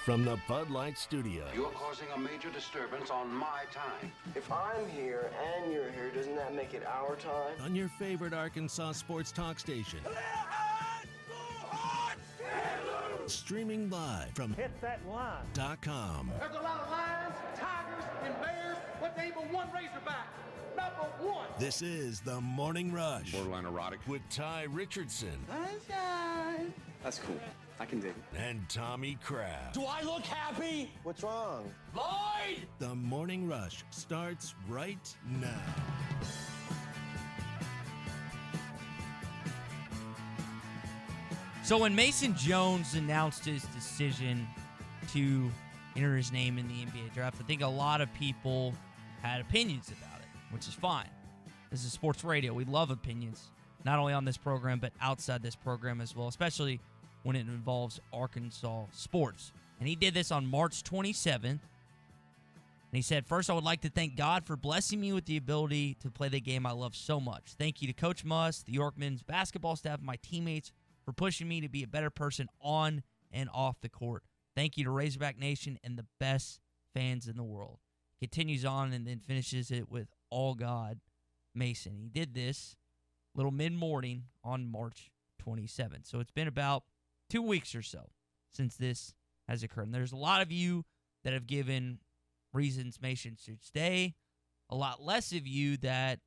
from the Bud Light Studio. You're causing a major disturbance on my time. If I'm here and you're here, doesn't that make it our time? On your favorite Arkansas sports talk station. Streaming live from HitThatLine.com. There's a lot of lions, tigers, and bears, but there ain't but one razorback. Number one. This is The Morning Rush. Borderline erotic. With Ty Richardson. Sunshine. That's cool. I can dig it. And Tommy Kraft. Do I look happy? What's wrong? Lloyd! The Morning Rush starts right now. So when Mason Jones announced his decision to enter his name in the NBA draft, I think a lot of people had opinions about it, which is fine. This is sports radio. We love opinions, not only on this program, but outside this program as well, especially when it involves Arkansas sports. And he did this on March 27th. And he said, "First, I would like to thank God for blessing me with the ability to play the game I love so much. Thank you to Coach Must, the York men's basketball staff, and my teammates for pushing me to be a better person on and off the court. Thank you to Razorback Nation and the best fans in the world." Continues on and then finishes it with "All God, Mason." He did this little mid-morning on March 27th. So it's been about 2 weeks or so since this has occurred. And there's a lot of you that have given reasons Mason should stay, a lot less of you that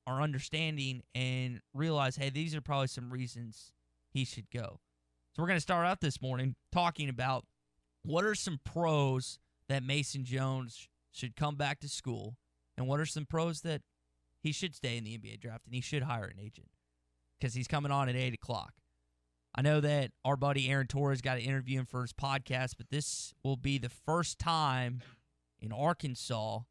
are understanding and realize, hey, these are probably some reasons he should go. So we're going to start out this morning talking about what are some pros that Mason Jones should come back to school, and what are some pros that he should stay in the NBA draft and he should hire an agent because he's coming on at 8 o'clock. I know that our buddy Aaron Torres got to interview him for his podcast, but this will be the first time in Arkansas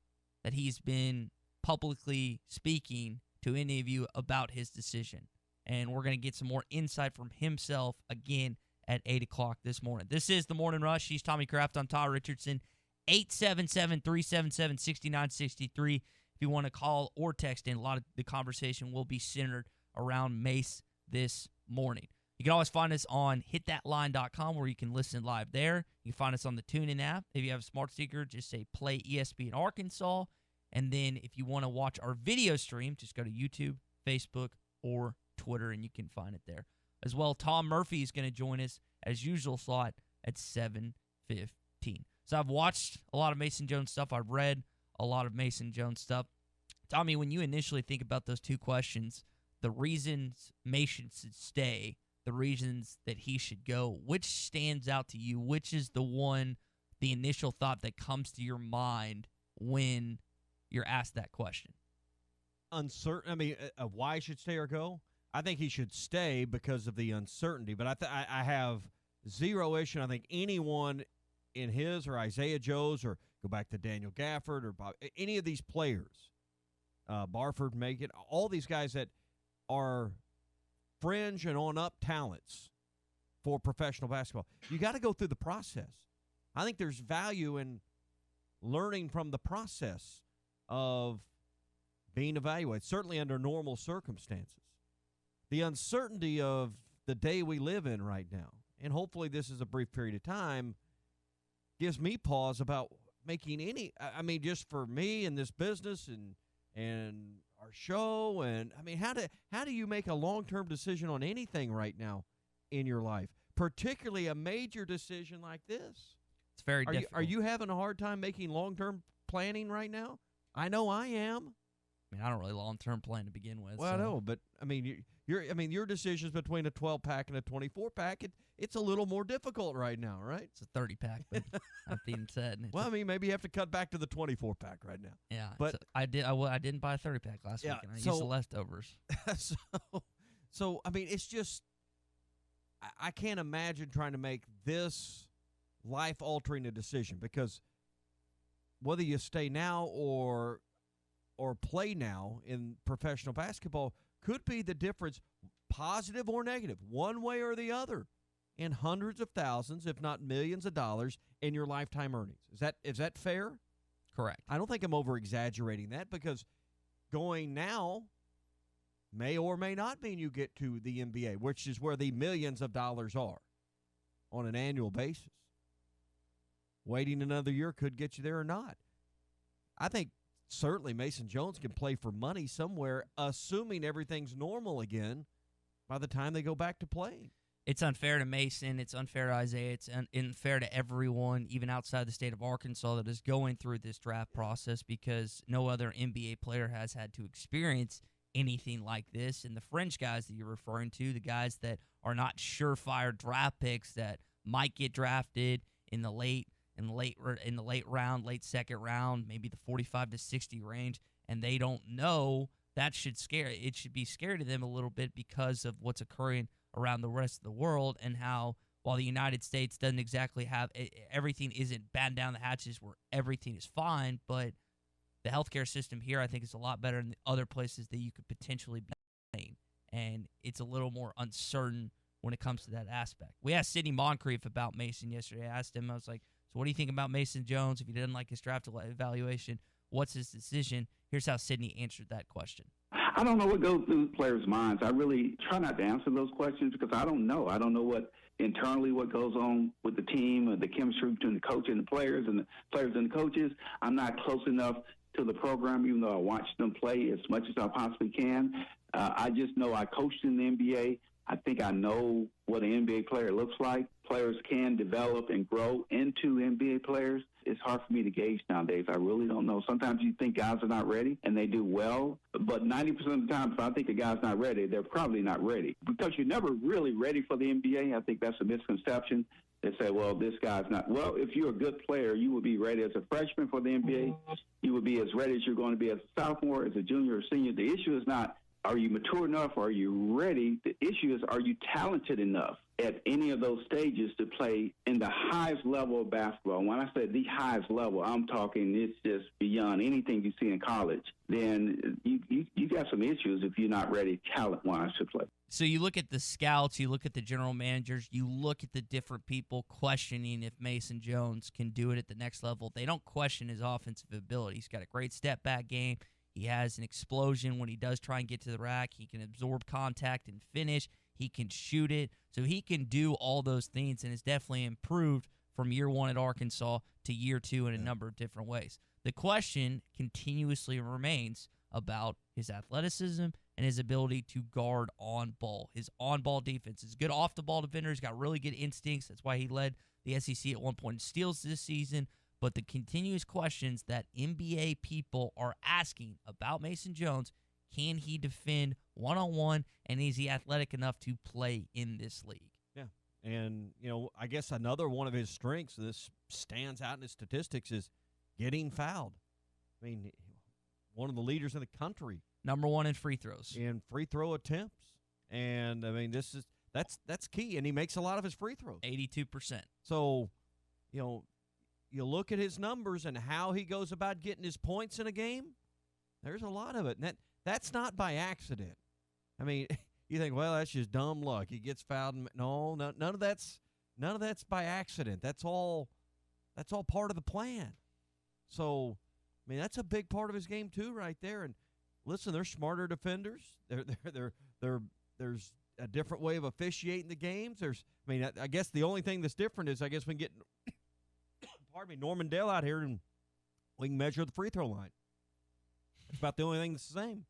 that he's been publicly speaking to any of you about his decision. And we're going to get some more insight from himself again at 8 o'clock this morning. This is The Morning Rush. He's Tommy Kraft. I'm Ty Richardson. 877-377-6963. If you want to call or text in, a lot of the conversation will be centered around Mase this morning. You can always find us on hitthatline.com where you can listen live there. You can find us on the TuneIn app. If you have a smart speaker, just say play ESPN Arkansas. And then if you want to watch our video stream, just go to YouTube, Facebook, or Twitter, and you can find it there. As well, Tom Murphy is going to join us as usual slot at 7:15. So I've watched a lot of Mason Jones stuff. I've read a lot of Mason Jones stuff. Tommy, when you initially think about those two questions, the reasons Mason should stay, the reasons that he should go, which stands out to you? Which is the one, the initial thought that comes to your mind when you're asked that question? Uncertain. I mean, why he should stay or go? I think he should stay because of the uncertainty. But I have zero issue. I think anyone in his or Isaiah Joe's, or go back to Daniel Gafford or Bob, any of these players, Barford, Macon, all these guys that are fringe and on-up talents for professional basketball, you got to go through the process. I think there's value in learning from the process of being evaluated, certainly under normal circumstances. The uncertainty of the day we live in right now, and hopefully this is a brief period of time, gives me pause about making any, I mean, just for me and this business and our show, and I mean, how do you make a long-term decision on anything right now in your life, particularly a major decision like this? It's very difficult. Are you having a hard time making long-term planning right now? I know I am. I mean, I don't really long-term plan to begin with. Well, I know, but I mean, your decisions between a 12-pack and a 24-pack, it's a little more difficult right now, right? It's a 30-pack, but that being said. Well, I mean, maybe you have to cut back to the 24-pack right now. Yeah, but I didn't buy a 30-pack last week, and I used the leftovers. So I mean, it's just I can't imagine trying to make this life-altering a decision, because whether you stay now or play now in professional basketball could be the difference, positive or negative, one way or the other, in hundreds of thousands, if not millions of dollars in your lifetime earnings. Is that fair? Correct. I don't think I'm over-exaggerating that, because going now may or may not mean you get to the NBA, which is where the millions of dollars are on an annual basis. waiting another year could get you there or not. I think certainly Mason Jones can play for money somewhere, assuming everything's normal again by the time they go back to playing. It's unfair to Mason. It's unfair to Isaiah. It's unfair to everyone, even outside the state of Arkansas, that is going through this draft process because no other NBA player has had to experience anything like this. And the fringe guys that you're referring to, the guys that are not surefire draft picks that might get drafted in the late round, late second round, maybe the 45 to 60 range, and they don't know, it should be scary to them a little bit because of what's occurring around the rest of the world and how while the United States doesn't exactly have everything isn't battened down the hatches where everything is fine, but the healthcare system here I think is a lot better than the other places that you could potentially be playing, and it's a little more uncertain when it comes to that aspect. We asked Sidney Moncrief about Mason yesterday. I asked him, I was like, so what do you think about Mason Jones? If he didn't like his draft evaluation, what's his decision? Here's how Sidney answered that question. I don't know what goes through players' minds. I really try not to answer those questions because I don't know. I don't know what goes on with the team or the chemistry between the coach and the players and the players and the coaches. I'm not close enough to the program, even though I watch them play as much as I possibly can. I just know I coached in the NBA. I think I know what an NBA player looks like. Players can develop and grow into NBA players. It's hard for me to gauge nowadays. I really don't know. Sometimes you think guys are not ready, and they do well. But 90% of the time, if I think a guy's not ready, they're probably not ready. Because you're never really ready for the NBA. I think that's a misconception. They say, well, this guy's not. Well, if you're a good player, you would be ready as a freshman for the NBA. You would be as ready as you're going to be as a sophomore, as a junior or senior. The issue is not, are you mature enough? Are you ready? The issue is, are you talented enough at any of those stages to play in the highest level of basketball? When I say the highest level, I'm talking it's just beyond anything you see in college. Then you got some issues if you're not ready talent-wise to play. So you look at the scouts, you look at the general managers, you look at the different people questioning if Mason Jones can do it at the next level. They don't question his offensive ability. He's got a great step-back game. He has an explosion when he does try and get to the rack. He can absorb contact and finish. He can shoot it. So he can do all those things and has definitely improved from year one at Arkansas to year two in a number of different ways. The question continuously remains about his athleticism and his ability to guard on ball. His on-ball defense is good off-the-ball defender. He's got really good instincts. That's why he led the SEC at one point in steals this season. But the continuous questions that NBA people are asking about Mason Jones, can he defend one-on-one, and is he athletic enough to play in this league? Yeah. And, I guess another one of his strengths, this stands out in his statistics, is getting fouled. I mean, one of the leaders in the country. Number one in free throws. In free throw attempts. And, I mean, that's key, and he makes a lot of his free throws. 82%. So, you look at his numbers and how he goes about getting his points in a game, there's a lot of it. And that's not by accident. I mean, you think, well, that's just dumb luck. He gets fouled. No, none of that's by accident. That's all part of the plan. So, I mean, that's a big part of his game too, right there. And listen, they're smarter defenders. There's a different way of officiating the games. I guess the only thing that's different is, I guess, we can get Norman Dale out here and we can measure the free throw line. It's about the only thing that's the same.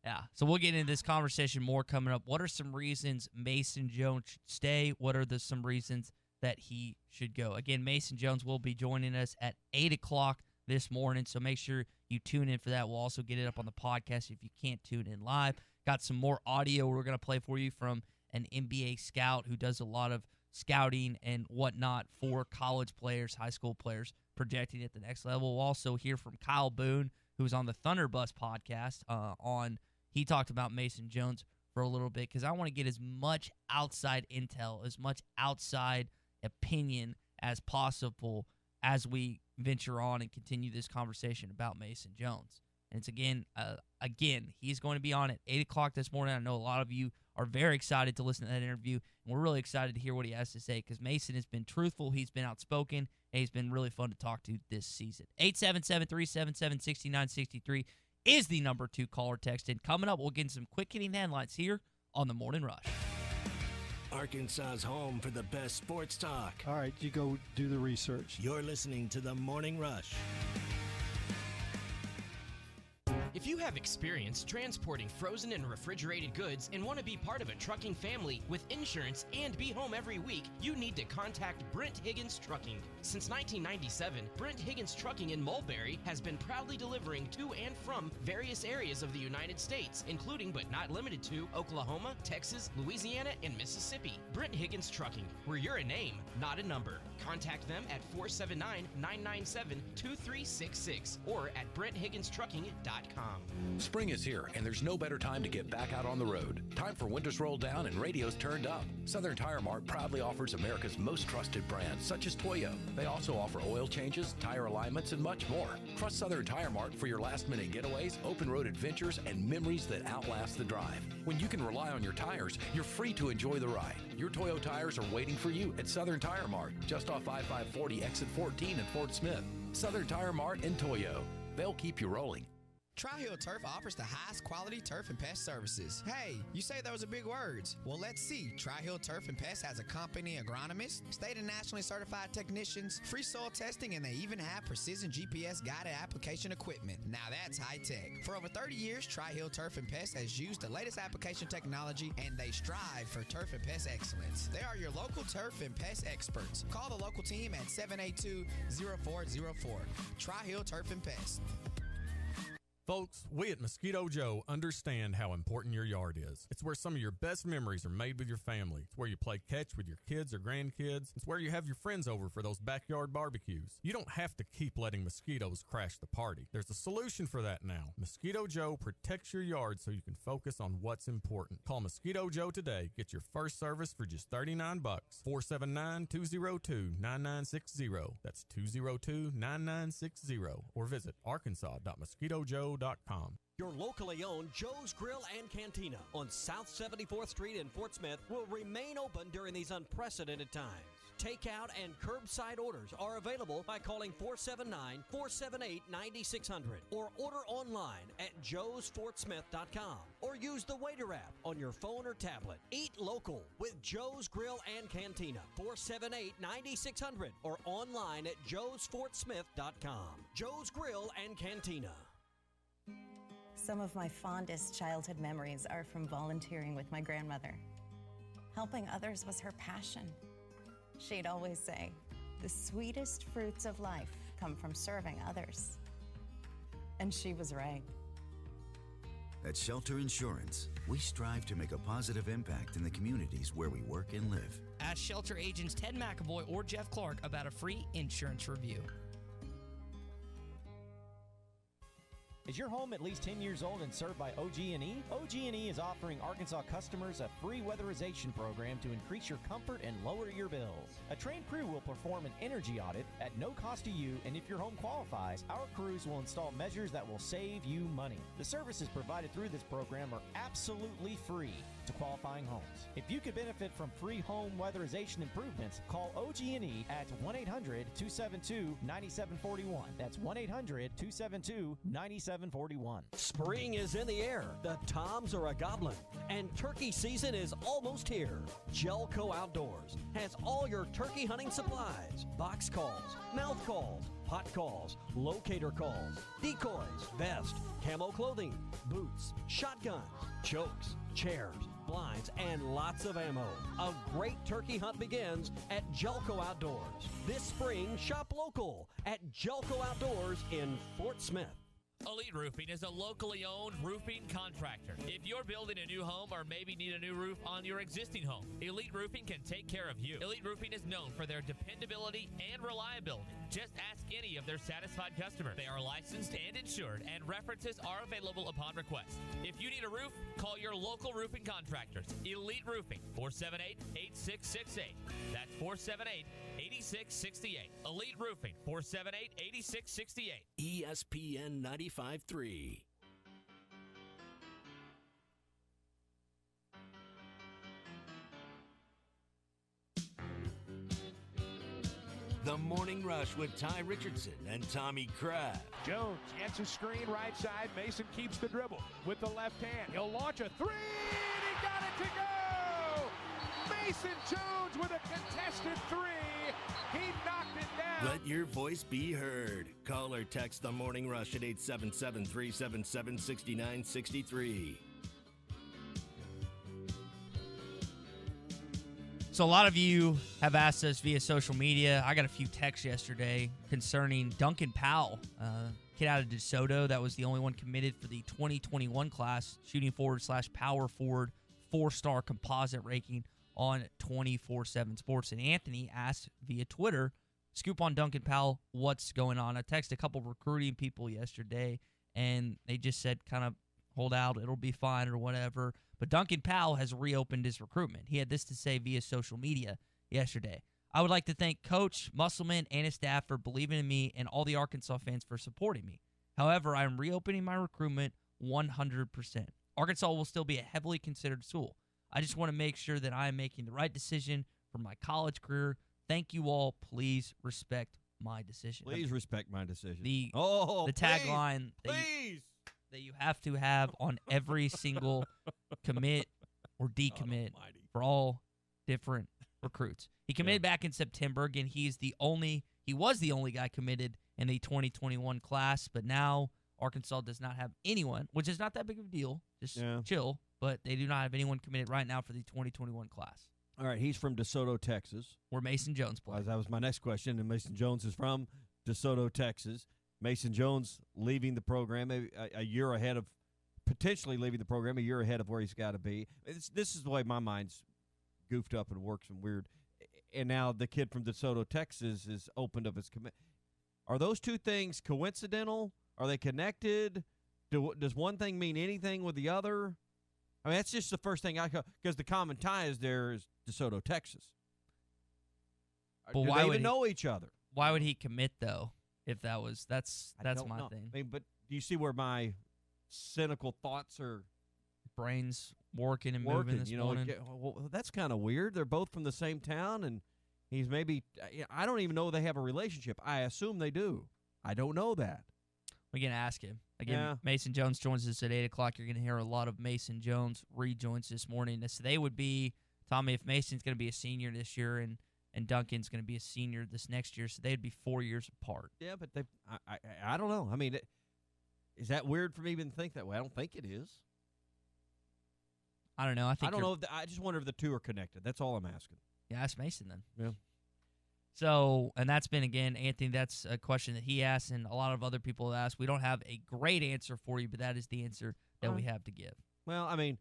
Yeah, so we'll get into this conversation more coming up. What are some reasons Mason Jones should stay? What are some reasons that he should go? Again, Mason Jones will be joining us at 8 o'clock this morning, so make sure you tune in for that. We'll also get it up on the podcast if you can't tune in live. Got some more audio we're going to play for you from an NBA scout who does a lot of scouting and whatnot for college players, high school players, projecting at the next level. We'll also hear from Kyle Boone, who's on the Thunder Bus podcast. He talked about Mason Jones for a little bit because I want to get as much outside intel, as much outside opinion as possible as we venture on and continue this conversation about Mason Jones. And it's again, he's going to be on at 8 o'clock this morning. I know a lot of you are very excited to listen to that interview, and we're really excited to hear what he has to say because Mason has been truthful, he's been outspoken, and he's been really fun to talk to this season. 877-377-6963 is the number 2 caller text. And coming up, we'll get some quick hitting headlines here on the Morning Rush. Arkansas's home for the best sports talk. All right, you go do the research. You're listening to The Morning Rush. If you have experience transporting frozen and refrigerated goods and want to be part of a trucking family with insurance and be home every week, you need to contact Brent Higgins Trucking. Since 1997, Brent Higgins Trucking in Mulberry has been proudly delivering to and from various areas of the United States, including but not limited to Oklahoma, Texas, Louisiana, and Mississippi. Brent Higgins Trucking, where you're a name, not a number. Contact them at 479-997-2366 or at BrentHigginsTrucking.com. Spring is here, and there's no better time to get back out on the road. Time for windows rolled down and radios turned up. Southern Tire Mart proudly offers America's most trusted brands, such as Toyo. They also offer oil changes, tire alignments, and much more. Trust Southern Tire Mart for your last-minute getaways, open-road adventures, and memories that outlast the drive. When you can rely on your tires, you're free to enjoy the ride. Your Toyo tires are waiting for you at Southern Tire Mart, just off I-540 exit 14 in Fort Smith. Southern Tire Mart and Toyo. They'll keep you rolling. Tri-Hill Turf offers the highest quality turf and pest services. Hey, you say those are big words. Well, let's see. Tri-Hill Turf and Pest has a company agronomist, state and nationally certified technicians, free soil testing, and they even have precision GPS guided application equipment. Now that's high tech. For over 30 years, Tri-Hill Turf and Pest has used the latest application technology, and they strive for turf and pest excellence. They are your local turf and pest experts. Call the local team at 782-0404. Tri-Hill Turf and Pest. Folks, we at Mosquito Joe understand how important your yard is. It's where some of your best memories are made with your family. It's where you play catch with your kids or grandkids. It's where you have your friends over for those backyard barbecues. You don't have to keep letting mosquitoes crash the party. There's a solution for that now. Mosquito Joe protects your yard so you can focus on what's important. Call Mosquito Joe today. Get your first service for just $39. 479-202-9960. That's 202-9960. Or visit arkansas.mosquitojoe.com. Your locally owned Joe's Grill and Cantina on South 74th Street in Fort Smith will remain open during these unprecedented times. Takeout and curbside orders are available by calling 479-478-9600 or order online at joesfortsmith.com or use the Waiter app on your phone or tablet. Eat local with Joe's Grill and Cantina, 478-9600 or online at joesfortsmith.com. Joe's Grill and Cantina. Some of my fondest childhood memories are from volunteering with my grandmother. Helping others was her passion. She'd always say, the sweetest fruits of life come from serving others. And she was right. At Shelter Insurance, we strive to make a positive impact in the communities where we work and live. Ask Shelter agents Ted McAvoy or Jeff Clark about a free insurance review. Is your home at least 10 years old and served by OG&E? OG&E is offering Arkansas customers a free weatherization program to increase your comfort and lower your bills. A trained crew will perform an energy audit at no cost to you, and if your home qualifies, our crews will install measures that will save you money. The services provided through this program are absolutely free to qualifying homes. If you could benefit from free home weatherization improvements, call OG&E at 1-800-272-9741. That's 1-800-272-9741. Spring is in the air. The toms are a goblin. And turkey season is almost here. Jelco Outdoors has all your turkey hunting supplies. Box calls, mouth calls, pot calls, locator calls, decoys, vest, camo clothing, boots, shotguns, chokes, chairs, blinds, and lots of ammo. A great turkey hunt begins at Jelco Outdoors. This spring, shop local at Jelco Outdoors in Fort Smith. Elite Roofing is a locally owned roofing contractor. If you're building a new home or maybe need a new roof on your existing home, Elite Roofing can take care of you. Elite Roofing is known for their dependability and reliability. Just ask any of their satisfied customers. They are licensed and insured, and references are available upon request. If you need a roof, call your local roofing contractors. Elite Roofing, 478-8668. That's 478-8668. Elite Roofing, 478-8668. ESPN 95.3. The Morning Rush with Ty Richardson and Tommy Kraft. Jones gets a screen right side. Mason keeps the dribble with the left hand. He'll launch a three, and he got it to go! Mason Jones with a contested three. He knocked it down. Let your voice be heard. Call or text the Morning Rush at 877-377-6963. So a lot of you have asked us via social media. I got a few texts yesterday concerning Duncan Powell, kid out of DeSoto. That was the only one committed for the 2021 class, shooting forward / power forward, 4-star composite ranking on 24/7 Sports. And Anthony asked via Twitter, scoop on Duncan Powell, what's going on? I texted a couple recruiting people yesterday, and they just said kind of hold out, it'll be fine or whatever. But Duncan Powell has reopened his recruitment. He had this to say via social media yesterday. I would like to thank Coach Musselman and his staff for believing in me and all the Arkansas fans for supporting me. However, I am reopening my recruitment 100%. Arkansas will still be a heavily considered school. I just want to make sure that I am making the right decision for my college career. Thank you all. Please respect my decision. Please respect my decision. The please, tagline please. that you have to have on every single commit or decommit for all different recruits. He committed back in September. Again, he was the only guy committed in the 2021 class, but now Arkansas does not have anyone, which is not that big of a deal. Just chill, but they do not have anyone committed right now for the 2021 class. All right, he's from DeSoto, Texas, where Mason Jones plays. That was my next question, and Mason Jones is from DeSoto, Texas. Mason Jones leaving the program a year ahead of, potentially leaving the program a year ahead of where he's got to be. This is the way my mind's goofed up and works and weird. And now the kid from DeSoto, Texas is opened up his commit. Are those two things coincidental? Are they connected? Does one thing mean anything with the other? I mean, that's just the first thing because the common tie is there is DeSoto, Texas. But do why they would even know each other? Why would he commit though? If that's my thing. I mean, but do you see where my cynical thoughts are? Brains working and moving this morning. Well, that's kind of weird. They're both from the same town, and he's maybe I don't even know they have a relationship. I assume they do. I don't know that. We're going to ask him. Again, Mason Jones joins us at 8 o'clock. You're going to hear a lot of Mason Jones rejoins this morning. So they would be, Tommy, if Mason's going to be a senior this year and Duncan's going to be a senior this next year, so they'd be 4 years apart. Yeah, but I don't know. I mean, is that weird for me to even think that way? I don't think it is. I don't know. I don't know. I just wonder if the two are connected. That's all I'm asking. Yeah, ask Mason then. Yeah. So, and that's been, again, Anthony, that's a question that he asked and a lot of other people have asked. We don't have a great answer for you, but that is the answer that we have to give. Well, I mean,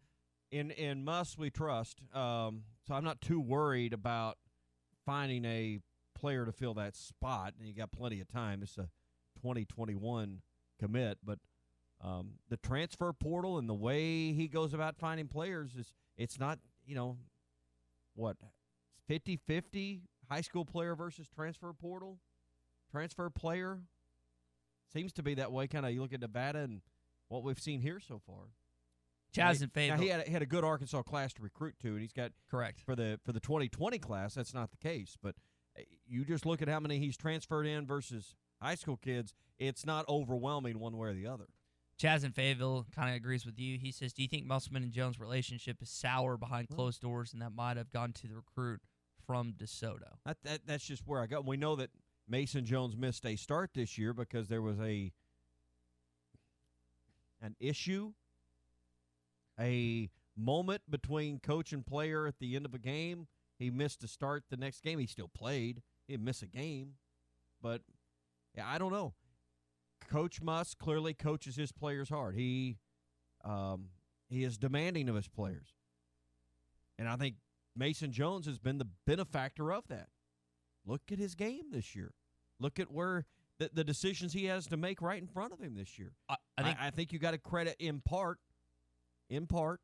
in Must we trust, so I'm not too worried about finding a player to fill that spot. And you got plenty of time. It's a 2021 commit, but the transfer portal and the way he goes about finding players it's not, 50-50 high school player versus transfer portal, transfer player. Seems to be that way. Kind of, you look at Nevada and what we've seen here so far. Chaz and Fayetteville. Now he had a good Arkansas class to recruit to, and he's got correct for the 2020 class. That's not the case, but you just look at how many he's transferred in versus high school kids. It's not overwhelming one way or the other. Chaz in Fayetteville kind of agrees with you. He says, do you think Musselman and Jones' relationship is sour behind closed doors and that might have gone to the recruit from DeSoto? That's just where I go. We know that Mason Jones missed a start this year because there was an issue, a moment between coach and player at the end of a game. He missed a start the next game. He still played. He didn't miss a game. But, yeah, I don't know. Coach Musk clearly coaches his players hard. He is demanding of his players. And I think Mason Jones has been the benefactor of that. Look at his game this year. Look at where the decisions he has to make right in front of him this year. I think you got to credit in part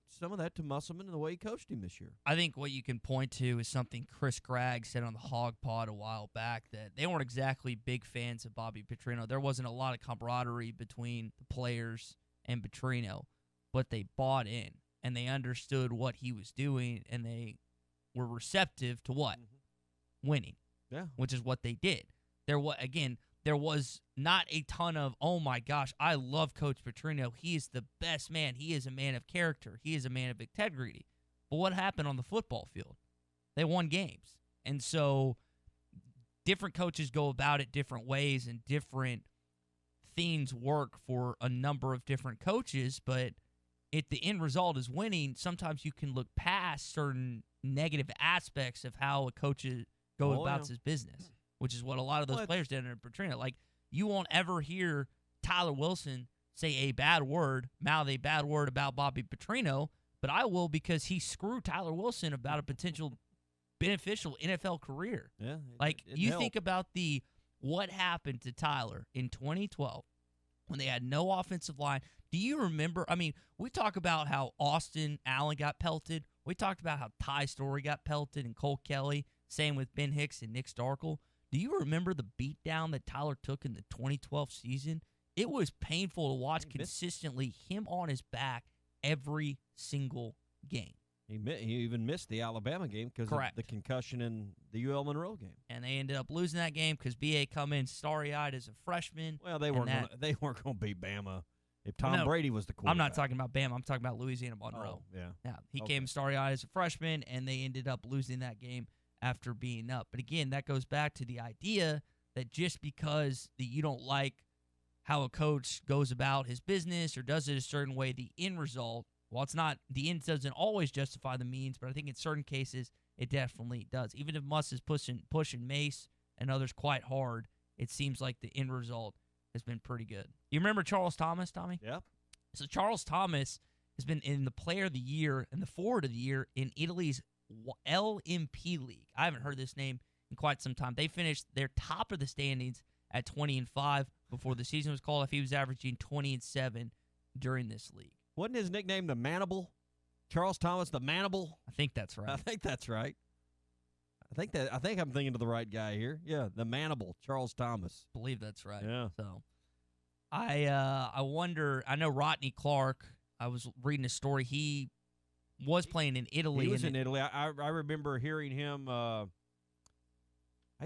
some of that to Musselman and the way he coached him this year. I think what you can point to is something Chris Gregg said on the Hog Pod a while back, that they weren't exactly big fans of Bobby Petrino. There wasn't a lot of camaraderie between the players and Petrino, but they bought in and they understood what he was doing and they were receptive to what? Winning. Yeah. Which is what they did. There was not a ton of, oh my gosh, I love Coach Petrino. He is the best man. He is a man of character. He is a man of integrity. But what happened on the football field? They won games. And so different coaches go about it different ways, and different things work for a number of different coaches, but if the end result is winning, sometimes you can look past certain negative aspects of how a coach goes about his business, which is what a lot of those players did under Petrino. Like, you won't ever hear Tyler Wilson say a bad word, mouth a bad word about Bobby Petrino, but I will, because he screwed Tyler Wilson about a potential beneficial NFL career. Yeah, you think about what happened to Tyler in 2012 when they had no offensive line. Do you remember? I mean, we talk about how Austin Allen got pelted. We talked about how Ty Story got pelted and Cole Kelly. Same with Ben Hicks and Nick Starkel. Do you remember the beatdown that Tyler took in the 2012 season? It was painful to watch consistently, him on his back every single game. He even missed the Alabama game because of the concussion in the UL Monroe game. And they ended up losing that game because B.A. come in starry-eyed as a freshman. Well, they weren't going to beat Bama if Tom Brady was the quarterback. I'm not talking about Bama. I'm talking about Louisiana Monroe. Oh, yeah. He came starry-eyed as a freshman, and they ended up losing that game after being up. But again, that goes back to the idea that just because you don't like how a coach goes about his business or does it a certain way, the end result, well, it's not, the end doesn't always justify the means, but I think in certain cases it definitely does. Even if Muss is pushing Mase and others quite hard, it seems like the end result has been pretty good. You remember Charles Thomas, Tommy? Yeah. So Charles Thomas has been in the Player of the Year and the Forward of the Year in Italy's LMP League. I haven't heard this name in quite some time. They finished their top of the standings at 20-5 before the season was called off. He was averaging 20-7 during this league. Wasn't his nickname the Manible? Charles Thomas, the Manible? I think that's right. I think that's right. I think I'm thinking of the right guy here. Yeah, the Manible, Charles Thomas. I believe that's right. Yeah. So I wonder, I know Rodney Clark, I was reading a story, he was playing in Italy. He was in Italy. I remember hearing him I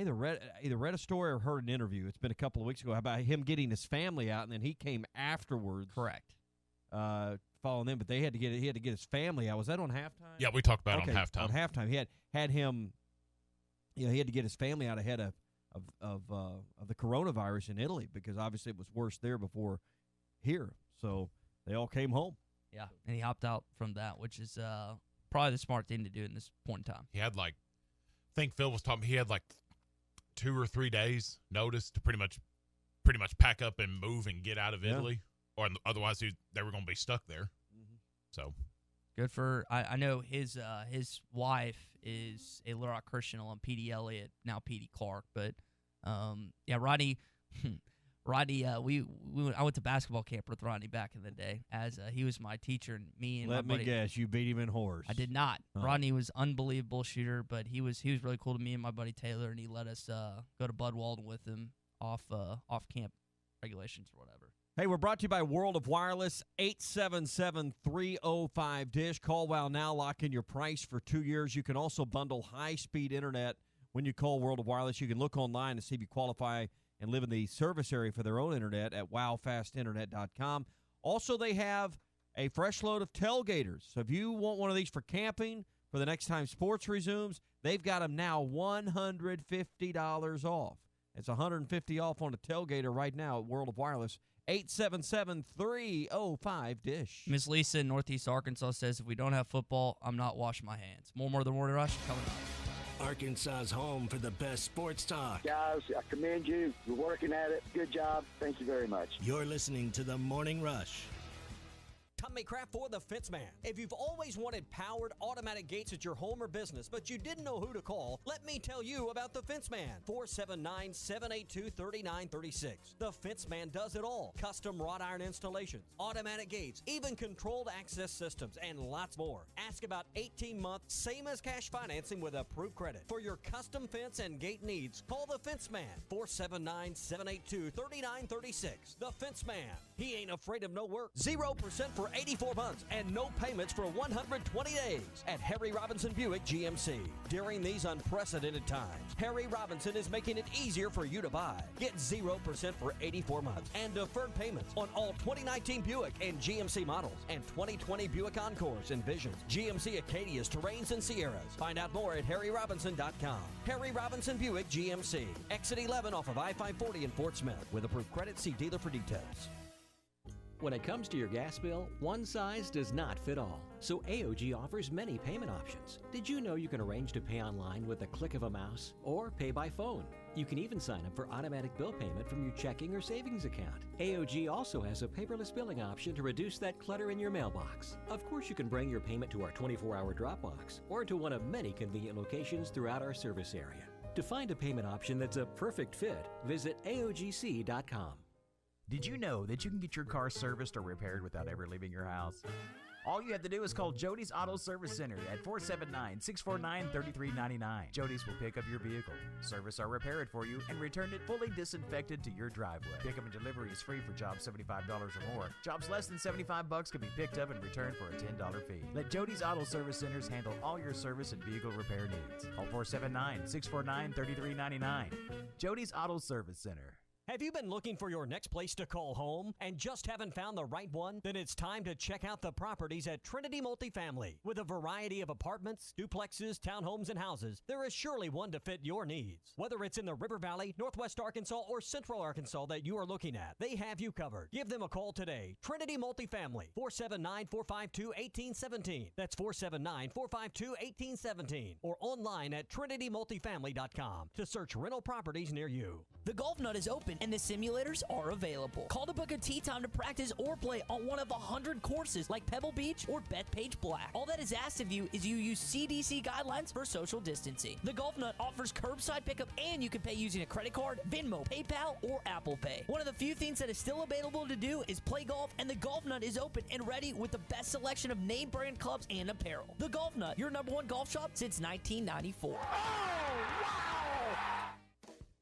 either read a story or heard an interview. It's been a couple of weeks ago about him getting his family out, and then he came afterwards. Correct. Following them, but he had to get his family out. Was that on halftime? Yeah, we talked about it on halftime. On halftime, he had him. You know, he had to get his family out ahead of the coronavirus in Italy because obviously it was worse there before here. So they all came home. Yeah, and he opted out from that, which is probably the smart thing to do in this point in time. He had I think Phil was talking. He had 2 or 3 days notice to pretty much pack up and move and get out of Italy, or otherwise they were going to be stuck there. Mm-hmm. So good for I know his wife is a Little Rock Christian alum, P.D. Elliott, now P.D. Clark, but Rodney. Rodney, I went to basketball camp with Rodney back in the day, as he was my teacher, and me and Let my me buddy, guess, you beat him in horse. I did not. Oh. Rodney was unbelievable shooter, but he was really cool to me and my buddy Taylor, and he let us go to Bud Walden with him off camp regulations or whatever. Hey, we're brought to you by World of Wireless, 877-305-DISH. Call WOW now, lock in your price for 2 years. You can also bundle high-speed internet when you call World of Wireless. You can look online to see if you qualify and live in the service area for their own internet at wowfastinternet.com. Also, they have a fresh load of tailgaters. So if you want one of these for camping, for the next time sports resumes, they've got them now $150 off. It's $150 off on a tailgater right now at World of Wireless, 877-305-DISH. Miss Lisa in Northeast Arkansas says, if we don't have football, I'm not washing my hands. More than Morning Rush coming up. Arkansas's home for the best sports talk. Guys, I commend you. You're working at it. Good job. Thank you very much. You're listening to the Morning Rush. Tommy Kraft for the Fenceman. If you've always wanted powered automatic gates at your home or business, but you didn't know who to call, let me tell you about the Fenceman. 479-782-3936. The Fenceman does it all. Custom wrought iron installations, automatic gates, even controlled access systems, and lots more. Ask about 18-month, same as cash financing with approved credit. For your custom fence and gate needs, call the Fenceman. 479-782-3936. The Fenceman. He ain't afraid of no work. 0% for 84 months and no payments for 120 days at Harry Robinson Buick GMC. During these unprecedented times, Harry Robinson is making it easier for you to buy. Get 0% for 84 months and deferred payments on all 2019 Buick and GMC models and 2020 Buick Encores and Visions, GMC Acadias, Terrains, and Sierras. Find out more at harryrobinson.com. Harry Robinson Buick GMC. Exit 11 off of I-540 in Fort Smith. With approved credit, see dealer for details. When it comes to your gas bill, one size does not fit all. So AOG offers many payment options. Did you know you can arrange to pay online with a click of a mouse or pay by phone? You can even sign up for automatic bill payment from your checking or savings account. AOG also has a paperless billing option to reduce that clutter in your mailbox. Of course, you can bring your payment to our 24-hour drop box or to one of many convenient locations throughout our service area. To find a payment option that's a perfect fit, visit AOGC.com. Did you know that you can get your car serviced or repaired without ever leaving your house? All you have to do is call Jody's Auto Service Center at 479-649-3399. Jody's will pick up your vehicle, service or repair it for you, and return it fully disinfected to your driveway. Pickup and delivery is free for jobs $75 or more. Jobs less than $75 can be picked up and returned for a $10 fee. Let Jody's Auto Service Centers handle all your service and vehicle repair needs. Call 479-649-3399. Jody's Auto Service Center. Have you been looking for your next place to call home and just haven't found the right one? Then it's time to check out the properties at Trinity Multifamily. With a variety of apartments, duplexes, townhomes, and houses, there is surely one to fit your needs. Whether it's in the River Valley, Northwest Arkansas, or Central Arkansas that you are looking at, they have you covered. Give them a call today. Trinity Multifamily, 479-452-1817. That's 479-452-1817. Or online at trinitymultifamily.com to search rental properties near you. The Golf Nut is open and the simulators are available. Call to book a tee time to practice or play on one of 100 courses like Pebble Beach or Bethpage Black. All that is asked of you is you use CDC guidelines for social distancing. The Golf Nut offers curbside pickup and you can pay using a credit card, Venmo, PayPal, or Apple Pay. One of the few things that is still available to do is play golf, and the Golf Nut is open and ready with the best selection of name brand clubs and apparel. The Golf Nut, your #1 golf shop since 1994.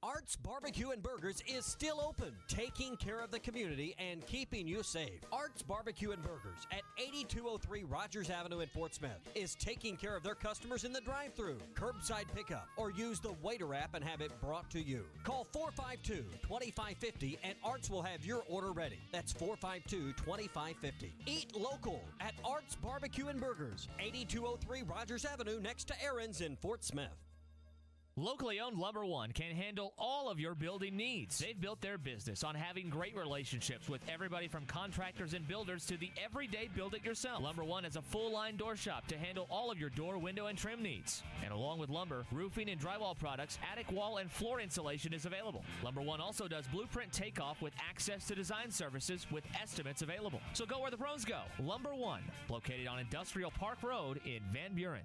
Art's Barbecue and Burgers is still open, taking care of the community and keeping you safe. Art's Barbecue and Burgers at 8203 Rogers Avenue in Fort Smith is taking care of their customers in the drive-thru, curbside pickup, or use the Waiter app and have it brought to you. Call 452-2550 and Art's will have your order ready. That's 452-2550. Eat local at Art's Barbecue and Burgers, 8203 Rogers Avenue next to Aaron's in Fort Smith. Locally owned Lumber One can handle all of your building needs. They've built their business on having great relationships with everybody from contractors and builders to the everyday build-it-yourself. Lumber One is a full-line door shop to handle all of your door, window, and trim needs. And along with lumber, roofing and drywall products, attic wall and floor insulation is available. Lumber One also does blueprint takeoff with access to design services with estimates available. So go where the pros go. Lumber One, located on Industrial Park Road in Van Buren.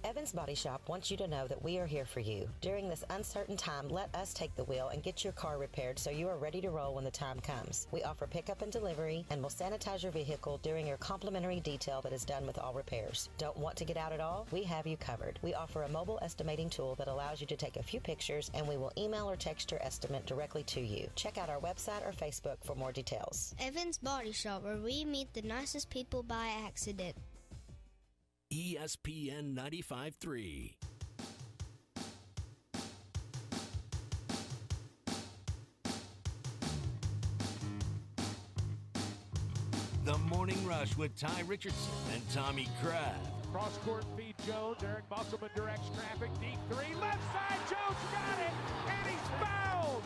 Evans Body Shop wants you to know that we are here for you. During this uncertain time, let us take the wheel and get your car repaired so you are ready to roll when the time comes. We offer pickup and delivery and will sanitize your vehicle during your complimentary detail that is done with all repairs. Don't want to get out at all? We have you covered. We offer a mobile estimating tool that allows you to take a few pictures and we will email or text your estimate directly to you. Check out our website or Facebook for more details. Evans Body Shop, where we meet the nicest people by accident. ESPN 95.3. The Morning Rush with Ty Richardson and Tommy Kraft. Cross court feed Jones. Eric Musselman directs traffic. Deep three. Left side. Jones got it. And he's fouled.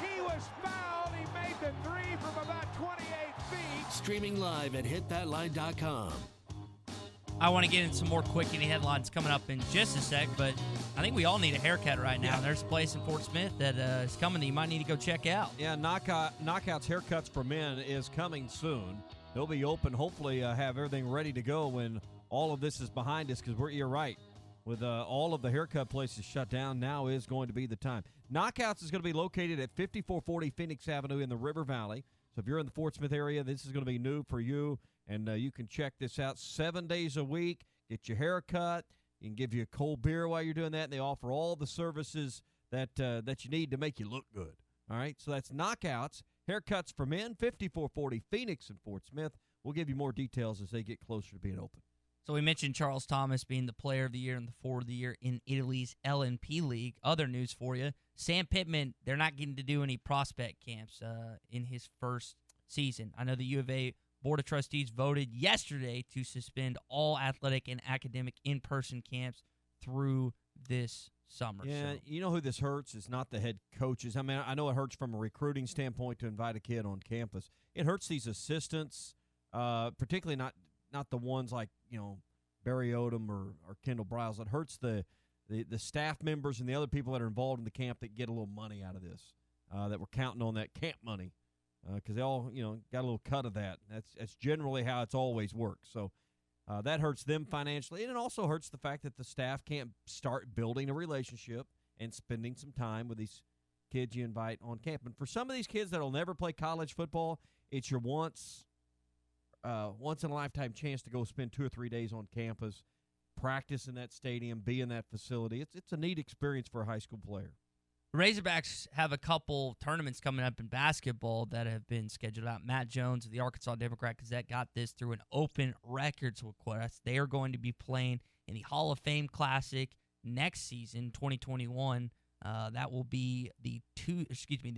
He was fouled. He made the three from about 28 feet. Streaming live at hitthatline.com. I want to get into some more quick hitting headlines coming up in just a sec, but I think we all need a haircut right now. Yeah. There's a place in Fort Smith that is coming that you might need to go check out. Yeah, Knockouts Haircuts for Men is coming soon. They'll be open, hopefully have everything ready to go when all of this is behind us, because you're right. With all of the haircut places shut down, now is going to be the time. Knockouts is going to be located at 5440 Phoenix Avenue in the River Valley. So if you're in the Fort Smith area, this is going to be new for you. And you can check this out 7 days a week, get your hair cut. You can give you a cold beer while you're doing that. And they offer all the services that you need to make you look good. All right, so that's Knockouts Haircuts for men, 5440 Phoenix and Fort Smith. We'll give you more details as they get closer to being open. So we mentioned Charles Thomas being the player of the year and the forward of the year in Italy's LNP League. Other news for you, Sam Pittman, they're not getting to do any prospect camps in his first season. I know the U of A Board of Trustees voted yesterday to suspend all athletic and academic in-person camps through this summer. Yeah, so. you know who this hurts is not the head coaches. I mean, I know it hurts from a recruiting standpoint to invite a kid on campus. It hurts these assistants, particularly not the ones like, Barry Odom or Kendall Briles. It hurts the staff members and the other people that are involved in the camp that get a little money out of this, that we're counting on that camp money because they all, got a little cut of that. That's generally how it's always worked. So that hurts them financially, and it also hurts the fact that the staff can't start building a relationship and spending some time with these kids you invite on camp. And for some of these kids that will never play college football, it's your once in a lifetime chance to go spend 2 or 3 days on campus, practice in that stadium, be in that facility. It's a neat experience for a high school player. Razorbacks have a couple tournaments coming up in basketball that have been scheduled out. Matt Jones of the Arkansas Democrat-Gazette got this through an open records request. They are going to be playing in the Hall of Fame Classic next season, 2021. That will be the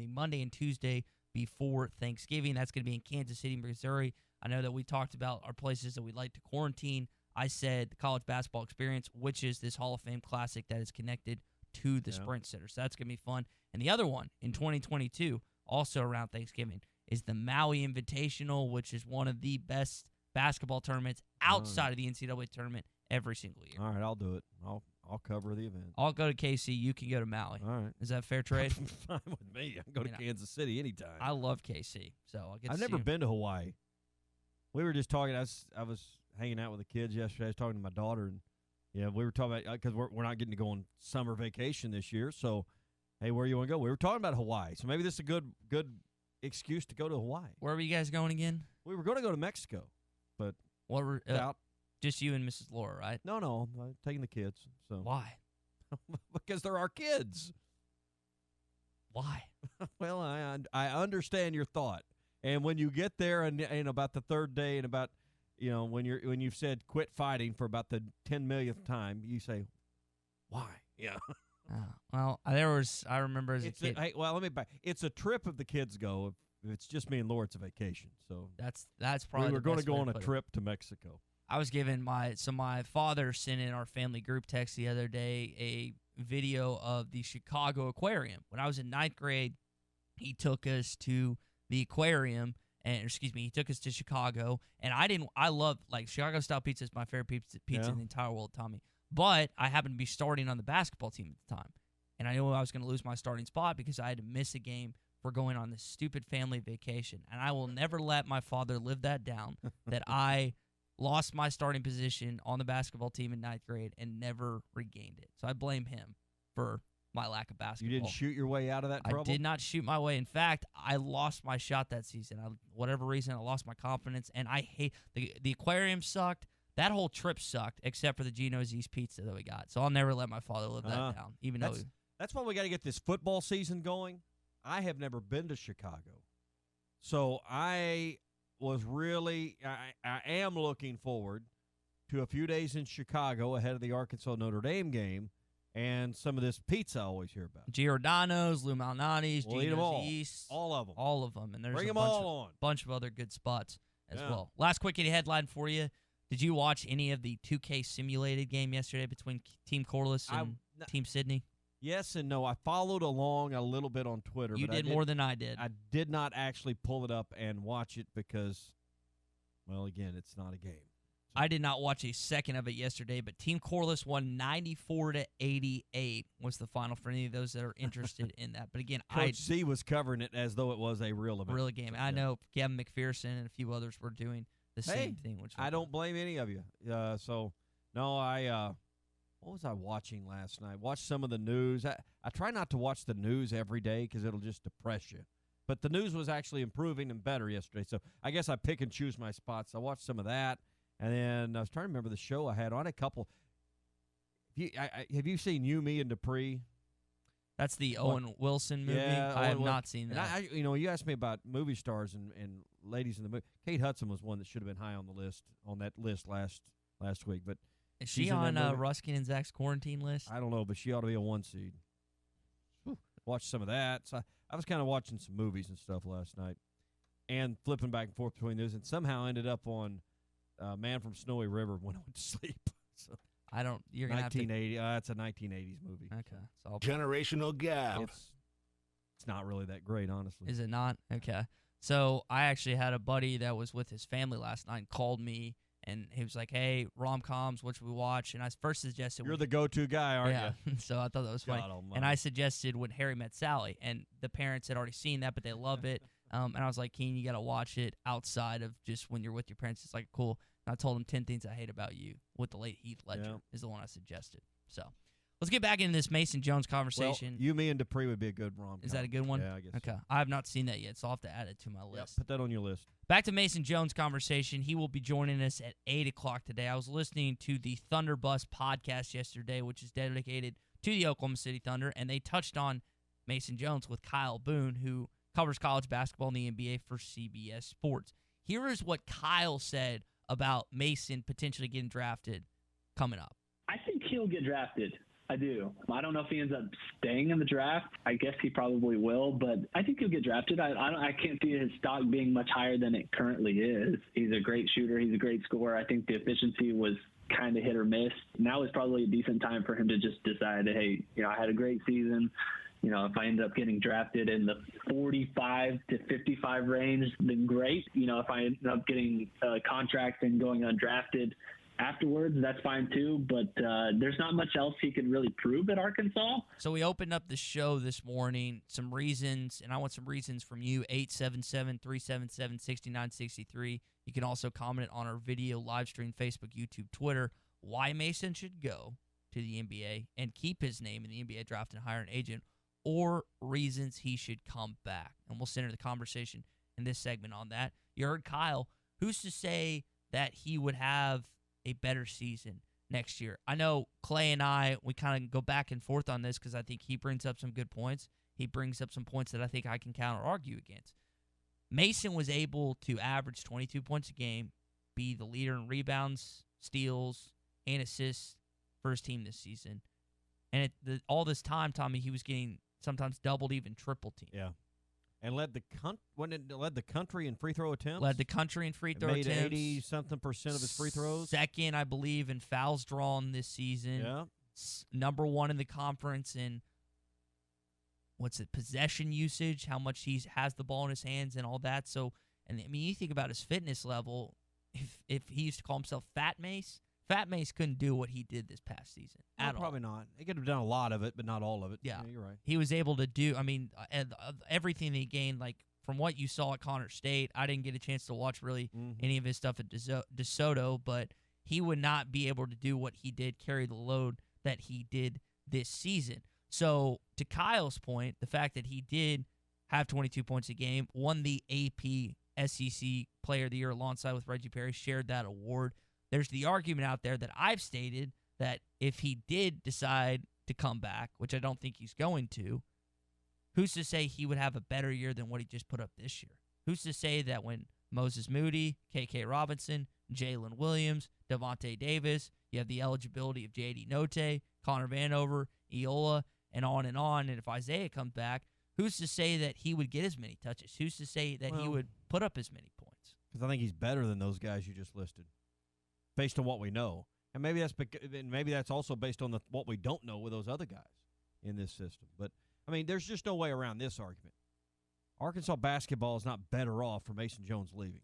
Monday and Tuesday before Thanksgiving. That's going to be in Kansas City, Missouri. I know that we talked about our places that we'd like to quarantine. I said the College Basketball Experience, which is this Hall of Fame Classic that is connected to the Sprint Center. So that's going to be fun. And the other one in 2022, also around Thanksgiving, is the Maui Invitational, which is one of the best basketball tournaments outside of the NCAA tournament every single year. All right, I'll do it. I'll cover the event. I'll go to KC. You can go to Maui. All right. Is that fair trade? Fine with me. I can go to Kansas City anytime. I love KC. So I'll get I've never been to Hawaii. We were just talking. I was hanging out with the kids yesterday. I was talking to my daughter, and we were talking about because we're not getting to go on summer vacation this year. So, hey, where you want to go? We were talking about Hawaii. So maybe this is a good excuse to go to Hawaii. Where were you guys going again? We were going to go to Mexico, but just you and Mrs. Laura, right? No, taking the kids. So why? Because they're our kids. Why? Well, I understand your thought. And when you get there and about the third day and about, when you've said quit fighting for about the 10 millionth time, you say, why? Yeah. Well, I remember as a kid. Let me back. It's a trip if the kids go. If it's just me and Laura, it's a vacation. So that's probably we were going to go on a trip to Mexico. I was given my father sent in our family group text the other day a video of the Chicago Aquarium. When I was in 9th grade, he took us to the aquarium, he took us to Chicago, and I love, Chicago style pizza is my favorite pizza in the entire world, Tommy. But I happened to be starting on the basketball team at the time, and I knew I was going to lose my starting spot because I had to miss a game for going on this stupid family vacation. And I will never let my father live that down, that I lost my starting position on the basketball team in 9th grade and never regained it. So I blame him for my lack of basketball. You didn't shoot your way out of that trouble? I did not shoot my way. In fact, I lost my shot that season. Whatever reason, I lost my confidence, and I hate the aquarium sucked. That whole trip sucked, except for the Gino's East Pizza that we got. So I'll never let my father live that down, even though that's why we got to get this football season going. I have never been to Chicago, so I am looking forward to a few days in Chicago ahead of the Arkansas Notre Dame game. And some of this pizza I always hear about. Giordano's, Lou Malnati's, we'll eat them all. East. All of them. All of them. And there's Bring a them all on. bunch of other good spots as well. Last quick headline for you. Did you watch any of the 2K simulated game yesterday between Team Corliss and Team Sydney? Yes and no. I followed along a little bit on Twitter. You did more than I did. I did not actually pull it up and watch it because, well, again, it's not a game. I did not watch a second of it yesterday, but Team Corliss won 94-88 was the final for any of those that are interested in that. But again, Coach C was covering it as though it was a real event. Real game. I know Kevin McPherson and a few others were doing the same thing. Which I don't blame any of you. What was I watching last night? Watched some of the news. I try not to watch the news every day because it'll just depress you. But the news was actually improving and better yesterday. So I guess I pick and choose my spots. I watched some of that. And then I was trying to remember the show I had on a couple. Have you seen You, Me, and Dupree? That's the Owen Wilson movie. Yeah, I have Owen not seen that. And you asked me about movie stars and ladies in the movie. Kate Hudson was one that should have been high on that list last week. But is she on Ruskin and Zach's quarantine list? I don't know, but she ought to be a 1 seed. Watch some of that. So I was kind of watching some movies and stuff last night, and flipping back and forth between those, and somehow ended up on Man from Snowy River when I went to sleep. So I don't. You're gonna 1980. It's a 1980s movie. Okay, so generational gap. It's not really that great, honestly. Is it not? Okay. So I actually had a buddy that was with his family last night and called me, and he was like, "Hey, rom-coms, what should we watch?" And I first suggested you're the go-to guy, aren't you? So I thought that was funny. And I suggested When Harry Met Sally, and the parents had already seen that, but they love it. And I was like, Keen, you got to watch it outside of just when you're with your parents. It's like, cool. And I told him 10 Things I Hate About You with the late Heath Ledger is the one I suggested. So let's get back into this Mason Jones conversation. Well, You, Me, and Dupree would be a good rom-com. Is that a good one? Yeah, I guess. Okay. I have not seen that yet, so I'll have to add it to my list. Put that on your list. Back to Mason Jones conversation. He will be joining us at 8 o'clock today. I was listening to the Thunder Bus podcast yesterday, which is dedicated to the Oklahoma City Thunder, and they touched on Mason Jones with Kyle Boone, who covers college basketball in the NBA for CBS Sports. Here is what Kyle said about Mason potentially getting drafted coming up. I think he'll get drafted. I do. I don't know if he ends up staying in the draft. I guess he probably will, but I think he'll get drafted. I can't see his stock being much higher than it currently is. He's a great shooter. He's a great scorer. I think the efficiency was kind of hit or miss. Now is probably a decent time for him to just decide, hey, I had a great season. If I end up getting drafted in the 45 to 55 range, then great. If I end up getting a contract and going undrafted afterwards, that's fine too, but there's not much else he can really prove at Arkansas. So we opened up the show this morning, some reasons, and I want some reasons from you, 877-377-6963. You can also comment on our video live stream, Facebook, YouTube, Twitter, why Mason should go to the NBA and keep his name in the NBA draft and hire an agent, or reasons he should come back. And we'll center the conversation in this segment on that. You heard Kyle. Who's to say that he would have a better season next year? I know Clay and we kind of go back and forth on this because I think he brings up some good points. He brings up some points that I think I can counter-argue against. Mason was able to average 22 points a game, be the leader in rebounds, steals, and assists for his team this season. And all this time, Tommy, he was getting sometimes doubled, even triple team. Yeah. And led the country in free throw attempts. Led the country in free throw attempts. Made 80-something% of his free throws. Second, I believe, in fouls drawn this season. Yeah. Number one in the conference in, possession usage, how much he has the ball in his hands and all that. So, and I mean, you think about his fitness level. If he used to call himself Fat Mase couldn't do what he did this past season at all. Probably not. He could have done a lot of it, but not all of it. Yeah, you're right. He was able to do, everything that he gained, like from what you saw at Connor State. I didn't get a chance to watch really any of his stuff at DeSoto, but he would not be able to do what he did, carry the load that he did this season. So to Kyle's point, the fact that he did have 22 points a game, won the AP SEC Player of the Year alongside with Reggie Perry, shared that award. There's the argument out there that I've stated that if he did decide to come back, which I don't think he's going to, who's to say he would have a better year than what he just put up this year? Who's to say that when Moses Moody, K.K. Robinson, Jalen Williams, Devontae Davis, you have the eligibility of J.D. Note, Connor Vanover, Iola, and and if Isaiah comes back, who's to say that he would get as many touches? Who's to say that he would put up as many points? Because I think he's better than those guys you just listed, based on what we know. And maybe that's also based on what we don't know with those other guys in this system. But, I mean, there's just no way around this argument. Arkansas basketball is not better off for Mason Jones leaving.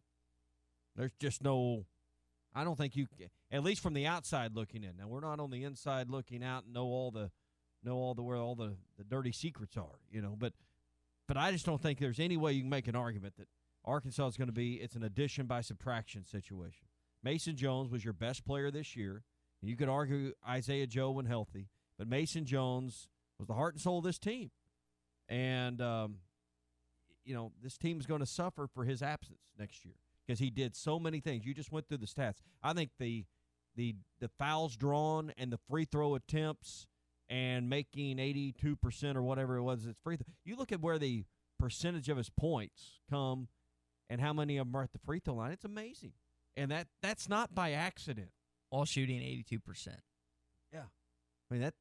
There's just no – I don't think you – at least from the outside looking in. Now, we're not on the inside looking out and know where all the dirty secrets are, But I just don't think there's any way you can make an argument that Arkansas is going to be – it's an addition by subtraction situation. Mason Jones was your best player this year. And you could argue Isaiah Joe when healthy, but Mason Jones was the heart and soul of this team. And, this team is going to suffer for his absence next year because he did so many things. You just went through the stats. I think the fouls drawn and the free throw attempts and making 82% or whatever it was, it's free throw. You look at where the percentage of his points come and how many of them are at the free throw line. It's amazing. And that's not by accident. While shooting 82%. Yeah. I mean,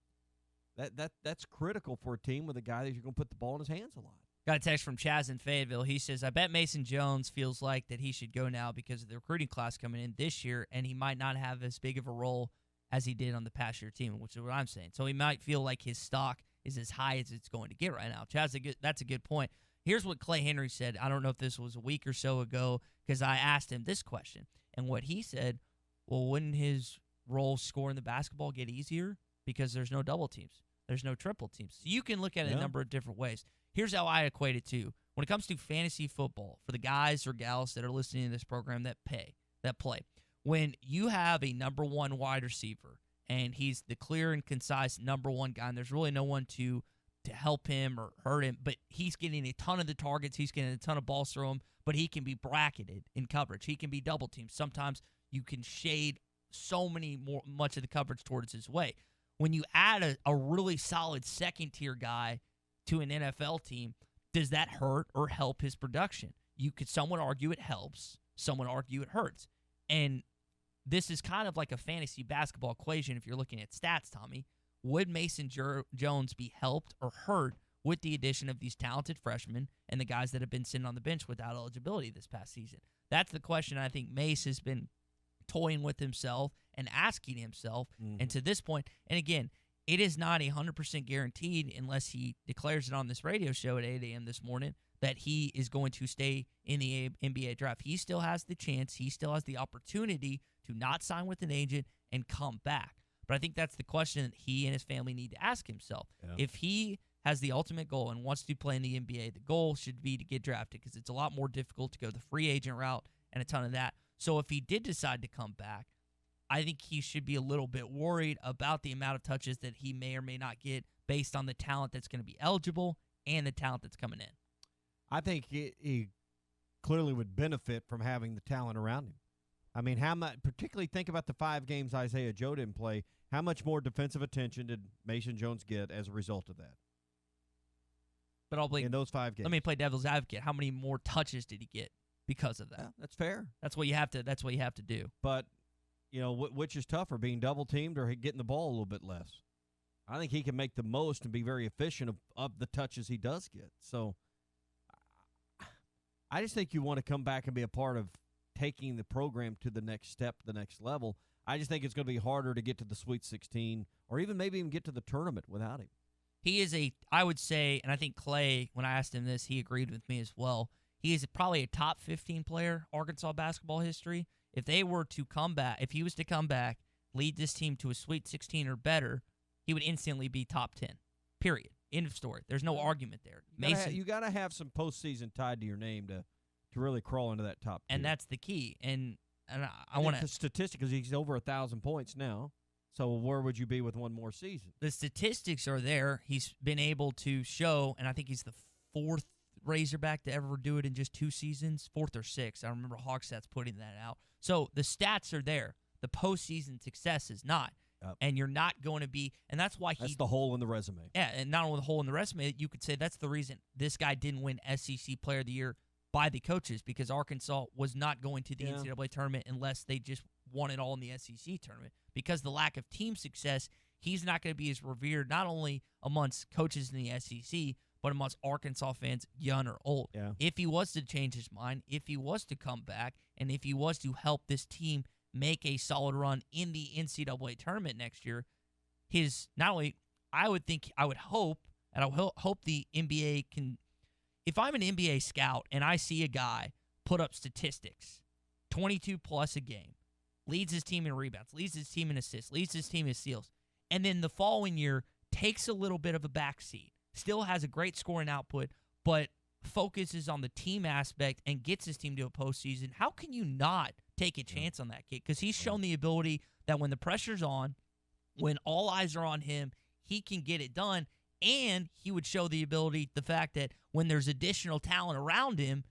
that's critical for a team with a guy that you're going to put the ball in his hands a lot. Got a text from Chaz in Fayetteville. He says, I bet Mason Jones feels like that he should go now because of the recruiting class coming in this year, and he might not have as big of a role as he did on the past year team, which is what I'm saying. So he might feel like his stock is as high as it's going to get right now. Chaz, that's a good point. Here's what Clay Henry said. I don't know if this was a week or so ago because I asked him this question. And what he said, well, wouldn't his role scoring the basketball get easier because there's no double teams? There's no triple teams. So you can look at it a number of different ways. Here's how I equate it to. When it comes to fantasy football, for the guys or gals that are listening to this program that play, when you have a number one wide receiver and he's the clear and concise number one guy and there's really no one to help him or hurt him, but he's getting a ton of the targets, he's getting a ton of balls through him, but he can be bracketed in coverage. He can be double teamed. Sometimes you can shade much of the coverage towards his way. When you add a really solid second-tier guy to an NFL team, does that hurt or help his production? Some would argue it helps. Some would argue it hurts. And this is kind of like a fantasy basketball equation if you're looking at stats, Tommy. Would Mason Jones be helped or hurt with the addition of these talented freshmen and the guys that have been sitting on the bench without eligibility this past season? That's the question I think Mase has been toying with himself and asking himself. And to this point, and again, it is not 100% guaranteed unless he declares it on this radio show at 8 a.m. this morning that he is going to stay in the NBA draft. He still has the chance. He still has the opportunity to not sign with an agent and come back. But I think that's the question that he and his family need to ask himself. Yeah. If he has the ultimate goal and wants to play in the NBA, the goal should be to get drafted because it's a lot more difficult to go the free agent route and a ton of that. So if he did decide to come back, I think he should be a little bit worried about the amount of touches that he may or may not get based on the talent that's going to be eligible and the talent that's coming in. I think he clearly would benefit from having the talent around him. I mean, how much? Particularly think about the 5 games Isaiah Joe didn't play. How much more defensive attention did Mason Jones get as a result of that? But I'll play in those 5 games. Let me play devil's advocate. How many more touches did he get because of that? Yeah, that's fair. That's what you have to do. But which is tougher, being double teamed or getting the ball a little bit less? I think he can make the most and be very efficient of the touches he does get. So I just think you want to come back and be a part of taking the program to the next step, the next level. I just think it's going to be harder to get to the Sweet 16 or maybe even get to the tournament without him. He is I would say, and I think Clay, when I asked him this, he agreed with me as well. He is probably a top 15 player, Arkansas basketball history. If he was to come back, lead this team to a Sweet 16 or better, he would instantly be top 10. Period. End of story. There's no argument there. You got to have some postseason tied to your name to really crawl into that top 10. And that's the key. And I want to statistic because he's over 1,000 points now. So where would you be with one more season? The statistics are there. He's been able to show, and I think he's the 4th Razorback to ever do it in just 2 seasons, 4th or 6th. I remember HawkStats putting that out. So the stats are there. The postseason success is not. Yep. And you're not going to be, and that's why that's the hole in the resume. Yeah, and not only the hole in the resume, you could say that's the reason this guy didn't win SEC Player of the Year by the coaches, because Arkansas was not going to the NCAA tournament unless they just won it all in the SEC tournament. Because the lack of team success, he's not going to be as revered not only amongst coaches in the SEC, but amongst Arkansas fans, young or old. Yeah. If he was to change his mind, if he was to come back, and if he was to help this team make a solid run in the NCAA tournament next year, I would hope the NBA can. If I'm an NBA scout and I see a guy put up statistics, 22 plus a game, leads his team in rebounds, leads his team in assists, leads his team in steals, and then the following year takes a little bit of a backseat, still has a great scoring output, but focuses on the team aspect and gets his team to a postseason, how can you not take a chance on that kid? Because he's shown the ability that when the pressure's on, when all eyes are on him, he can get it done. And he would show the ability, the fact that when there's additional talent around him,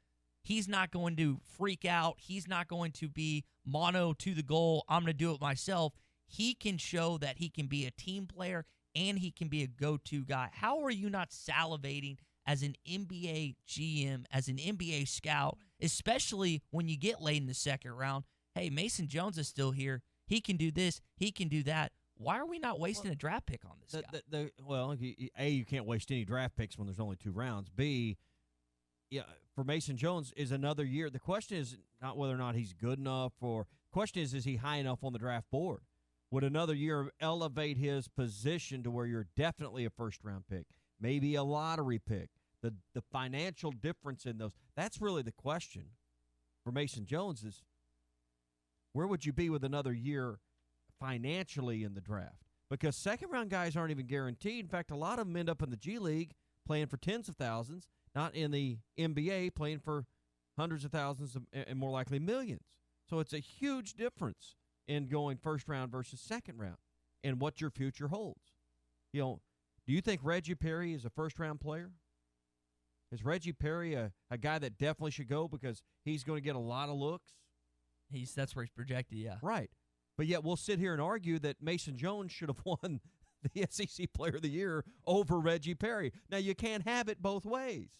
he's not going to freak out. He's not going to be mono to the goal. I'm going to do it myself. He can show that he can be a team player and he can be a go-to guy. How are you not salivating as an NBA GM, as an NBA scout, especially when you get late in the second round? Hey, Mason Jones is still here. He can do this. He can do that. Why are we not wasting a draft pick on this guy? Well, A, you can't waste any draft picks when there's only 2 rounds. B, yeah, for Mason Jones is another year. The question is not whether or not he's good enough, or the question is he high enough on the draft board? Would another year elevate his position to where you're definitely a first-round pick, maybe a lottery pick? The financial difference in those, that's really the question for Mason Jones is, where would you be with another year financially in the draft? Because second-round guys aren't even guaranteed. In fact, a lot of them end up in the G League playing for tens of thousands, not in the NBA playing for hundreds of thousands and more likely millions. So it's a huge difference in going first round versus second round and what your future holds. You know, do you think Reggie Perry is a first-round player? Is Reggie Perry a guy that definitely should go because he's going to get a lot of looks? That's where he's projected, yeah. Right. But yet we'll sit here and argue that Mason Jones should have won the SEC Player of the Year over Reggie Perry. Now, you can't have it both ways.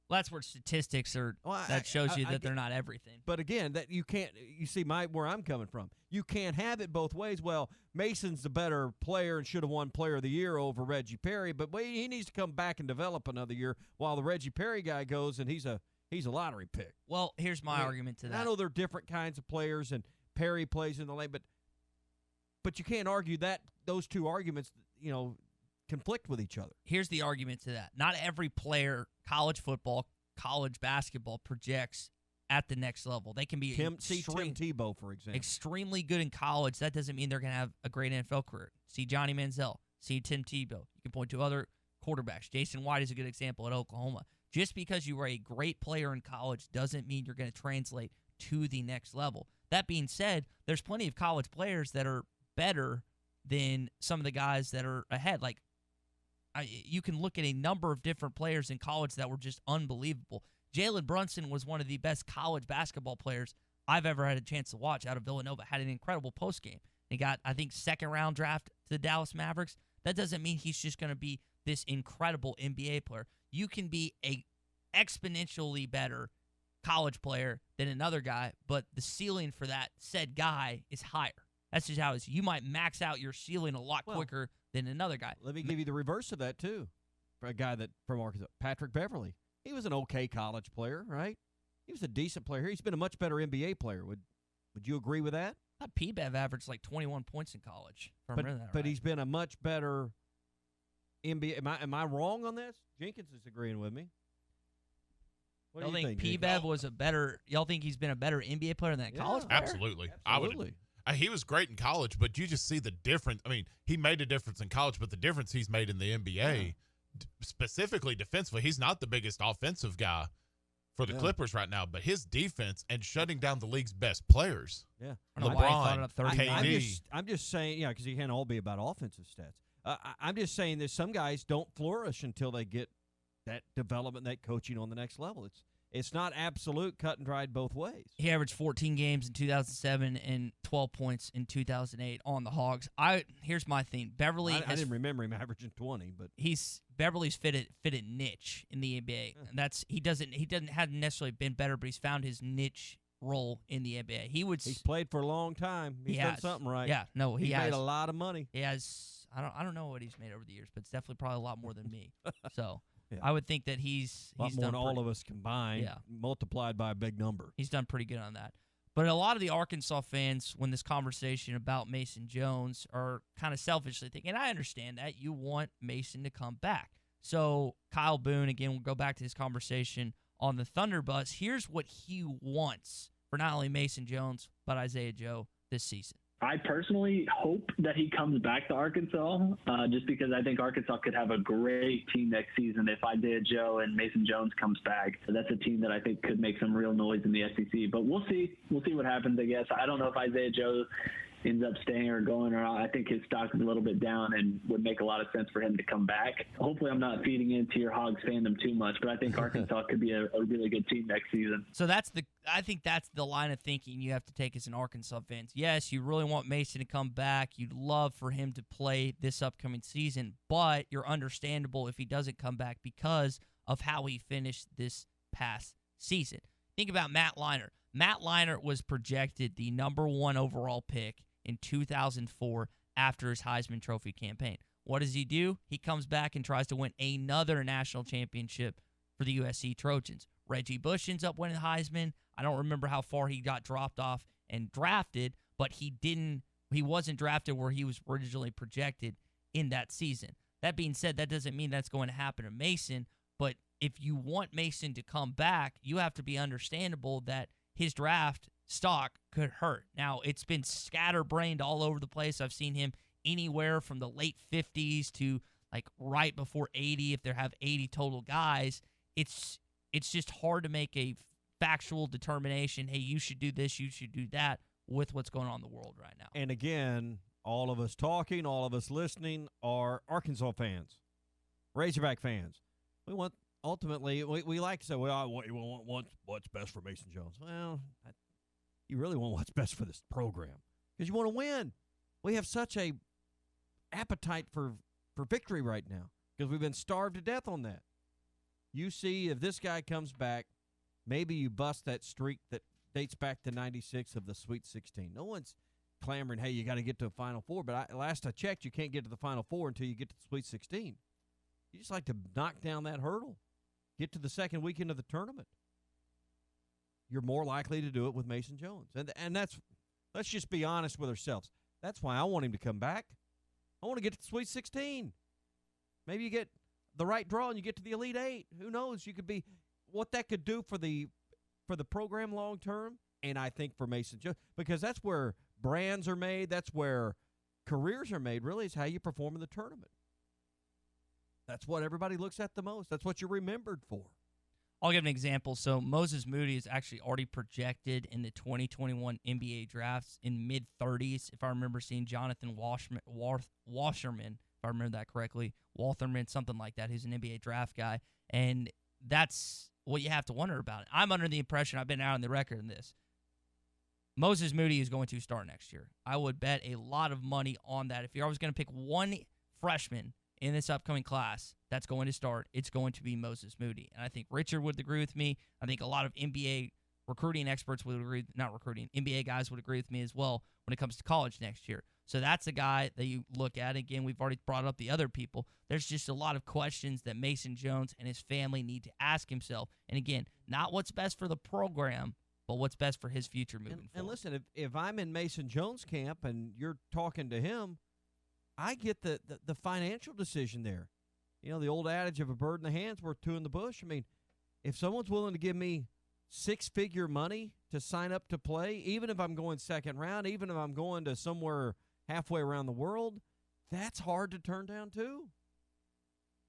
Well, that's where statistics are. That shows you that they're not everything. But again, that you can't. You see where I'm coming from. You can't have it both ways. Well, Mason's the better player and should have won Player of the Year over Reggie Perry, but he needs to come back and develop another year while the Reggie Perry guy goes and he's a lottery pick. Well, here's my argument to that. I know they're different kinds of players, and Perry plays in the lane, but you can't argue that those two arguments, conflict with each other. Here's the argument to that. Not every player, college football, college basketball, projects at the next level. They can be Tim Tebow, for example. Extremely good in college. That doesn't mean they're going to have a great NFL career. See Johnny Manziel. See Tim Tebow. You can point to other quarterbacks. Jason White is a good example at Oklahoma. Just because you were a great player in college doesn't mean you're going to translate to the next level. That being said, there's plenty of college players that are better than some of the guys that are ahead. Like, you can look at a number of different players in college that were just unbelievable. Jalen Brunson was one of the best college basketball players I've ever had a chance to watch out of Villanova. Had an incredible postgame. He got, I think, second-round draft to the Dallas Mavericks. That doesn't mean he's just going to be this incredible NBA player. You can be a exponentially better college player than another guy, but the ceiling for that said guy is higher. That's just how it is. You might max out your ceiling a lot quicker than another guy. Let me give you the reverse of that, too, for a guy from Arkansas, Patrick Beverly. He was an okay college player, right? He was a decent player. He's been a much better NBA player. Would you agree with that? I thought P-Bev averaged like 21 points in college. But he's been a much better NBA. Am I wrong on this? Jenkins is agreeing with me. What y'all do you think P-Bev was a better? Y'all think he's been a better NBA player than a college player? Absolutely. I would. He was great in college, but you just see the difference. I mean, he made a difference in college, but the difference he's made in the NBA, specifically defensively, he's not the biggest offensive guy for the Clippers right now, but his defense and shutting down the league's best players. Yeah. LeBron, KD. I'm just saying, because you can't all be about offensive stats. I'm just saying that some guys don't flourish until they get that development, that coaching on the next level. It's not absolute cut and dried both ways. He averaged 14 games in 2007 and 12 points in 2008 on the Hogs. Here's my thing. Beverly, I didn't remember him averaging 20, but Beverly's fit a niche in the NBA. And he hadn't necessarily been better, but he's found his niche role in the NBA. He's played for a long time. He's done something right. Yeah, no, he has made a lot of money. He has. I don't know what he's made over the years, but it's definitely probably a lot more than me. So. Yeah. I would think that he's more done than all of us combined, multiplied by a big number. He's done pretty good on that. But a lot of the Arkansas fans, when this conversation about Mason Jones, are kind of selfishly thinking, and I understand that, you want Mason to come back. So Kyle Boone, again, we'll go back to his conversation on the Thunder Bus. Here's what he wants for not only Mason Jones, but Isaiah Joe this season. I personally hope that he comes back to Arkansas, just because I think Arkansas could have a great team next season if Isaiah Joe and Mason Jones comes back. So that's a team that I think could make some real noise in the SEC. But we'll see. We'll see what happens, I guess. I don't know if Isaiah Joe ends up staying or going, or I think his stock is a little bit down and would make a lot of sense for him to come back. Hopefully I'm not feeding into your Hogs fandom too much, but I think Arkansas could be a really good team next season. So I think that's the line of thinking you have to take as an Arkansas fan. Yes, you really want Mason to come back. You'd love for him to play this upcoming season, but you're understandable if he doesn't come back because of how he finished this past season. Think about Matt Leinart. Matt Leinart was projected the number 1 overall pick in 2004 after his Heisman Trophy campaign. What does he do? He comes back and tries to win another national championship for the USC Trojans. Reggie Bush ends up winning Heisman. I don't remember how far he got dropped off and drafted, but he wasn't drafted where he was originally projected in that season. That being said, that doesn't mean that's going to happen to Mason, but if you want Mason to come back, you have to be understandable that his draft stock could hurt. Now, it's been scatterbrained all over the place. I've seen him anywhere from the late 50s to like right before 80 if they have 80 total guys. It's just hard to make a factual determination, hey, you should do this, you should do that with what's going on in the world right now. And again, all of us talking, all of us listening are Arkansas fans, Razorback fans. We want ultimately, we like to say, well, we want what's best for Mason Jones. Well, you really want what's best for this program because you want to win. We have such a appetite for victory right now because we've been starved to death on that. You see, if this guy comes back, maybe you bust that streak that dates back to 96 of the Sweet 16. No one's clamoring, hey, you got to get to a Final Four. But last I checked, you can't get to the Final Four until you get to the Sweet 16. You just like to knock down that hurdle. Get to the second weekend of the tournament. You're more likely to do it with Mason Jones. And that's, let's just be honest with ourselves. That's why I want him to come back. I want to get to the Sweet 16. Maybe you get the right draw and you get to the Elite Eight. Who knows? You could be what that could do for the program long term. And I think for Mason Jones, because that's where brands are made, that's where careers are made, really, is how you perform in the tournament. That's what everybody looks at the most. That's what you're remembered for. I'll give an example. So Moses Moody is actually already projected in the 2021 NBA drafts in mid-30s. If I remember seeing Jonathan Wasserman, if I remember that correctly, Waltherman, something like that, who's an NBA draft guy. And that's what you have to wonder about. I'm under the impression, I've been out on the record in this, Moses Moody is going to start next year. I would bet a lot of money on that. If you're always going to pick one freshman in this upcoming class that's going to start, it's going to be Moses Moody. And I think Richard would agree with me. I think a lot of NBA recruiting experts would agree, not recruiting, NBA guys would agree with me as well when it comes to college next year. So that's a guy that you look at. Again, we've already brought up the other people. There's just a lot of questions that Mason Jones and his family need to ask himself. And again, not what's best for the program, but what's best for his future moving forward. And listen, if I'm in Mason Jones' camp and you're talking to him, I get the financial decision there. You know, the old adage of a bird in the hand's worth two in the bush. I mean, if someone's willing to give me six-figure money to sign up to play, even if I'm going second round, even if I'm going to somewhere halfway around the world, that's hard to turn down too.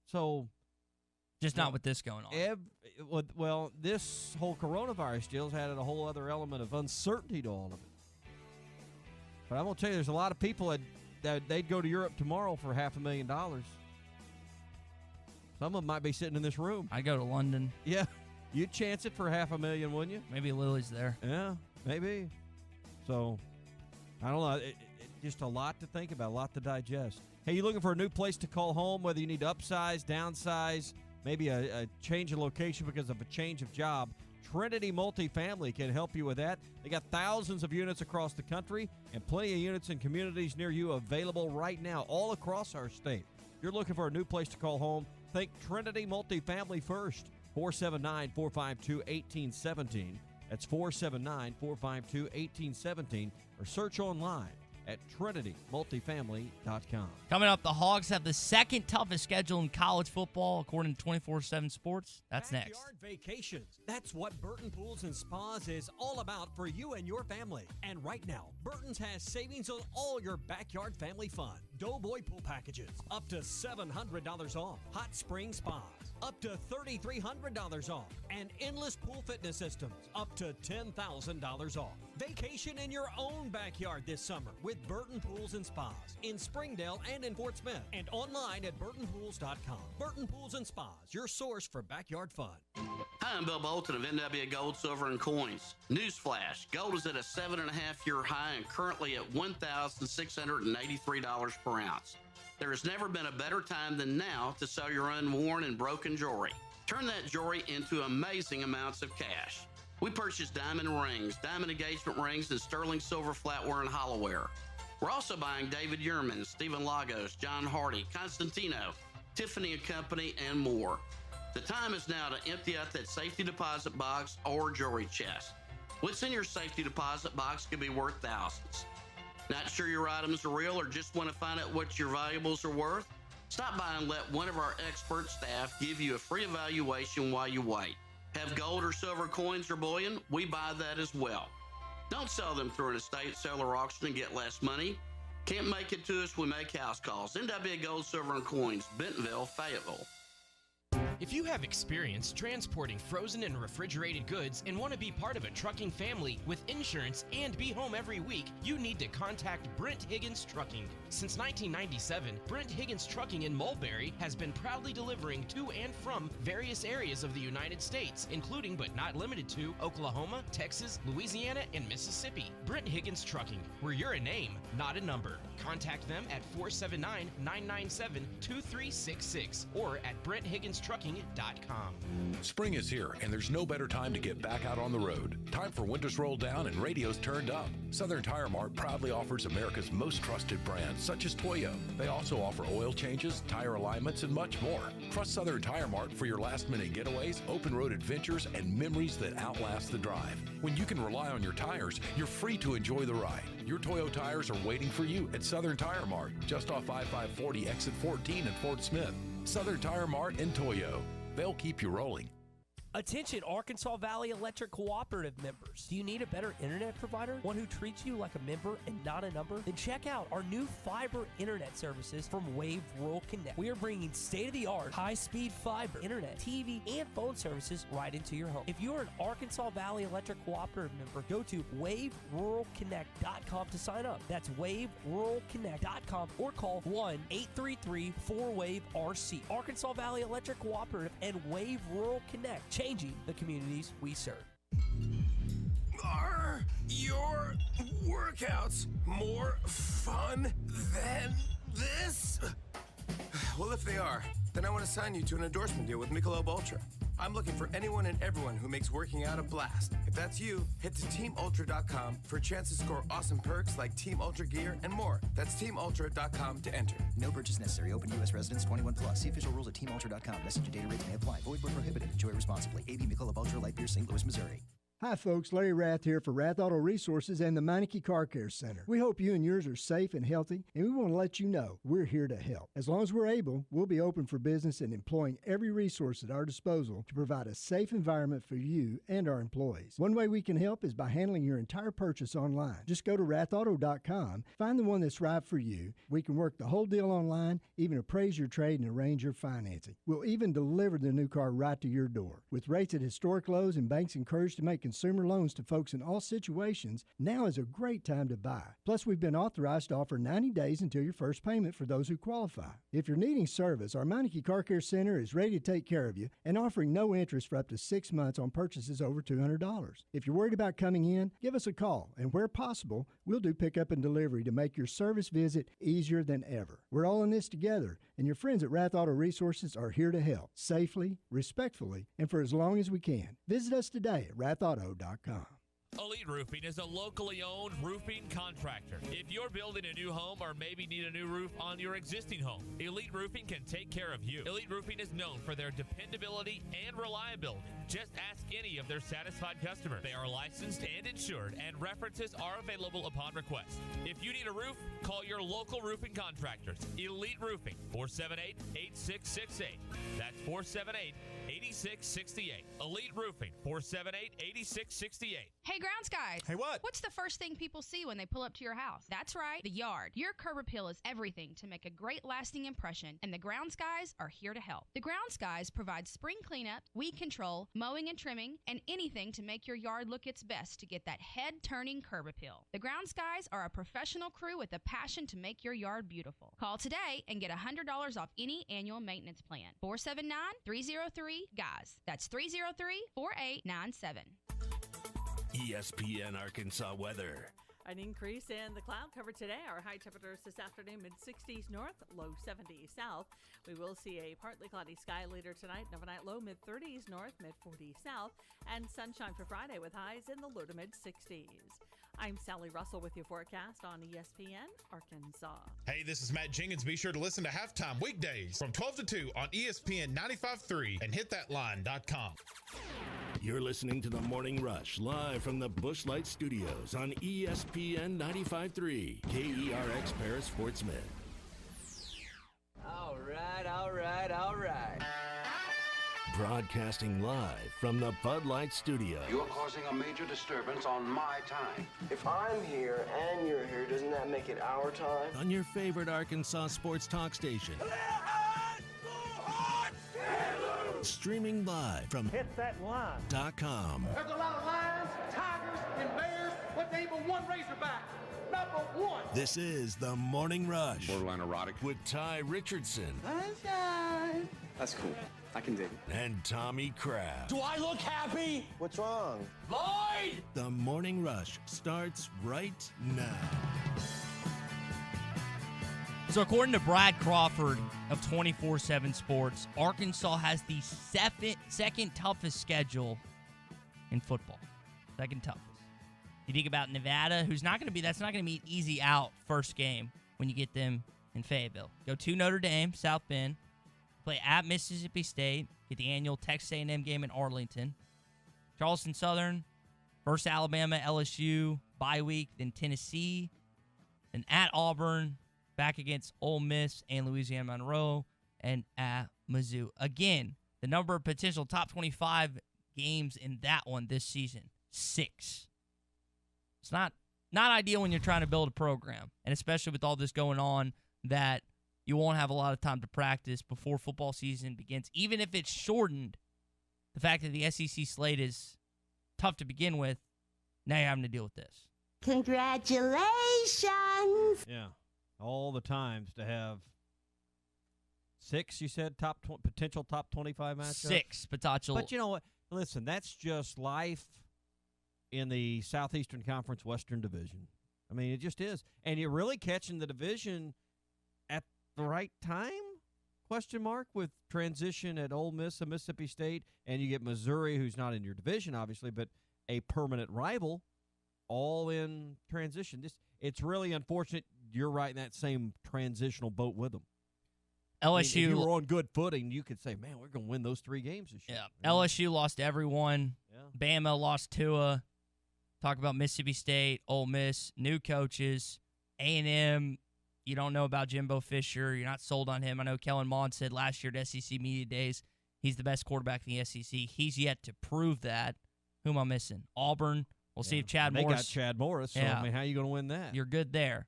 So, just not with this going on. Well, this whole coronavirus deal's added a whole other element of uncertainty to all of it. But I'm going to tell you, there's a lot of people that they'd go to Europe tomorrow for $500,000. Some of them might be sitting in this room. I go to London. Yeah. You'd chance it for $500,000, wouldn't you? Maybe Lily's there. Yeah, maybe. So, I don't know. It's just a lot to think about, a lot to digest. Hey, you looking for a new place to call home, whether you need to upsize, downsize, maybe a change of location because of a change of job? Trinity Multifamily can help you with that. They got thousands of units across the country and plenty of units in communities near you available right now all across our state. If you're looking for a new place to call home, think Trinity Multifamily first. 479-452-1817. That's 479-452-1817. Or search online at TrinityMultifamily.com. Coming up, the Hogs have the second toughest schedule in college football, according to 24/7 Sports. That's next. Backyard vacations. That's what Burton Pools and Spas is all about for you and your family. And right now, Burton's has savings on all your backyard family fun. Doughboy pool packages, up to $700 off. Hot spring spas, up to $3,300 off. And endless pool fitness systems, up to $10,000 off. Vacation in your own backyard this summer with Burton Pools and Spas in Springdale and in Fort Smith, and online at burtonpools.com. Burton Pools and Spas, your source for backyard fun. Hi, I'm Bill Bolton of NWA Gold, Silver, and Coins. Newsflash, gold is at a 7.5-year high and currently at $1,683 per ounce. There has never been a better time than now to sell your unworn and broken jewelry. Turn that jewelry into amazing amounts of cash. We purchase diamond rings, diamond engagement rings, and sterling silver flatware and hollowware. We're also buying David Yurman, Stephen Lagos, John Hardy, Constantino, Tiffany & Company, and more. The time is now to empty out that safety deposit box or jewelry chest. What's in your safety deposit box could be worth thousands. Not sure your items are real or just want to find out what your valuables are worth? Stop by and let one of our expert staff give you a free evaluation while you wait. Have gold or silver coins or bullion? We buy that as well. Don't sell them through an estate sale or auction and get less money. Can't make it to us? We make house calls. NWA Gold, Silver, and Coins, Bentonville, Fayetteville. If you have experience transporting frozen and refrigerated goods and want to be part of a trucking family with insurance and be home every week, you need to contact Brent Higgins Trucking. Since 1997, Brent Higgins Trucking in Mulberry has been proudly delivering to and from various areas of the United States, including but not limited to Oklahoma, Texas, Louisiana, and Mississippi. Brent Higgins Trucking, where you're a name, not a number. Contact them at 479-997-2366 or at BrentHigginsTrucking.com. Spring is here, and there's no better time to get back out on the road. Time for windows rolled down and radios turned up. Southern Tire Mart proudly offers America's most trusted brands, such as Toyo. They also offer oil changes, tire alignments, and much more. Trust Southern Tire Mart for your last-minute getaways, open-road adventures, and memories that outlast the drive. When you can rely on your tires, you're free to enjoy the ride. Your Toyo tires are waiting for you at Southern Tire Mart, just off I-540 exit 14 in Fort Smith. Southern Tire Mart and Toyo. They'll keep you rolling. Attention Arkansas Valley Electric Cooperative members. Do you need a better internet provider? One who treats you like a member and not a number? Then check out our new fiber internet services from Wave Rural Connect. We are bringing state-of-the-art, high-speed fiber, internet, TV, and phone services right into your home. If you are an Arkansas Valley Electric Cooperative member, go to waveruralconnect.com to sign up. That's waveruralconnect.com or call 1-833-4WAVE-RC. Arkansas Valley Electric Cooperative and Wave Rural Connect. Changing the communities we serve. Are your workouts more fun than this? Well, if they are, then I want to sign you to an endorsement deal with Michelob Ultra. I'm looking for anyone and everyone who makes working out a blast. If that's you, head to TeamUltra.com for a chance to score awesome perks like Team Ultra gear and more. That's TeamUltra.com to enter. No purchase necessary. Open U.S. residents 21 plus. See official rules at TeamUltra.com. Message and data rates may apply. Void where prohibited. Enjoy responsibly. AB Michelob Ultra Light Beer, St. Louis, Missouri. Hi folks, Larry Rath here for Rath Auto Resources and the Meineke Car Care Center. We hope you and yours are safe and healthy, and we want to let you know we're here to help. As long as we're able, we'll be open for business and employing every resource at our disposal to provide a safe environment for you and our employees. One way we can help is by handling your entire purchase online. Just go to rathauto.com, find the one that's right for you. We can work the whole deal online, even appraise your trade and arrange your financing. We'll even deliver the new car right to your door. With rates at historic lows and banks encouraged to make consumer loans to folks in all situations, now is a great time to buy. Plus, we've been authorized to offer 90 days until your first payment for those who qualify. If you're needing service, our Meineke Car Care Center is ready to take care of you and offering no interest for up to 6 months on purchases over $200. If you're worried about coming in, give us a call, and where possible, we'll do pickup and delivery to make your service visit easier than ever. We're all in this together, and your friends at Rath Auto Resources are here to help, safely, respectfully, and for as long as we can. Visit us today at rathauto.com. Elite Roofing is a locally owned roofing contractor. If you're building a new home or maybe need a new roof on your existing home, Elite Roofing can take care of you. Elite Roofing is known for their dependability and reliability. Just ask any of their satisfied customers. They are licensed and insured, and references are available upon request. If you need a roof, call your local roofing contractors. Elite Roofing, 478-8668. That's 478-8668. 8668. Elite Roofing, 478-8668. Hey, Grounds guys. Hey, what? What's the first thing people see when they pull up to your house? That's right, the yard. Your curb appeal is everything to make a great lasting impression, and the Grounds guys are here to help. The Grounds guys provide spring cleanup, weed control, mowing and trimming, and anything to make your yard look its best to get that head-turning curb appeal. The Grounds guys are a professional crew with a passion to make your yard beautiful. Call today and get $100 off any annual maintenance plan. 479-303-GUYS. That's 303-4897. ESPN Arkansas weather. An increase in the cloud cover today. Our high temperatures this afternoon, mid-60s north, low 70s south. We will see a partly cloudy sky later tonight. Overnight low mid-30s north, mid-40s south. And sunshine for Friday with highs in the low to mid-60s. I'm Sally Russell with your forecast on ESPN Arkansas. Hey, this is Matt Jenkins. Be sure to listen to Halftime weekdays from 12 to 2 on ESPN 95.3 and hitthatline.com. You're listening to The Morning Rush live from the Busch Light Studios on ESPN 95.3 KERX Paris Fort Smith. All right. Broadcasting live from the Bud Light Studio. You're causing a major disturbance on my time. If I'm here and you're here, doesn't that make it our time? On your favorite Arkansas sports talk station. Streaming live from hitthatline.com. There's a lot of lions, tigers, and bears, but there ain't but one razorback. Number one. This is The Morning Rush. Borderline erotic. With Ty Richardson. Sunshine. That's cool. I can dig it. And Tommy Kraft. Do I look happy? What's wrong? Lloyd! The Morning Rush starts right now. So according to Brad Crawford of 24/7 Sports, Arkansas has the second toughest schedule in football. Second toughest. You think about Nevada, that's not going to be an easy out first game when you get them in Fayetteville. Go to Notre Dame, South Bend, play at Mississippi State, get the annual Texas A&M game in Arlington. Charleston Southern, versus Alabama, LSU, bye week, then Tennessee, then at Auburn, back against Ole Miss and Louisiana Monroe, and at Mizzou. Again, the number of potential top 25 games in that one this season, 6. It's not ideal when you're trying to build a program, and especially with all this going on that you won't have a lot of time to practice before football season begins. Even if it's shortened, the fact that the SEC slate is tough to begin with, now you're having to deal with this. Congratulations! Yeah. All the times to have 6, you said, potential top 25 matchups? 6 potential. But you know what? Listen, that's just life in the Southeastern Conference Western Division. I mean, it just is. And you're really catching the division at the right time? Question mark, with transition at Ole Miss and Mississippi State, and you get Missouri, who's not in your division, obviously, but a permanent rival, all in transition. It's really unfortunate you're right in that same transitional boat with them. LSU, I mean, if you were on good footing, you could say, man, we're going to win those 3 games this year. Yeah. LSU lost everyone. Yeah. Bama lost Tua. Talk about Mississippi State, Ole Miss, new coaches, A&M. You don't know about Jimbo Fisher. You're not sold on him. I know Kellen Mond said last year at SEC Media Days he's the best quarterback in the SEC. He's yet to prove that. Who am I missing? Auburn. We'll see if Chad Morris. They got Chad Morris, so I mean, how are you going to win that? You're good there.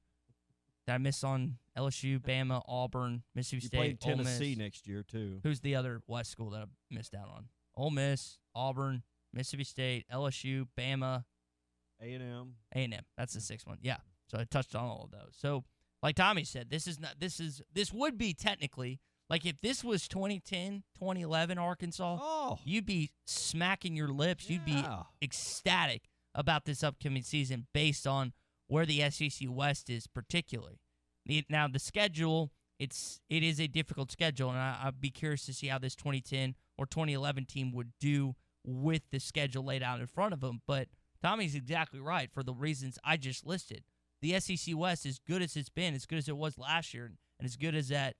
Did I miss on LSU, Bama, Auburn, Mississippi State, Ole Miss? Tennessee Miss. Next year, too. Who's the other West school that I missed out on? Ole Miss, Auburn, Mississippi State, LSU, Bama. A&M. A&M. That's the 6th one. Yeah. So I touched on all of those. So, like Tommy said, this would be technically, like if this was 2010, 2011 Arkansas, you'd be smacking your lips. You'd be ecstatic about this upcoming season based on where the SEC West is particularly. Now, the schedule, it is a difficult schedule, and I'd be curious to see how this 2010 or 2011 team would do with the schedule laid out in front of them. But Tommy's exactly right for the reasons I just listed. The SEC West, as good as it's been, as good as it was last year, and as good as that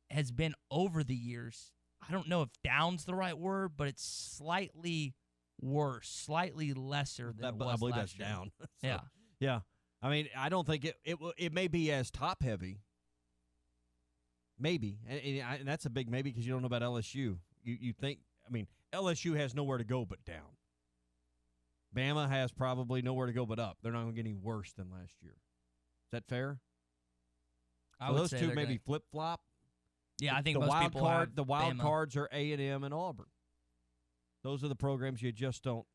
has been over the years, I don't know if down's the right word, but it's slightly worse, slightly lesser than it was I believe last that's year. down. So, Yeah. Yeah. I mean, I don't think it may be as top-heavy. Maybe. And that's a big maybe because you don't know about LSU. You think I mean, LSU has nowhere to go but down. Bama has probably nowhere to go but up. They're not going to get any worse than last year. Is that fair? I would those say two they're maybe gonna- flip flop. Yeah, I think the most wild people card. have The wild Bama. cards are A&M and Auburn. Those are the programs you just don't.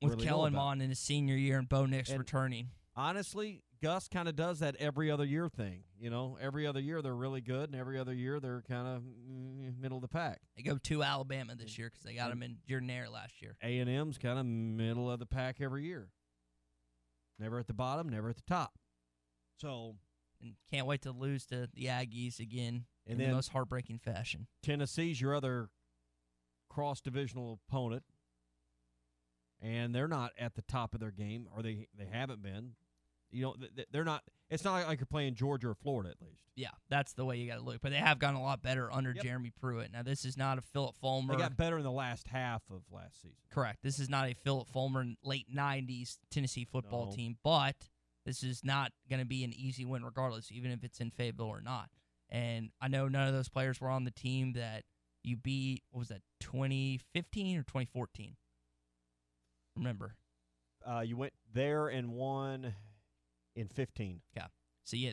With really know Kellen about. Mond in his senior year and Bo Nix And returning. Honestly, Gus kind of does that every other year thing. You know, every other year they're really good, and every other year they're kind of middle of the pack. They go to Alabama this year because they got him in Jordan-Hare last year. A&M's kind of middle of the pack every year. Never at the bottom, never at the top. So, and can't wait to lose to the Aggies again And in the then- most heartbreaking fashion. Tennessee's your other cross-divisional opponent, and they're not at the top of their game, or they haven't been. You know, they're not. It's not like you're playing Georgia or Florida, at least. Yeah, that's the way you got to look. But they have gotten a lot better under Yep. Jeremy Pruitt. Now, this is not a Philip Fulmer. They got better in the last half of last season. Correct. This is not a Philip Fulmer late 90s Tennessee football No. team, but this is not going to be an easy win regardless, even if it's in Fayetteville or not. And I know none of those players were on the team that you beat, what was that, 2015 or 2014? Remember. You went there and won in 15. Yeah. So, yeah,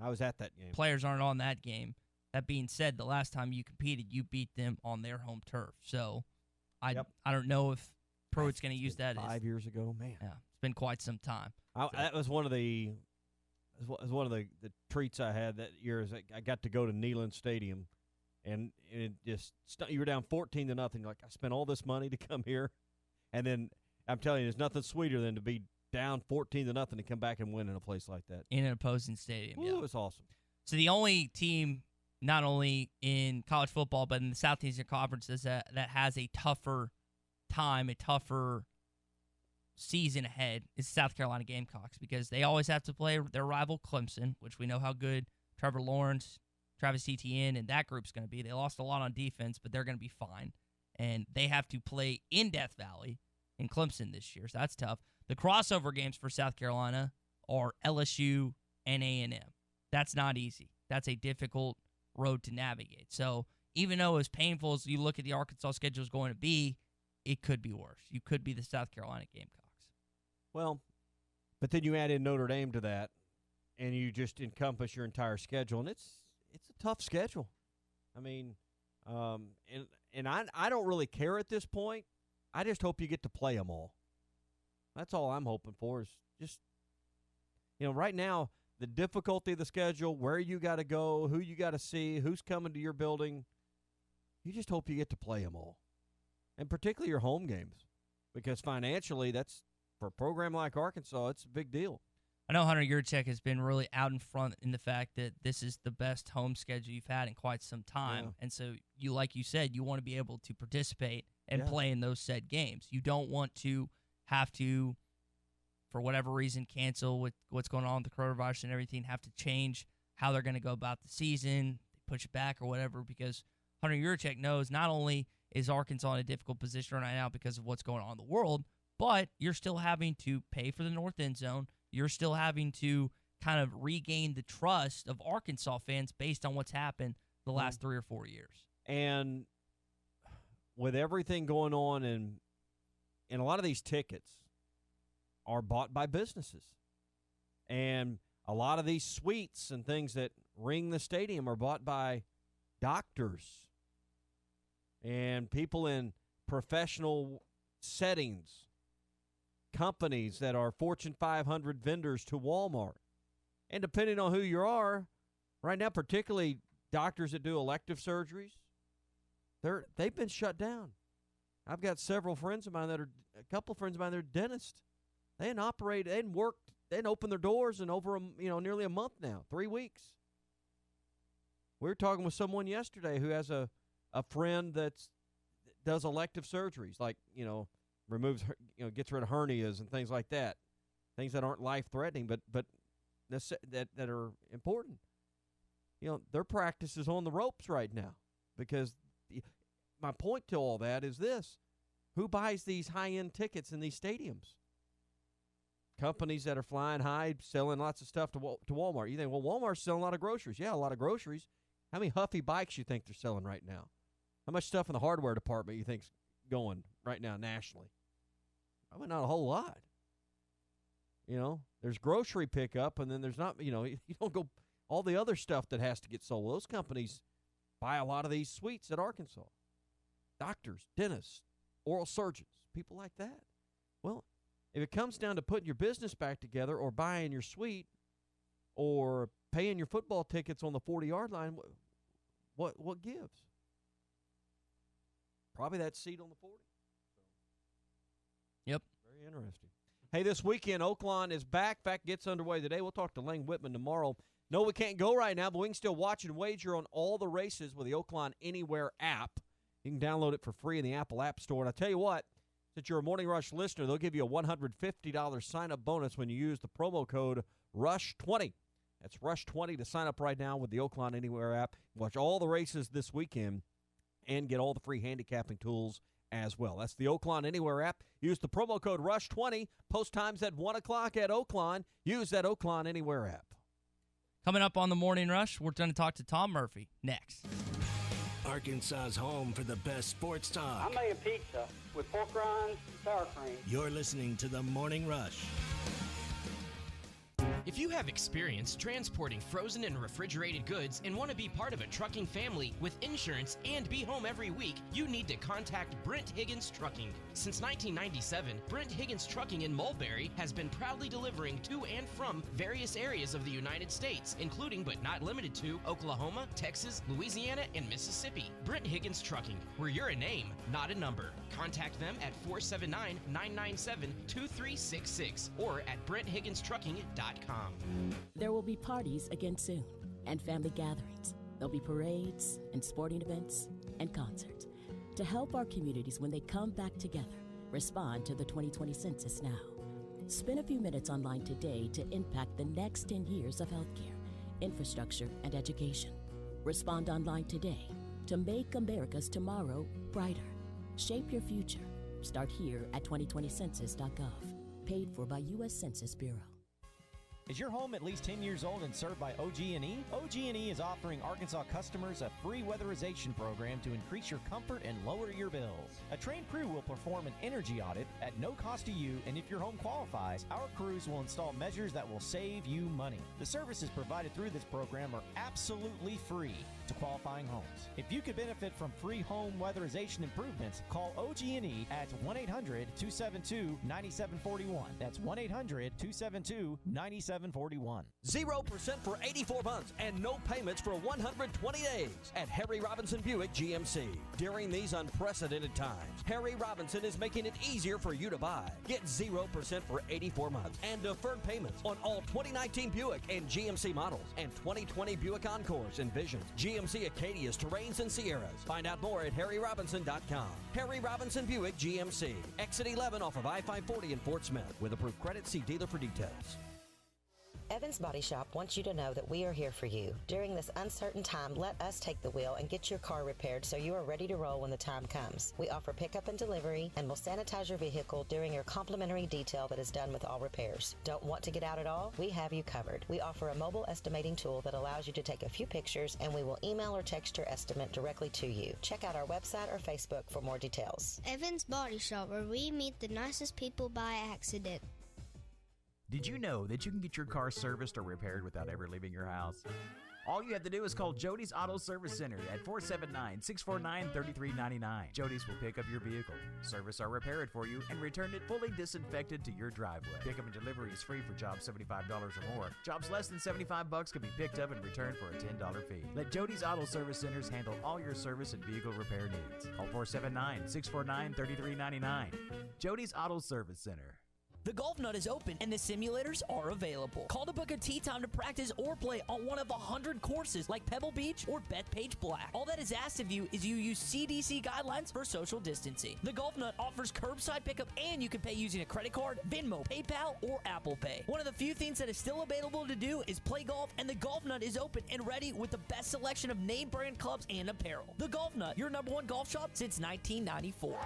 I was at that game. Players aren't on that game. That being said, the last time you competed, you beat them on their home turf. So, I don't know if Pruitt's going to use that 5 years ago, man. Yeah, it's been quite some time. That was one of the treats I had that year. Is I got to go to Neyland Stadium, and it just you were down 14-0. Like, I spent all this money to come here, and then I'm telling you, there's nothing sweeter than to be down 14-0 to come back and win in a place like that. In an opposing stadium. Ooh, Yeah, it was awesome. So the only team, not only in college football, but in the Southeastern Conference, that has a tougher time, a tougher season ahead is South Carolina Gamecocks, because they always have to play their rival Clemson, which we know how good Trevor Lawrence, Travis Etienne, and that group's going to be. They lost a lot on defense, but they're going to be fine. And they have to play in Death Valley in Clemson this year, so that's tough. The crossover games for South Carolina are LSU and A&M. That's not easy. That's a difficult road to navigate. So even though as painful as you look at the Arkansas schedule is going to be, it could be worse. You could be the South Carolina Gamecocks. Well, but then you add in Notre Dame to that, and you just encompass your entire schedule, and it's a tough schedule. I mean, and I don't really care at this point. I just hope you get to play them all. That's all I'm hoping for is just, right now, the difficulty of the schedule, where you got to go, who you got to see, who's coming to your building. You just hope you get to play them all, and particularly your home games, because financially, that's for a program like Arkansas, it's a big deal. I know Hunter Yurchek has been really out in front in the fact that this is the best home schedule you've had in quite some time. Yeah. And so, like you said, you want to be able to participate and play in those said games. You don't want to have to, for whatever reason, cancel with what's going on with the coronavirus and everything, have to change how they're going to go about the season, push it back or whatever, because Hunter Yurchek knows not only is Arkansas in a difficult position right now because of what's going on in the world, but you're still having to pay for the north end zone. You're still having to kind of regain the trust of Arkansas fans based on what's happened the last 3 or 4 years. And with everything going on, and a lot of these tickets are bought by businesses, and a lot of these suites and things that ring the stadium are bought by doctors and people in professional settings, companies that are Fortune 500 vendors to Walmart. And depending on who you are, right now, particularly doctors that do elective surgeries, they've been shut down. I've got a couple friends of mine that are dentists. They hadn't operated, they hadn't worked, they hadn't opened their doors in over nearly a month now, 3 weeks. We were talking with someone yesterday who has a friend that does elective surgeries, like, removes, gets rid of hernias and things like that, things that aren't life-threatening, but that are important. Their practice is on the ropes right now, because my point to all that is this: who buys these high-end tickets in these stadiums? Companies that are flying high, selling lots of stuff to Walmart. You think, well, Walmart's selling a lot of groceries. Yeah, a lot of groceries. How many Huffy bikes you think they're selling right now? How much stuff in the hardware department you think's going right now nationally? Probably not a whole lot. You know, there's grocery pickup, and then there's not, you know, you don't go all the other stuff that has to get sold. Those companies buy a lot of these suites at Arkansas. Doctors, dentists, oral surgeons, people like that. Well, if it comes down to putting your business back together or buying your suite or paying your football tickets on the 40-yard line, what gives? Probably that seat on the 40. Yep. Very interesting. Hey, this weekend, Oaklawn is back. Fact gets underway today. We'll talk to Lane Whitman tomorrow. No, we can't go right now, but we can still watch and wager on all the races with the Oaklawn Anywhere app. You can download it for free in the Apple App Store. And I tell you what, since you're a Morning Rush listener, they'll give you a $150 sign-up bonus when you use the promo code RUSH20. That's RUSH20 to sign up right now with the Oaklawn Anywhere app. Watch all the races this weekend and get all the free handicapping tools as well. That's the Oaklawn Anywhere app. Use the promo code RUSH20. Post times at 1 o'clock at Oaklawn. Use that Oaklawn Anywhere app. Coming up on the Morning Rush, we're going to talk to Tom Murphy next. Arkansas's home for the best sports talk. I made a pizza with pork rinds and sour cream. You're listening to the Morning Rush. If you have experience transporting frozen and refrigerated goods and want to be part of a trucking family with insurance and be home every week, you need to contact Brent Higgins Trucking. Since 1997, Brent Higgins Trucking in Mulberry has been proudly delivering to and from various areas of the United States, including but not limited to Oklahoma, Texas, Louisiana, and Mississippi. Brent Higgins Trucking, where you're a name, not a number. Contact them at 479-997-2366 or at BrentHigginsTrucking.com. There will be parties again soon, and family gatherings. There'll be parades and sporting events and concerts. To help our communities when they come back together, respond to the 2020 census now. Spend a few minutes online today to impact the next 10 years of healthcare, infrastructure, and education. Respond online today to make America's tomorrow brighter. Shape your future. Start here at 2020census.gov. Paid for by U.S. Census Bureau. Is your home at least 10 years old and served by OG&E? OG&E is offering Arkansas customers a free weatherization program to increase your comfort and lower your bills. A trained crew will perform an energy audit at no cost to you, and if your home qualifies, our crews will install measures that will save you money. The services provided through this program are absolutely free to qualifying homes. If you could benefit from free home weatherization improvements, call OG&E at 1-800-272-9741. That's 1-800-272-9741. 0% for 84 months and no payments for 120 days at Harry Robinson Buick GMC. During these unprecedented times, Harry Robinson is making it easier for you to buy. Get 0% for 84 months and deferred payments on all 2019 Buick and GMC models and 2020 Buick Encores and Visions, GMC Acadias, Terrains, and Sierras. Find out more at harryrobinson.com. Harry Robinson Buick GMC. Exit 11 off of I-540 in Fort Smith. With approved credit, see dealer for details. Evans Body Shop wants you to know that we are here for you. During this uncertain time, let us take the wheel and get your car repaired so you are ready to roll when the time comes. We offer pickup and delivery and will sanitize your vehicle during your complimentary detail that is done with all repairs. Don't want to get out at all? We have you covered. We offer a mobile estimating tool that allows you to take a few pictures and we will email or text your estimate directly to you. Check out our website or Facebook for more details. Evans Body Shop, where we meet the nicest people by accident. Did you know that you can get your car serviced or repaired without ever leaving your house? All you have to do is call Jody's Auto Service Center at 479-649-3399. Jody's will pick up your vehicle, service or repair it for you, and return it fully disinfected to your driveway. Pickup and delivery is free for jobs $75 or more. Jobs less than $75 can be picked up and returned for a $10 fee. Let Jody's Auto Service Centers handle all your service and vehicle repair needs. Call 479-649-3399. Jody's Auto Service Center. The Golf Nut is open and the simulators are available. Call to book a tee time to practice or play on one of 100 courses like Pebble Beach or Bethpage Black. All that is asked of you is you use CDC guidelines for social distancing. The Golf Nut offers curbside pickup and you can pay using a credit card, Venmo, PayPal, or Apple Pay. One of the few things that is still available to do is play golf, and the Golf Nut is open and ready with the best selection of name brand clubs and apparel. The Golf Nut, your #1 golf shop since 1994.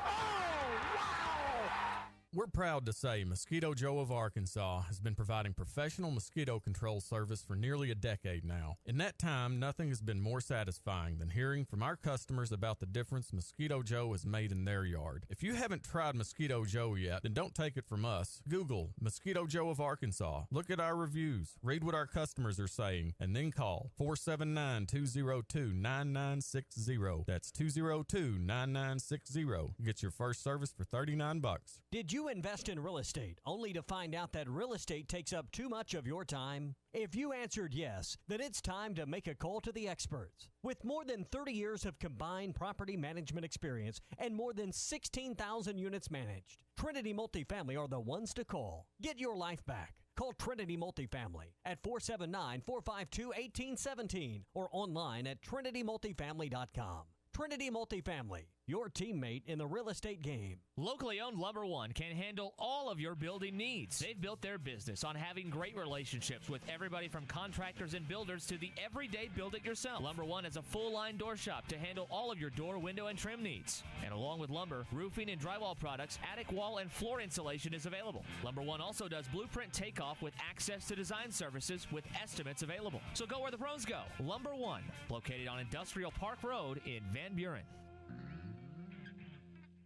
We're proud to say Mosquito Joe of Arkansas has been providing professional mosquito control service for nearly a decade now. In that time, nothing has been more satisfying than hearing from our customers about the difference Mosquito Joe has made in their yard. If you haven't tried Mosquito Joe yet, then don't take it from us. Google Mosquito Joe of Arkansas. Look at our reviews, read what our customers are saying, and then call 479-202-9960. That's 202-9960. Get your first service for $39. Did you invest in real estate only to find out that real estate takes up too much of your time? If you answered yes, then it's time to make a call to the experts. With more than 30 years of combined property management experience and more than 16,000 units managed, Trinity Multifamily are the ones to call. Get your life back. Call Trinity Multifamily at 479-452-1817 or online at trinitymultifamily.com. Trinity Multifamily, your teammate in the real estate game. Locally owned Lumber One can handle all of your building needs. They've built their business on having great relationships with everybody from contractors and builders to the everyday build-it-yourself. Lumber One is a full-line door shop to handle all of your door, window, and trim needs. And along with lumber, roofing and drywall products, attic wall and floor insulation is available. Lumber One also does blueprint takeoff with access to design services with estimates available. So go where the pros go. Lumber One, located on Industrial Park Road in Van Buren.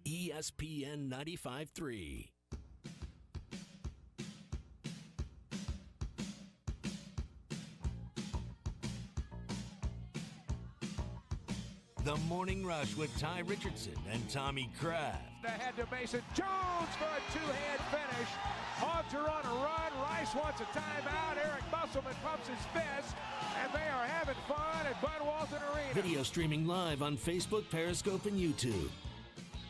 ESPN 95.3. The Morning Rush with Ty Richardson and Tommy Kraft. Ahead to Mason Jones for a two-hand finish. Hogs are on a run. Rice wants a timeout. Eric Musselman pumps his fist, and they are having fun at Bud Walton Arena. Video streaming live on Facebook, Periscope, and YouTube.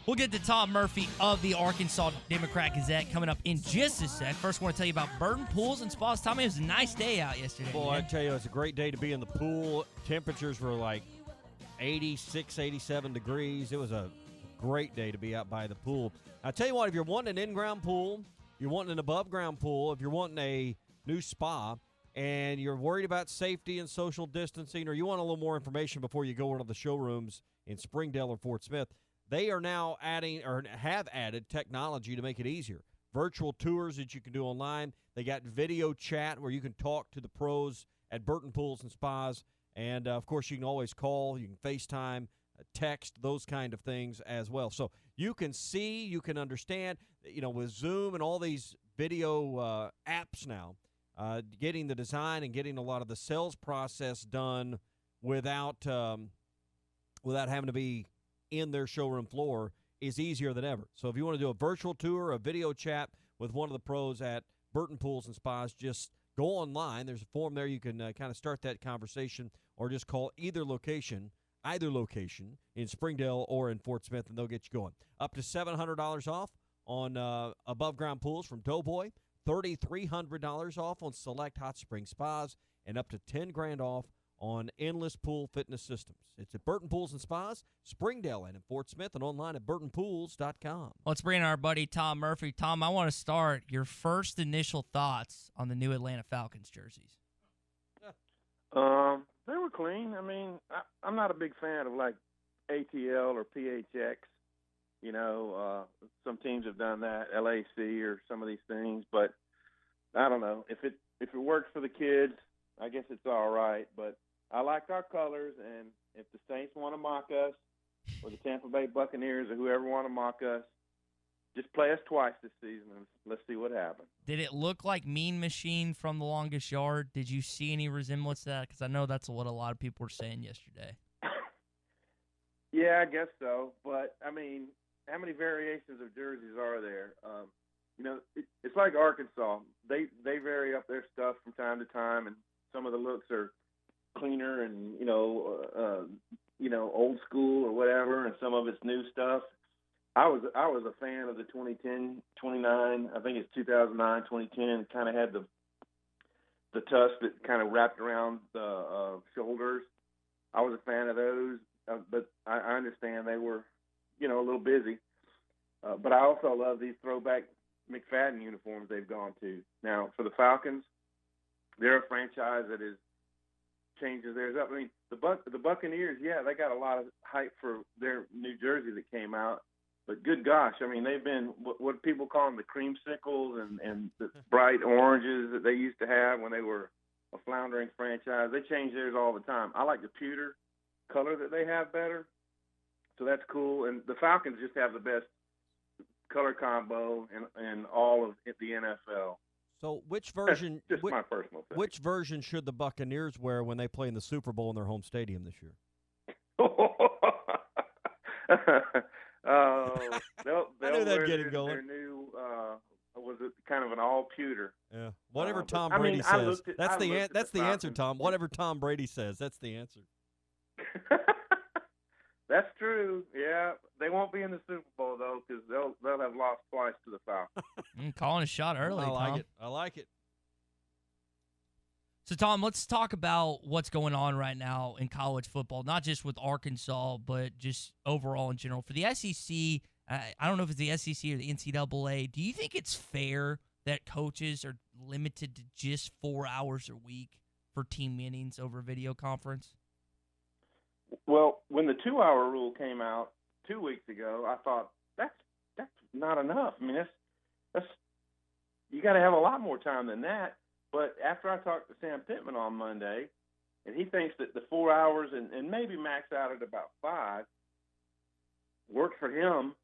We'll get to Tom Murphy of the Arkansas Democrat Gazette coming up in just a sec. First, I want to tell you about Burton Pools and Spas. Tommy, it was a nice day out yesterday. Boy, man. I tell you, it's a great day to be in the pool. Temperatures were like 86, 87 degrees. It was a great day to be out by the pool. I tell you what, if you're wanting an in-ground pool, you're wanting an above-ground pool, if you're wanting a new spa, and you're worried about safety and social distancing, or you want a little more information before you go into the showrooms in Springdale or Fort Smith, they are now adding or have added technology to make it easier. Virtual tours that you can do online. They got video chat where you can talk to the pros at Burton Pools and Spas. And, of course, you can always call. You can FaceTime, text, those kind of things as well. So you can see, you can understand, with Zoom and all these video apps now, getting the design and getting a lot of the sales process done without having to be in their showroom floor is easier than ever. So if you want to do a virtual tour, a video chat with one of the pros at Burton Pools and Spas, just go online. There's a form there. You can kind of start that conversation or just call either location in Springdale or in Fort Smith, and they'll get you going. Up to $700 off on above-ground pools from Doughboy, $3,300 off on select hot spring spas, and up to $10,000 off on Endless Pool Fitness Systems. It's at Burton Pools and Spas, Springdale, and in Fort Smith, and online at burtonpools.com. Let's bring in our buddy Tom Murphy. Tom, I want to start your first initial thoughts on the new Atlanta Falcons jerseys. They were clean. I mean, I'm not a big fan of like ATL or PHX. Some teams have done that, LAC or some of these things, but I don't know. If it works for the kids, I guess it's all right, but I like our colors, and if the Saints want to mock us or the Tampa Bay Buccaneers or whoever want to mock us, just play us twice this season, and let's see what happens. Did it look like Mean Machine from The Longest Yard? Did you see any resemblance to that? Because I know that's what a lot of people were saying yesterday. Yeah, I guess so, but, I mean, how many variations of jerseys are there? It's like Arkansas. They vary up their stuff from time to time, and some of the looks are cleaner and old school or whatever, and some of it's new stuff. I was a fan of the 2010, 29. I think it's 2009, 2010. Kind of had the tusk that kind of wrapped around the shoulders. I was a fan of those, but I understand they were, a little busy. But I also love these throwback McFadden uniforms they've gone to. Now, for the Falcons, they're a franchise that changes theirs up. I mean, the Buccaneers, yeah, they got a lot of hype for their new jersey that came out. But good gosh, I mean, they've been what people call them, the creamsicles and the bright oranges that they used to have when they were a floundering franchise. They change theirs all the time. I like the pewter color that they have better, so that's cool. And the Falcons just have the best color combo in all of the NFL. So which version? Just my personal thing. Which version should the Buccaneers wear when they play in the Super Bowl in their home stadium this year? They'll I knew that'd wear get him going. Their new was it kind of an all pewter? Yeah. Whatever Tom but, Brady I mean, says. That's the answer, Tom. Whatever Tom Brady says, that's the answer. That's true. Yeah, they won't be in the Super Bowl though, because they'll have lost twice to the Falcons. Calling a shot early, Tom. I like it. So, Tom, let's talk about what's going on right now in college football, not just with Arkansas, but just overall in general. For the SEC, I don't know if it's the SEC or the NCAA, do you think it's fair that coaches are limited to just 4 hours a week for team meetings over video conference? Well, when the 2-hour rule came out 2 weeks ago, I thought that's not enough. I mean, that's you got to have a lot more time than that. But after I talked to Sam Pittman on Monday, and he thinks that the 4 hours and maybe max out at about 5 worked for him,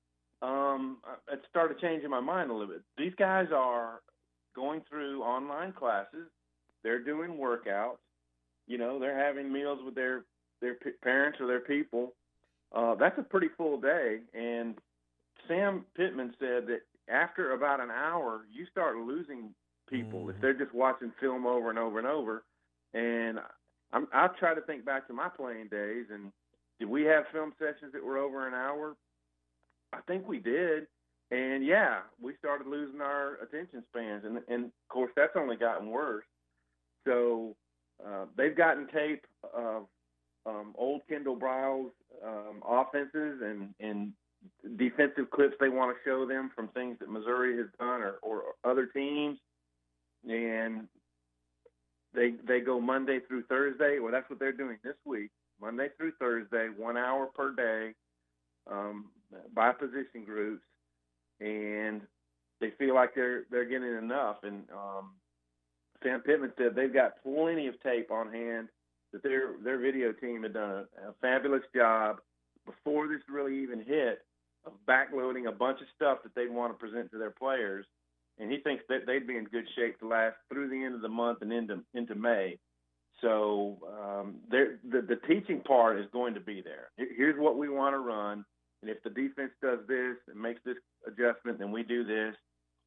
it started changing my mind a little bit. These guys are going through online classes. They're doing workouts. You know, they're having meals with their parents or their people. That's a pretty full day. And Sam Pittman said that after about an hour, you start losing people if they're just watching film over and over and over. And I'll try to think back to my playing days, and did we have film sessions that were over an hour? I think we did. And, yeah, we started losing our attention spans. And of course, that's only gotten worse. So they've gotten tape of old Kendall Briles offenses and defensive clips they want to show them from things that Missouri has done or other teams. And they go Monday through Thursday. Well, that's what they're doing this week, Monday through Thursday, 1 hour per day by position groups. And they feel like they're getting enough. And Sam Pittman said they've got plenty of tape on hand, that their video team had done a fabulous job before this really even hit of backloading a bunch of stuff that they'd want to present to their players. And he thinks that they'd be in good shape to last through the end of the month and into May. So the teaching part is going to be there. Here's what we want to run, and if the defense does this and makes this adjustment, then we do this.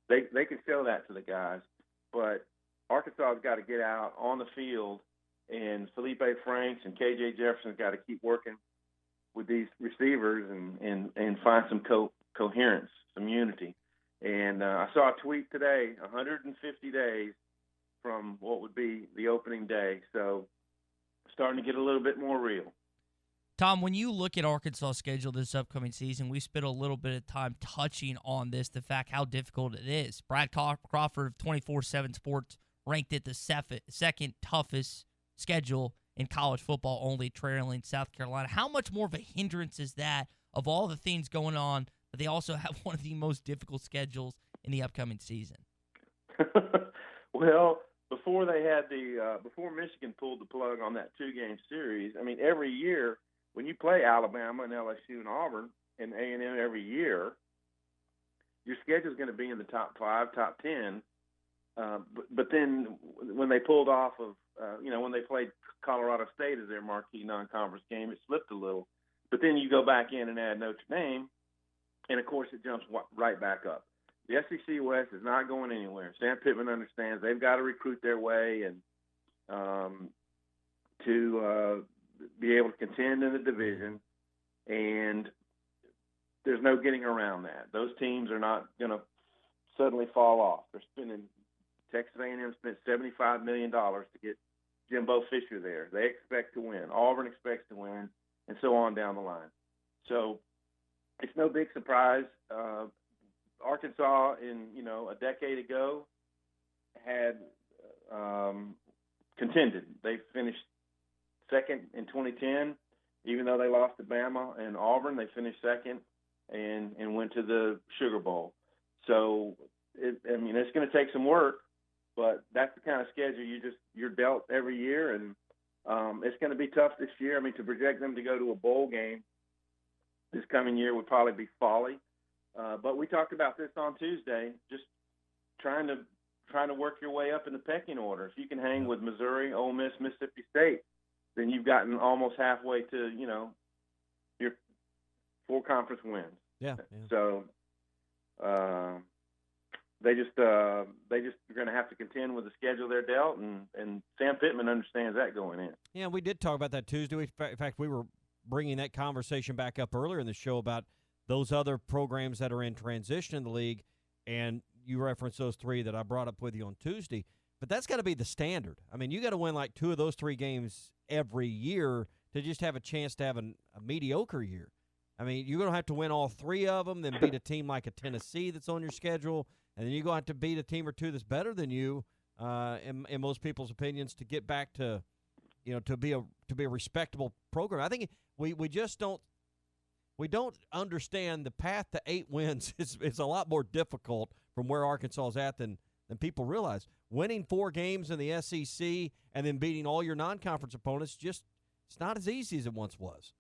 They can show that to the guys. But Arkansas has got to get out on the field, and Felipe Franks and KJ Jefferson's got to keep working with these receivers and find some coherence, some unity. And I saw a tweet today, 150 days from what would be the opening day. So starting to get a little bit more real. Tom, when you look at Arkansas' schedule this upcoming season, we spent a little bit of time touching on this, the fact how difficult it is. Brad Crawford of 24/7 Sports ranked it the second toughest schedule in college football, only trailing South Carolina. How much more of a hindrance is that of all the things going on, but they also have one of the most difficult schedules in the upcoming season? Well, before they had before Michigan pulled the plug on that 2-game series, I mean, every year when you play Alabama and LSU and Auburn and A&M every year, your schedule is going to be in the top 5, top 10. But then when they pulled off of, when they played Colorado State as their marquee non-conference game, it slipped a little. But then you go back in and add Notre Dame, and, of course, it jumps right back up. The SEC West is not going anywhere. Sam Pittman understands they've got to recruit their way and to be able to contend in the division, and there's no getting around that. Those teams are not going to suddenly fall off. They're spending – Texas A&M spent $75 million to get Jimbo Fisher there. They expect to win. Auburn expects to win, and so on down the line. So it's no big surprise. Arkansas, a decade ago, had contended. They finished second in 2010, even though they lost to Bama and Auburn. They finished second and went to the Sugar Bowl. So, it's going to take some work, but that's the kind of schedule you're dealt every year, and it's going to be tough this year. I mean, to project them to go to a bowl game this coming year would probably be folly. But we talked about this on Tuesday, just trying to work your way up in the pecking order. If you can hang with Missouri, Ole Miss, Mississippi State, then you've gotten almost halfway to, your 4 conference wins. Yeah. So they just are going to have to contend with the schedule they're dealt, and Sam Pittman understands that going in. Yeah, we did talk about that Tuesday. In fact, we were bringing that conversation back up earlier in the show about those other programs that are in transition in the league, and you referenced those 3 that I brought up with you on Tuesday. But that's got to be the standard. I mean, you got to win like 2 of those 3 games every year to just have a chance to have a mediocre year. I mean, you're going to have to win all 3 of them, then beat a team like a Tennessee that's on your schedule, and then you're going to have to beat a team or 2 that's better than you, in most people's opinions, to get back to, to be a respectable program. I think we just don't understand the path to 8 wins. It's a lot more difficult from where Arkansas is at than people realize. Winning 4 games in the SEC and then beating all your non-conference opponents, it's not as easy as it once was.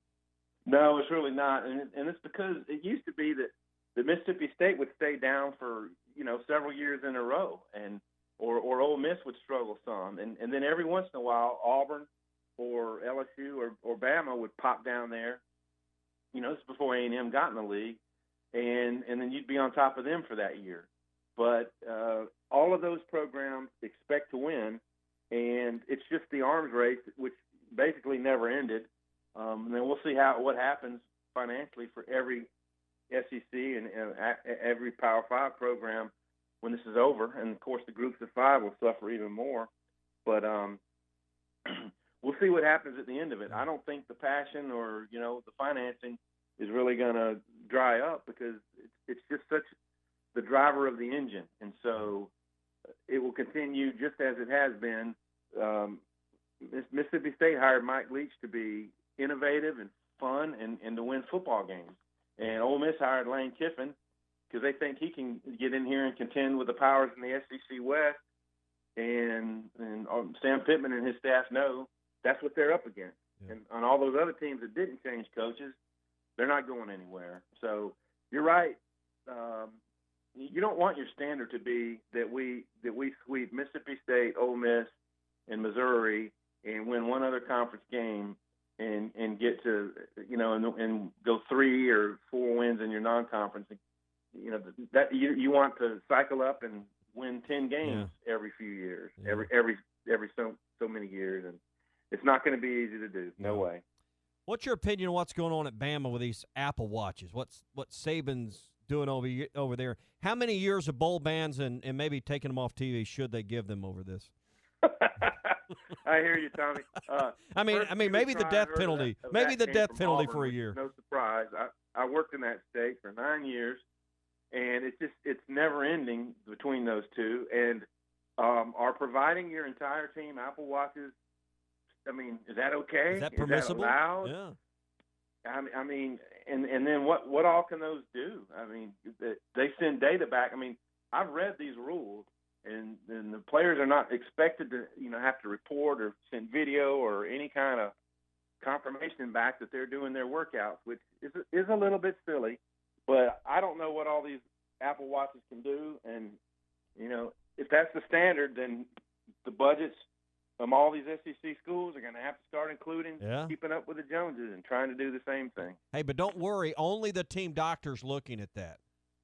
No, it's really not, and it's because it used to be that the Mississippi State would stay down for several years in a row, or Ole Miss would struggle some, and then every once in a while Auburn or LSU or Bama would pop down there. This is before A&M got in the league, and then you'd be on top of them for that year. But all of those programs expect to win, and it's just the arms race, which basically never ended. And then we'll see what happens financially for every SEC and every Power 5 program when this is over. And, of course, the groups of 5 will suffer even more. But we'll see what happens at the end of it. I don't think the passion or, the financing is really going to dry up, because it's just such the driver of the engine. And so it will continue just as it has been. Mississippi State hired Mike Leach to be innovative and fun and to win football games. And Ole Miss hired Lane Kiffin because they think he can get in here and contend with the powers in the SEC West. And Sam Pittman and his staff know that's what they're up against. Yeah. And on all those other teams that didn't change coaches, they're not going anywhere. So you're right. You don't want your standard to be that we sweep Mississippi State, Ole Miss, and Missouri and win one other conference game and get to, and go 3 or 4 wins in your non-conference. That you want to cycle up and win 10 games every few years, every so many years, and it's not going to be easy to do. No way. What's your opinion on what's going on at Bama with these Apple Watches? What Saban's doing over there? How many years of bowl bans and maybe taking them off TV should they give them over this? I hear you, Tommy. I mean, maybe the death penalty. Maybe the death penalty for a year. No surprise. I worked in that state for 9 years, and it's never ending between those two. And are providing your entire team Apple Watches? I mean, is that okay? Is that permissible? Is that allowed? Yeah. I mean, and then what all can those do? I mean, they send data back. I mean, I've read these rules, and the players are not expected to, have to report or send video or any kind of confirmation back that they're doing their workouts, which is a little bit silly. But I don't know what all these Apple Watches can do, and if that's the standard, then the budgets from all these SEC schools are going to have to start including keeping up with the Joneses and trying to do the same thing. Hey, but don't worry. Only the team doctor's looking at that.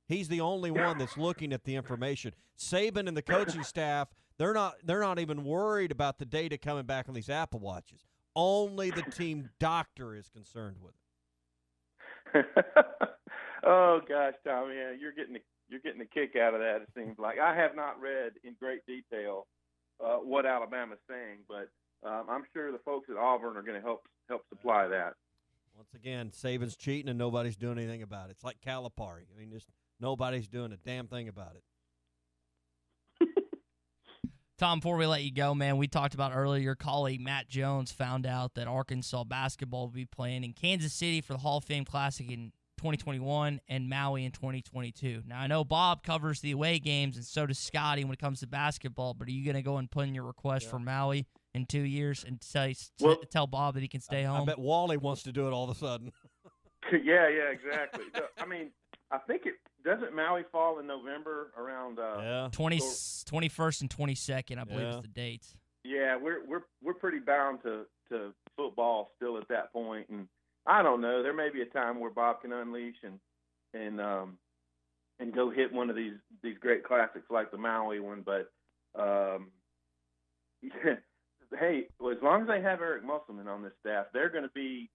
He's the only one that's looking at the information. Saban and the coaching staff, they're not even worried about the data coming back on these Apple Watches. Only the team doctor is concerned with it. Oh gosh, Tommy, you're getting a kick out of that. It seems like I have not read in great detail what Alabama's saying, but I'm sure the folks at Auburn are going to help supply that. Once again, Saban's cheating and nobody's doing anything about it. It's like Calipari. I mean, just nobody's doing a damn thing about it. Tom, before we let you go, man, we talked about earlier your colleague Matt Jones found out that Arkansas basketball will be playing in Kansas City for the Hall of Fame Classic in 2021 and Maui in 2022. Now, I know Bob covers the away games, and so does Scotty when it comes to basketball, but are you going to go and put in your request for Maui in 2 years and tell Bob that he can stay home? I bet Wally wants to do it all of a sudden. yeah, exactly. I mean, I think doesn't Maui fall in November around 21st and 22nd, I believe is the dates. Yeah, we're pretty bound to football still at that point, and I don't know. There may be a time where Bob can unleash and go hit one of these great classics like the Maui one. But hey, well, as long as they have Eric Musselman on this staff, they're going to be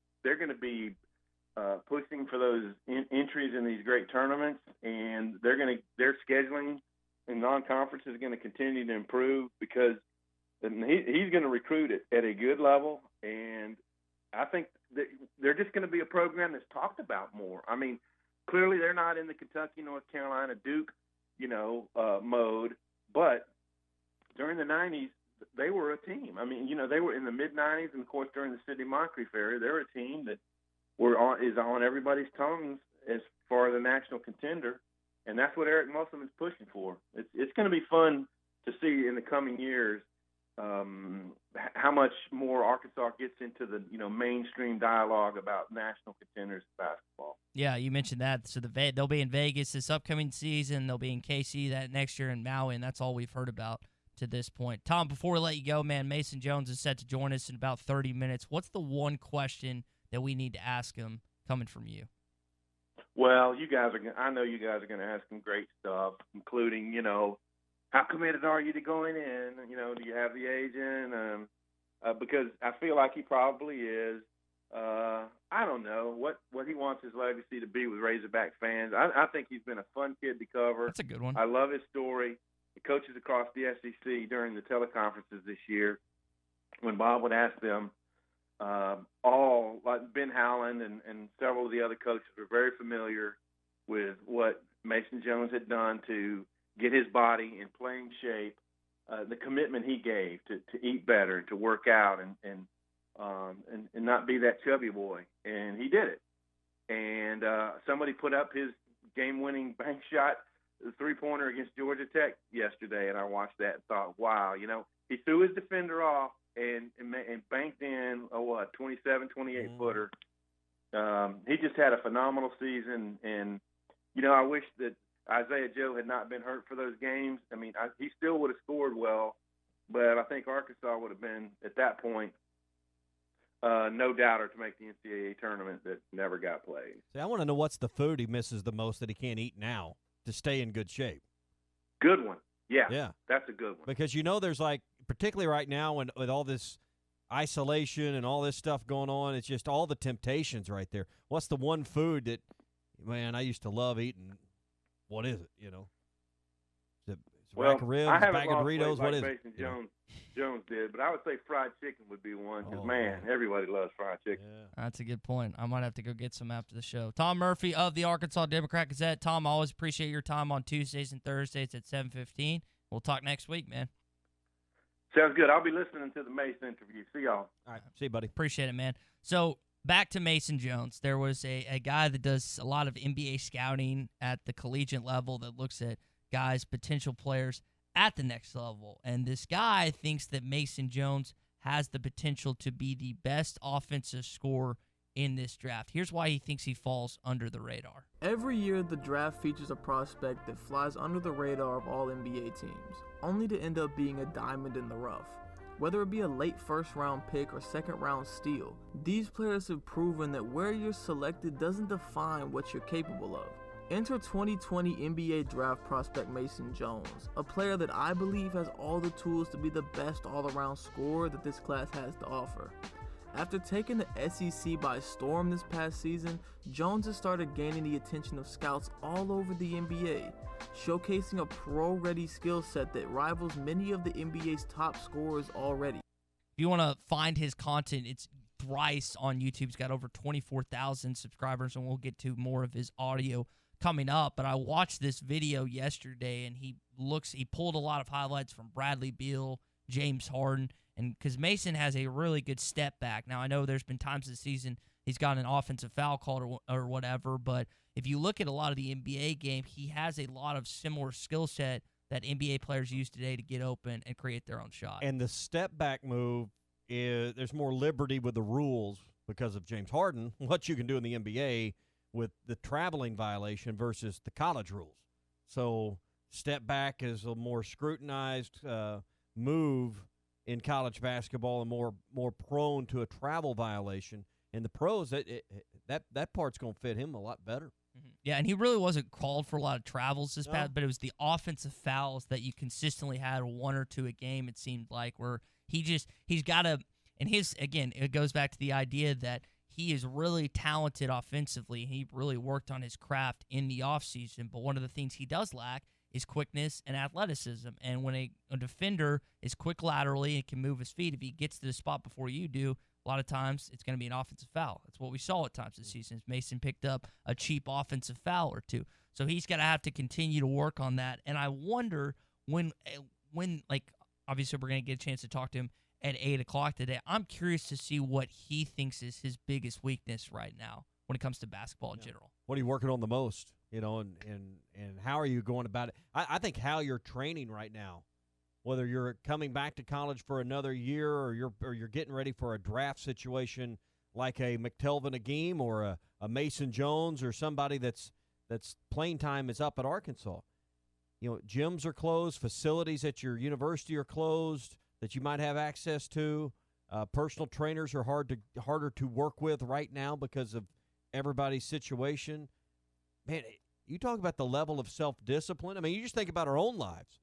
pushing for those entries in these great tournaments, and their scheduling in non-conference is going to continue to improve because he's going to recruit it at a good level, and I think that they're just going to be a program that's talked about more. I mean, clearly they're not in the Kentucky, North Carolina, Duke, mode, but during the 90s, they were a team. I mean, they were in the mid-90s, and, of course, during the Sidney Moncrief era, they're a team that is on everybody's tongues as far as a national contender, and that's what Eric Musselman's pushing for. It's going to be fun to see in the coming years how much more Arkansas gets into the mainstream dialogue about national contenders in basketball. Yeah, you mentioned that. So they'll be in Vegas this upcoming season. They'll be in KC that next year in Maui, and that's all we've heard about to this point. Tom, before we let you go, man, Mason Jones is set to join us in about 30 minutes. What's the one question that we need to ask him coming from you? Well, I know you guys are going to ask him great stuff, including, how committed are you to going in? Do you have the agent? Because I feel like he probably is. I don't know what he wants his legacy to be with Razorback fans. I think he's been a fun kid to cover. That's a good one. I love his story. The coaches across the SEC during the teleconferences this year, when Bob would ask them, all like Ben Howland and several of the other coaches were very familiar with what Mason Jones had done to get his body in playing shape, the commitment he gave to eat better and to work out and not be that chubby boy, and he did it. And somebody put up his game-winning bank shot, the three-pointer against Georgia Tech yesterday, and I watched that and thought, wow, he threw his defender off and banked in a 27, 28-footer. He just had a phenomenal season, and I wish that Isaiah Joe had not been hurt for those games. I mean, he still would have scored well, but I think Arkansas would have been, at that point, no doubter to make the NCAA tournament that never got played. See, I want to know what's the food he misses the most that he can't eat now to stay in good shape. Good one. Yeah. That's a good one. Because there's particularly right now with all this isolation and all this stuff going on, it's just all the temptations right there. What's the one food that, man, I used to love eating? What is it, Is it rack of ribs, bag of Doritos? What is it? Jones did, but I would say fried chicken would be one because, man, everybody loves fried chicken. Yeah. That's a good point. I might have to go get some after the show. Tom Murphy of the Arkansas Democrat-Gazette. Tom, I always appreciate your time on Tuesdays and Thursdays at 7:15. We'll talk next week, man. Sounds good. I'll be listening to the Mase interview. See y'all. All right. See you, buddy. Appreciate it, man. So back to Mason Jones. There was a guy that does a lot of NBA scouting at the collegiate level that looks at guys, potential players at the next level. And this guy thinks that Mason Jones has the potential to be the best offensive scorer in this draft. Here's why he thinks he falls under the radar. Every year, the draft features a prospect that flies under the radar of all NBA teams, only to end up being a diamond in the rough. Whether it be a late first-round pick or second-round steal, these players have proven that where you're selected doesn't define what you're capable of. Enter 2020 NBA draft prospect Mason Jones, a player that I believe has all the tools to be the best all-around scorer that this class has to offer. After taking the SEC by storm this past season, Jones has started gaining the attention of scouts all over the NBA, showcasing a pro-ready skill set that rivals many of the NBA's top scorers already. If you want to find his content, it's thrice on YouTube. He's got over 24,000 subscribers, and we'll get to more of his audio coming up. But I watched this video yesterday, and he pulled a lot of highlights from Bradley Beal, James Harden, and because Mason has a really good step back. Now, I know there's been times this season he's got an offensive foul called or whatever. But if you look at a lot of the NBA game, he has a lot of similar skill set that NBA players use today to get open and create their own shot. And the step-back move, there's more liberty with the rules because of James Harden, what you can do in the NBA with the traveling violation versus the college rules. So step back is a more scrutinized move in college basketball and more prone to a travel violation. In the pros, that part's going to fit him a lot better. Yeah, and he really wasn't called for a lot of travels this past, but it was the offensive fouls that you consistently had 1 or 2 a game, it seemed like, where he's got to, and again, it goes back to the idea that he is really talented offensively. He really worked on his craft in the offseason, but one of the things he does lack is quickness and athleticism. And when a defender is quick laterally and can move his feet, if he gets to the spot before you do, a lot of times it's going to be an offensive foul. That's what we saw at times this season. Mason picked up a cheap offensive foul or 2. So he's going to have to continue to work on that. And I wonder when like, obviously we're going to get a chance to talk to him at 8 o'clock today. I'm curious to see what he thinks is his biggest weakness right now when it comes to basketball in general. What are you working on the most, and how are you going about it? I think how you're training right now, whether you're coming back to college for another year or you're getting ready for a draft situation like a McTelvin Agim or a Mason Jones or somebody that's playing time is up at Arkansas. Gyms are closed, facilities at your university are closed that you might have access to. Personal trainers are harder to work with right now because of everybody's situation. Man, you talk about the level of self-discipline. I mean, you just think about our own lives.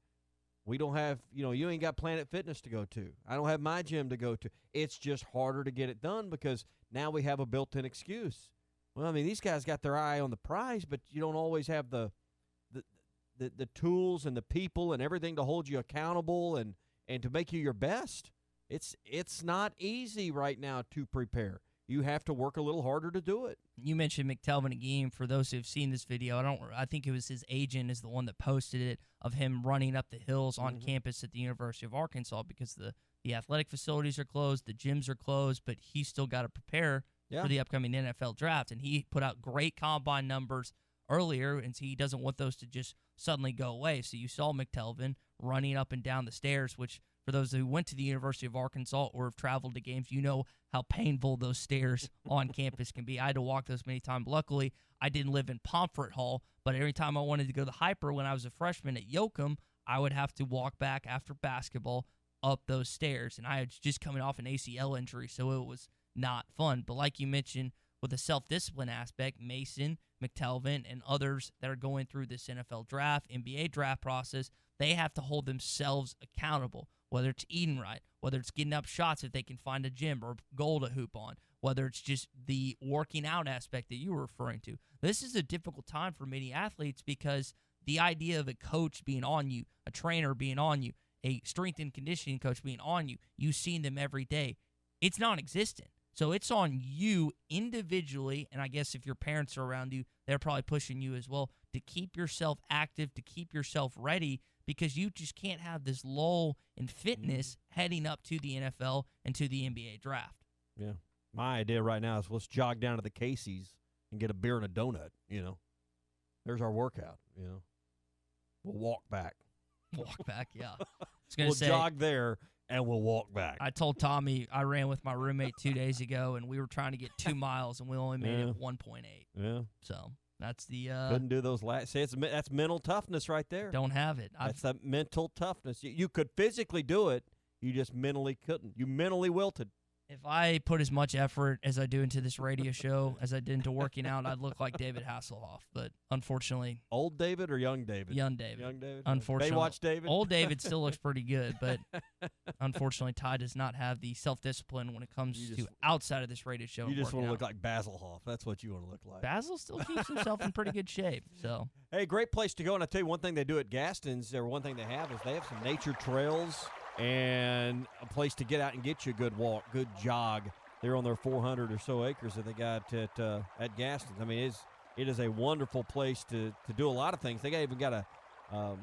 We don't have, you ain't got Planet Fitness to go to. I don't have my gym to go to. It's just harder to get it done because now we have a built-in excuse. Well, I mean, these guys got their eye on the prize, but you don't always have the tools and the people and everything to hold you accountable and to make you your best. It's not easy right now to prepare. You have to work a little harder to do it. You mentioned McTelvin Agim. For those who have seen this video, I think it was his agent is the one that posted it, of him running up the hills on campus at the University of Arkansas because the athletic facilities are closed, the gyms are closed, but he's still got to prepare for the upcoming NFL draft. And he put out great combine numbers earlier, and he doesn't want those to just suddenly go away. So you saw McTelvin running up and down the stairs, which for those who went to the University of Arkansas or have traveled to games, you know how painful those stairs on campus can be. I had to walk those many times. Luckily, I didn't live in Pomfret Hall, but every time I wanted to go to the Hyper when I was a freshman at Yoakum, I would have to walk back after basketball up those stairs. And I was just coming off an ACL injury, so it was not fun. But like you mentioned, with the self-discipline aspect, Mason, McTelvin, and others that are going through this NFL draft, NBA draft process, they have to hold themselves accountable, whether it's eating right, whether it's getting up shots if they can find a gym or goal to hoop on, whether it's just the working out aspect that you were referring to. This is a difficult time for many athletes because the idea of a coach being on you, a trainer being on you, a strength and conditioning coach being on you, you've seen them every day, it's non-existent. So it's on you individually, and I guess if your parents are around you, they're probably pushing you as well, to keep yourself active, to keep yourself ready, because you just can't have this lull in fitness heading up to the NFL and to the NBA draft. Yeah. My idea right now is let's jog down to the Casey's and get a beer and a donut, There's our workout, We'll walk back. Walk back, yeah. We'll jog there and we'll walk back. I told Tommy I ran with my roommate 2 days ago, and we were trying to get 2 miles, and we only made it 1.8. Yeah. So that's the couldn't do those last. See, that's mental toughness right there. Don't have it. That's that mental toughness. You could physically do it, you just mentally couldn't. You mentally wilted. If I put as much effort as I do into this radio show as I did into working out, I'd look like David Hasselhoff. But unfortunately, old David or young David? Young David. Young David. Unfortunately, Baywatch David. Old David still looks pretty good, but unfortunately, Ty does not have the self-discipline when it comes to outside of this radio show. You just want to look like Basil Hoff. That's what you want to look like. Basil still keeps himself in pretty good shape. So, hey, great place to go. And I tell you one thing they do at Gaston's, or one thing they have, is they have some nature trails and a place to get out and get you a good walk, good jog. They're on their 400 or so acres that they got at Gaston's. I mean, it is a wonderful place to do a lot of things. They even got a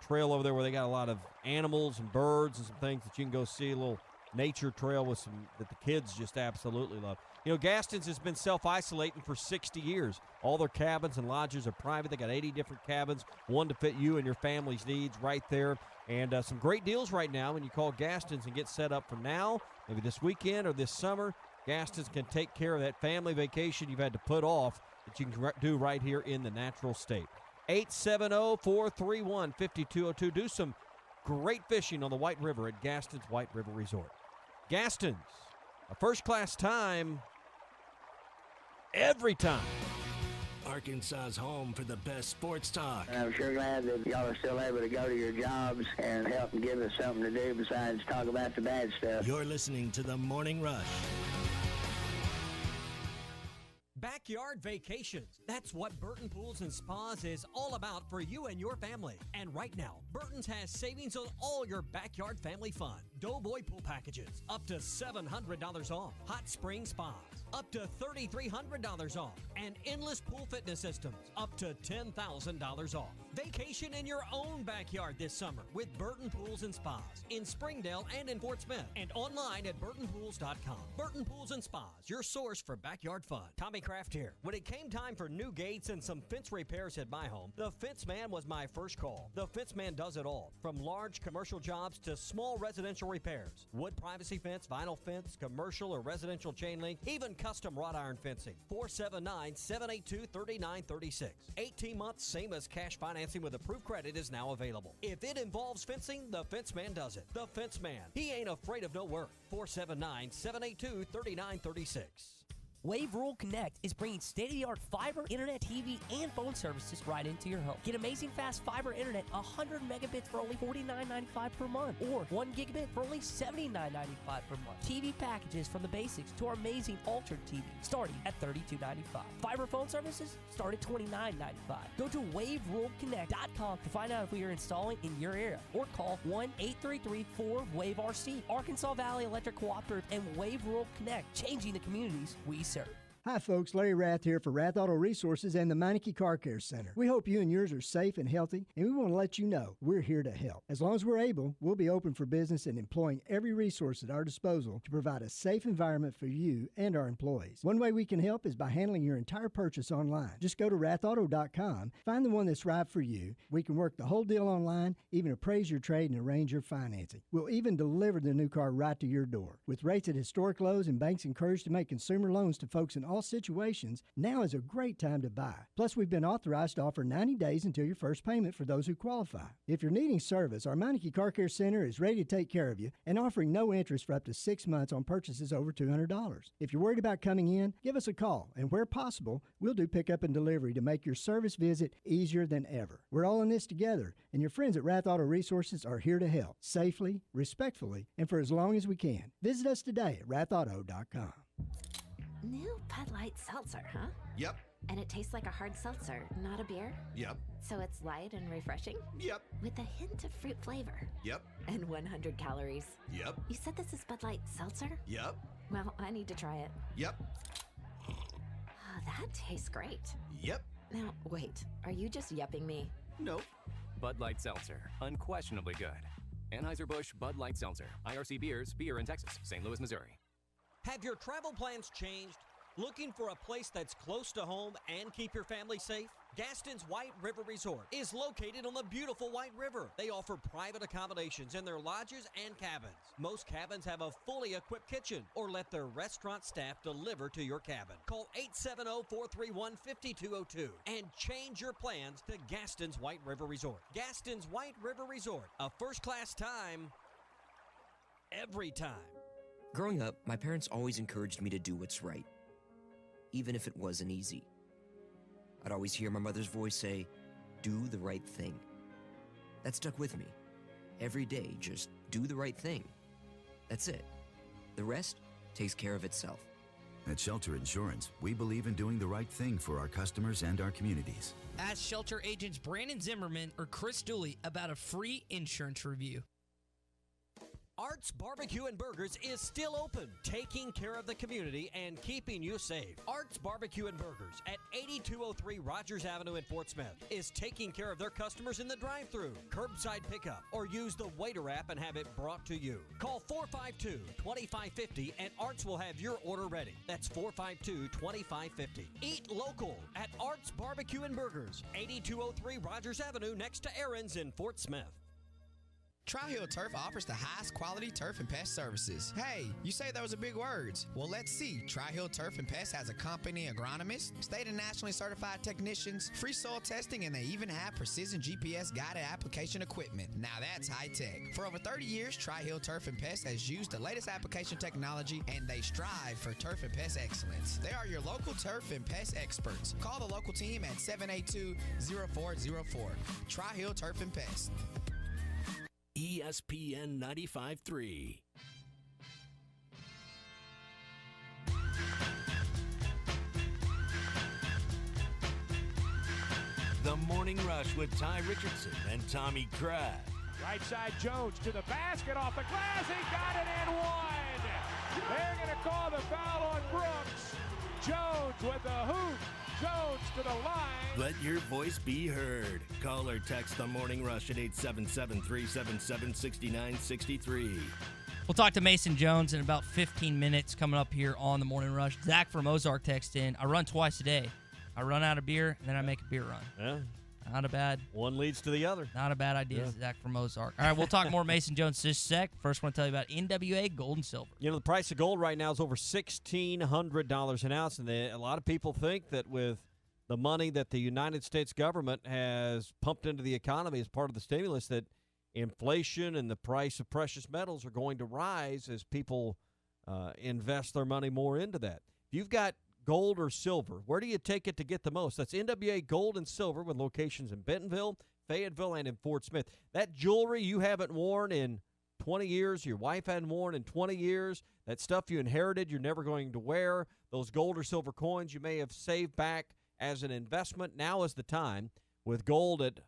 trail over there where they got a lot of animals and birds and some things that you can go see. A little nature trail with some that the kids just absolutely love. You know, Gaston's has been self-isolating for 60 years. All their cabins and lodges are private. They got 80 different cabins, one to fit you and your family's needs right there. And some great deals right now when you call Gaston's and get set up for now, maybe this weekend or this summer. Gaston's can take care of that family vacation you've had to put off that you can do right here in the natural state. 870-431-5202. Do some great fishing on the White River at Gaston's White River Resort. Gaston's, a first-class time every time. Arkansas's home for the best sports talk. And I'm sure glad that y'all are still able to go to your jobs and help and give us something to do besides talk about the bad stuff. You're listening to The Morning Rush. Backyard vacations. That's what Burton Pools and Spas is all about for you and your family. And right now, Burton's has savings on all your backyard family fun. Doughboy pool packages, up to $700 off. Hot spring spas, up to $3,300 off. And endless pool fitness systems, up to $10,000 off. Vacation in your own backyard this summer with Burton Pools and Spas in Springdale and in Fort Smith. And online at burtonpools.com. Burton Pools and Spas, your source for backyard fun. Tommy Kraft here. When it came time for new gates and some fence repairs at my home, the Fence Man was my first call. The Fence Man does it all, from large commercial jobs to small residential repairs. Wood privacy fence, vinyl fence, commercial or residential chain link, even custom wrought iron fencing. 479-782-3936. 18 months, same as cash financing with approved credit is now available. If it involves fencing, the Fence Man does it. The Fence Man. He ain't afraid of no work. 479-782-3936. Wave Rural Connect is bringing state-of-the-art fiber, internet, TV, and phone services right into your home. Get amazing fast fiber internet, 100 megabits for only $49.95 per month, or 1 gigabit for only $79.95 per month. TV packages from the basics to our amazing Ultra TV, starting at $32.95. Fiber phone services start at $29.95. Go to waveruralconnect.com to find out if we are installing in your area, or call 1-833-4-WAVE-RC. Arkansas Valley Electric Cooperative and Wave Rural Connect, changing the communities we serve. Hi folks, Larry Rath here for Rath Auto Resources and the Meineke Car Care Center. We hope you and yours are safe and healthy, and we want to let you know we're here to help. As long as we're able, we'll be open for business and employing every resource at our disposal to provide a safe environment for you and our employees. One way we can help is by handling your entire purchase online. Just go to rathauto.com, find the one that's right for you. We can work the whole deal online, even appraise your trade and arrange your financing. We'll even deliver the new car right to your door. With rates at historic lows and banks encouraged to make consumer loans to folks in all situations, now is a great time to buy. Plus, we've been authorized to offer 90 days until your first payment for those who qualify. If you're needing service, our Meineke Car Care Center is ready to take care of you and offering no interest for up to 6 months on purchases over $200. If you're worried about coming in, give us a call, and where possible, we'll do pickup and delivery to make your service visit easier than ever. We're all in this together, and your friends at Rath Auto Resources are here to help, safely, respectfully, and for as long as we can. Visit us today at rathauto.com. New Bud Light Seltzer, huh? Yep. And it tastes like a hard seltzer, not a beer? Yep. So it's light and refreshing? Yep. With a hint of fruit flavor? Yep. And 100 calories? Yep. You said this is Bud Light Seltzer? Yep. Well, I need to try it. Yep. Oh, that tastes great. Yep. Now, wait, are you just yupping me? Nope. Bud Light Seltzer, unquestionably good. Anheuser-Busch Bud Light Seltzer, IRC Beers, beer in Texas, St. Louis, Missouri. Have your travel plans changed? Looking for a place that's close to home and keep your family safe? Gaston's White River Resort is located on the beautiful White River. They offer private accommodations in their lodges and cabins. Most cabins have a fully equipped kitchen or let their restaurant staff deliver to your cabin. Call 870-431-5202 and change your plans to Gaston's White River Resort. Gaston's White River Resort, a first-class time every time. Growing up, my parents always encouraged me to do what's right, even if it wasn't easy. I'd always hear my mother's voice say, "Do the right thing." That stuck with me. Every day, just do the right thing. That's it. The rest takes care of itself. At Shelter Insurance, we believe in doing the right thing for our customers and our communities. Ask Shelter agents Brandon Zimmerman or Chris Dooley about a free insurance review. Art's Barbecue and Burgers is still open, taking care of the community and keeping you safe. Art's Barbecue and Burgers at 8203 Rogers Avenue in Fort Smith is taking care of their customers in the drive-thru, curbside pickup, or use the Waiter app and have it brought to you. Call 452-2550 and Art's will have your order ready. That's 452-2550. Eat local at Art's Barbecue and Burgers, 8203 Rogers Avenue next to Aaron's in Fort Smith. Tri-Hill Turf offers the highest quality turf and pest services. Hey, you say those are big words. Well, let's see. Tri-Hill Turf and Pest has a company agronomist, state and nationally certified technicians, free soil testing, and they even have precision GPS guided application equipment. Now that's high tech. For over 30 years, Tri-Hill Turf and Pest has used the latest application technology, and they strive for turf and pest excellence. They are your local turf and pest experts. Call the local team at 782-0404. Tri-Hill Turf and Pest. ESPN 95.3. The Morning Rush with Ty Richardson and Tommy Kraft. Right side Jones to the basket, off the glass, he got it and one. They're going to call the foul on Brooks. Jones with the hoop. Jones to the line. Let your voice be heard. Call or text the Morning Rush at 877-377-6963. We'll talk to Mason Jones in about 15 minutes coming up here on the Morning Rush. Zach from Ozark text in, I run twice a day. I run out of beer, and then I make a beer run. Yeah. Not a bad. One leads to the other. Not a bad idea, Zach from Ozark. All right, we'll talk more Mason Jones this sec. First, I want to tell you about NWA Gold and Silver. You know, the price of gold right now is over $1,600 an ounce, and a lot of people think that with the money that the United States government has pumped into the economy as part of the stimulus, that inflation and the price of precious metals are going to rise as people invest their money more into that. If you've got gold or silver, where do you take it to get the most? That's NWA Gold and Silver with locations in Bentonville, Fayetteville, and in Fort Smith. That jewelry you haven't worn in 20 years, your wife hadn't worn in 20 years, that stuff you inherited you're never going to wear, those gold or silver coins you may have saved back as an investment, now is the time, with gold at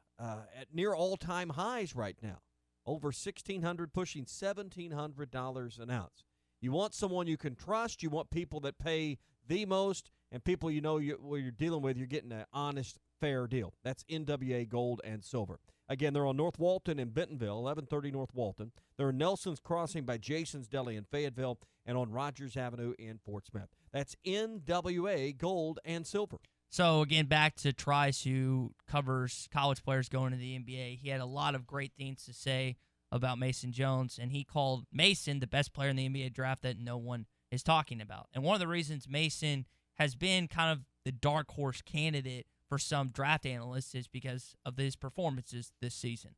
near all-time highs right now. Over $1,600, pushing $1,700 an ounce. You want someone you can trust. You want people that pay the most, and people you know where you're dealing with, you're getting an honest, fair deal. That's NWA Gold and Silver. Again, they're on North Walton in Bentonville, 1130 North Walton. They're in Nelson's Crossing by Jason's Deli in Fayetteville, and on Rogers Avenue in Fort Smith. That's NWA Gold and Silver. So, again, back to Trice, who covers college players going to the NBA. He had a lot of great things to say about Mason Jones, and he called Mason the best player in the NBA draft that no one is talking about. And one of the reasons Mason has been kind of the dark horse candidate for some draft analysts is because of his performances this season.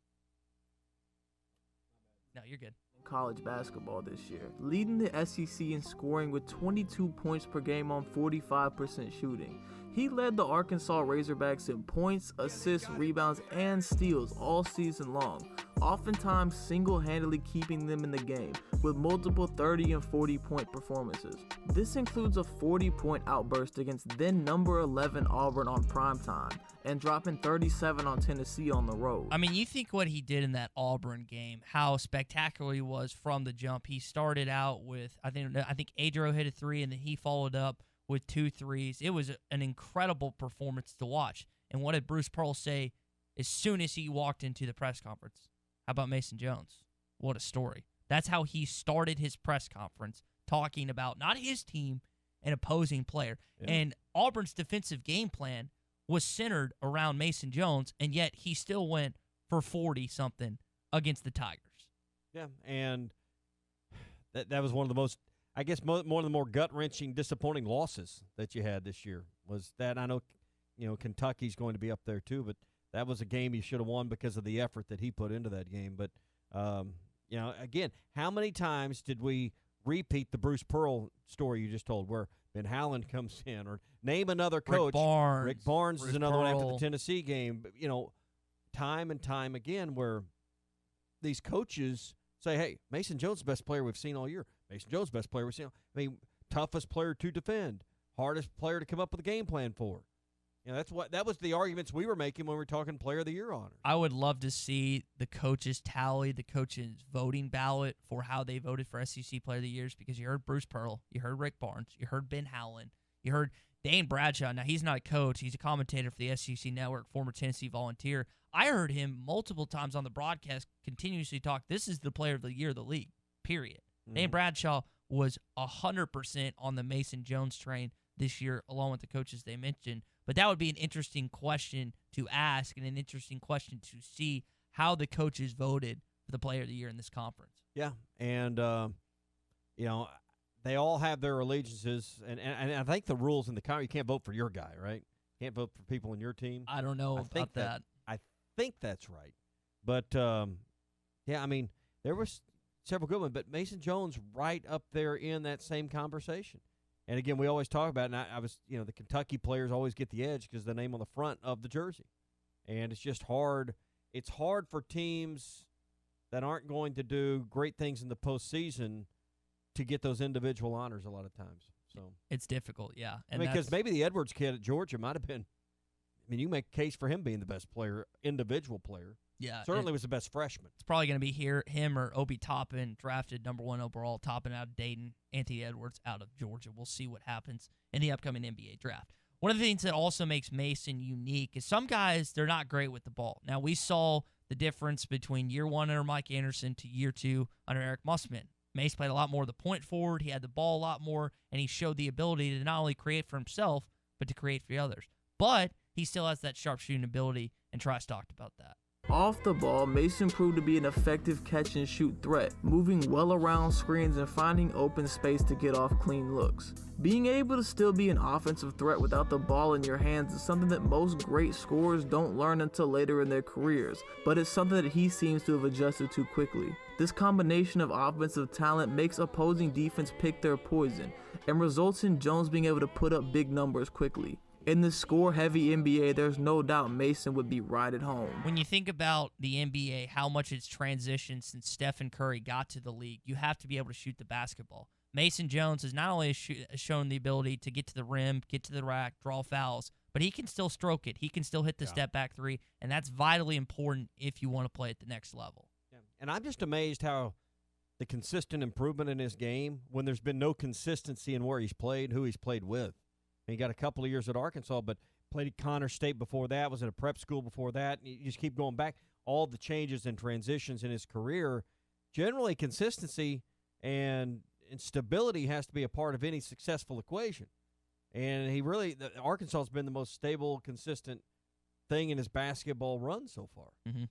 No, you're good. College basketball this year, leading the SEC in scoring with 22 points per game on 45% shooting. He led the Arkansas Razorbacks in points, assists, rebounds, and steals all season long, oftentimes single-handedly keeping them in the game with multiple 30 and 40-point performances. This includes a 40-point outburst against then number 11 Auburn on primetime and dropping 37 on Tennessee on the road. I mean, you think what he did in that Auburn game, how spectacular he was from the jump. He started out with, I think Adro hit a three, and then he followed up with 2 threes. It was an incredible performance to watch. And what did Bruce Pearl say as soon as he walked into the press conference? How about Mason Jones? What a story. That's how he started his press conference, talking about not his team, an opposing player. Yeah. And Auburn's defensive game plan was centered around Mason Jones, and yet he still went for 40-something against the Tigers. Yeah, and that was one of the most, I guess, one of the more gut-wrenching, disappointing losses that you had this year was that. I know, Kentucky's going to be up there too, but that was a game he should have won because of the effort that he put into that game. But, again, how many times did we repeat the Bruce Pearl story you just told where Ben Howland comes in, or name another coach? Rick Barnes is another one after the Tennessee game. But, time and time again where these coaches say, hey, Mason Jones is the best player we've seen all year. Mason Jones, best player we've seen. I mean, toughest player to defend, hardest player to come up with a game plan for. That was the arguments we were making when we were talking Player of the Year honors. I would love to see the coaches tally, the coaches voting ballot for how they voted for SEC Player of the Years, because you heard Bruce Pearl, you heard Rick Barnes, you heard Ben Howland, you heard Dane Bradshaw. Now, he's not a coach. He's a commentator for the SEC Network, former Tennessee Volunteer. I heard him multiple times on the broadcast continuously talk, this is the Player of the Year of the league, period. Dane Bradshaw was 100% on the Mason Jones train this year, along with the coaches they mentioned. But that would be an interesting question to ask and an interesting question to see how the coaches voted for the Player of the Year in this conference. Yeah, and, they all have their allegiances. And I think the rules in the conference, you can't vote for your guy, right? You can't vote for people in your team. I don't know about that. I think that's right. But, there was several good ones. But Mason Jones right up there in that same conversation. And, again, we always talk about it, and I was, the Kentucky players always get the edge because the name on the front of the jersey. And it's just hard. It's hard for teams that aren't going to do great things in the postseason to get those individual honors a lot of times. So it's difficult, yeah. And because maybe the Edwards kid at Georgia might have been – you make a case for him being the best player, individual player. Yeah. Certainly was the best freshman. It's probably going to be him or Obi Toppin, drafted number 1 overall, Toppin out of Dayton, Anthony Edwards out of Georgia. We'll see what happens in the upcoming NBA draft. One of the things that also makes Mason unique is some guys, they're not great with the ball. Now, we saw the difference between year 1 under Mike Anderson to year 2 under Eric Musselman. Mase played a lot more of the point forward. He had the ball a lot more, and he showed the ability to not only create for himself, but to create for the others. But he still has that sharp shooting ability, and Trice talked about that. Off the ball, Mason proved to be an effective catch-and-shoot threat, moving well around screens and finding open space to get off clean looks. Being able to still be an offensive threat without the ball in your hands is something that most great scorers don't learn until later in their careers, but it's something that he seems to have adjusted to quickly. This combination of offensive talent makes opposing defense pick their poison, and results in Jones being able to put up big numbers quickly. In the score-heavy NBA, there's no doubt Mason would be right at home. When you think about the NBA, how much it's transitioned since Stephen Curry got to the league, you have to be able to shoot the basketball. Mason Jones has not only shown the ability to get to the rim, get to the rack, draw fouls, but he can still stroke it. He can still hit the step-back three, and that's vitally important if you want to play at the next level. Yeah. And I'm just amazed how the consistent improvement in his game, when there's been no consistency in where he's played, who he's played with. He got a couple of years at Arkansas, but played at Connor State before that, was at a prep school before that. You just keep going back. All the changes and transitions in his career, generally consistency and stability has to be a part of any successful equation. And Arkansas has been the most stable, consistent thing in his basketball run so far. Mm-hmm.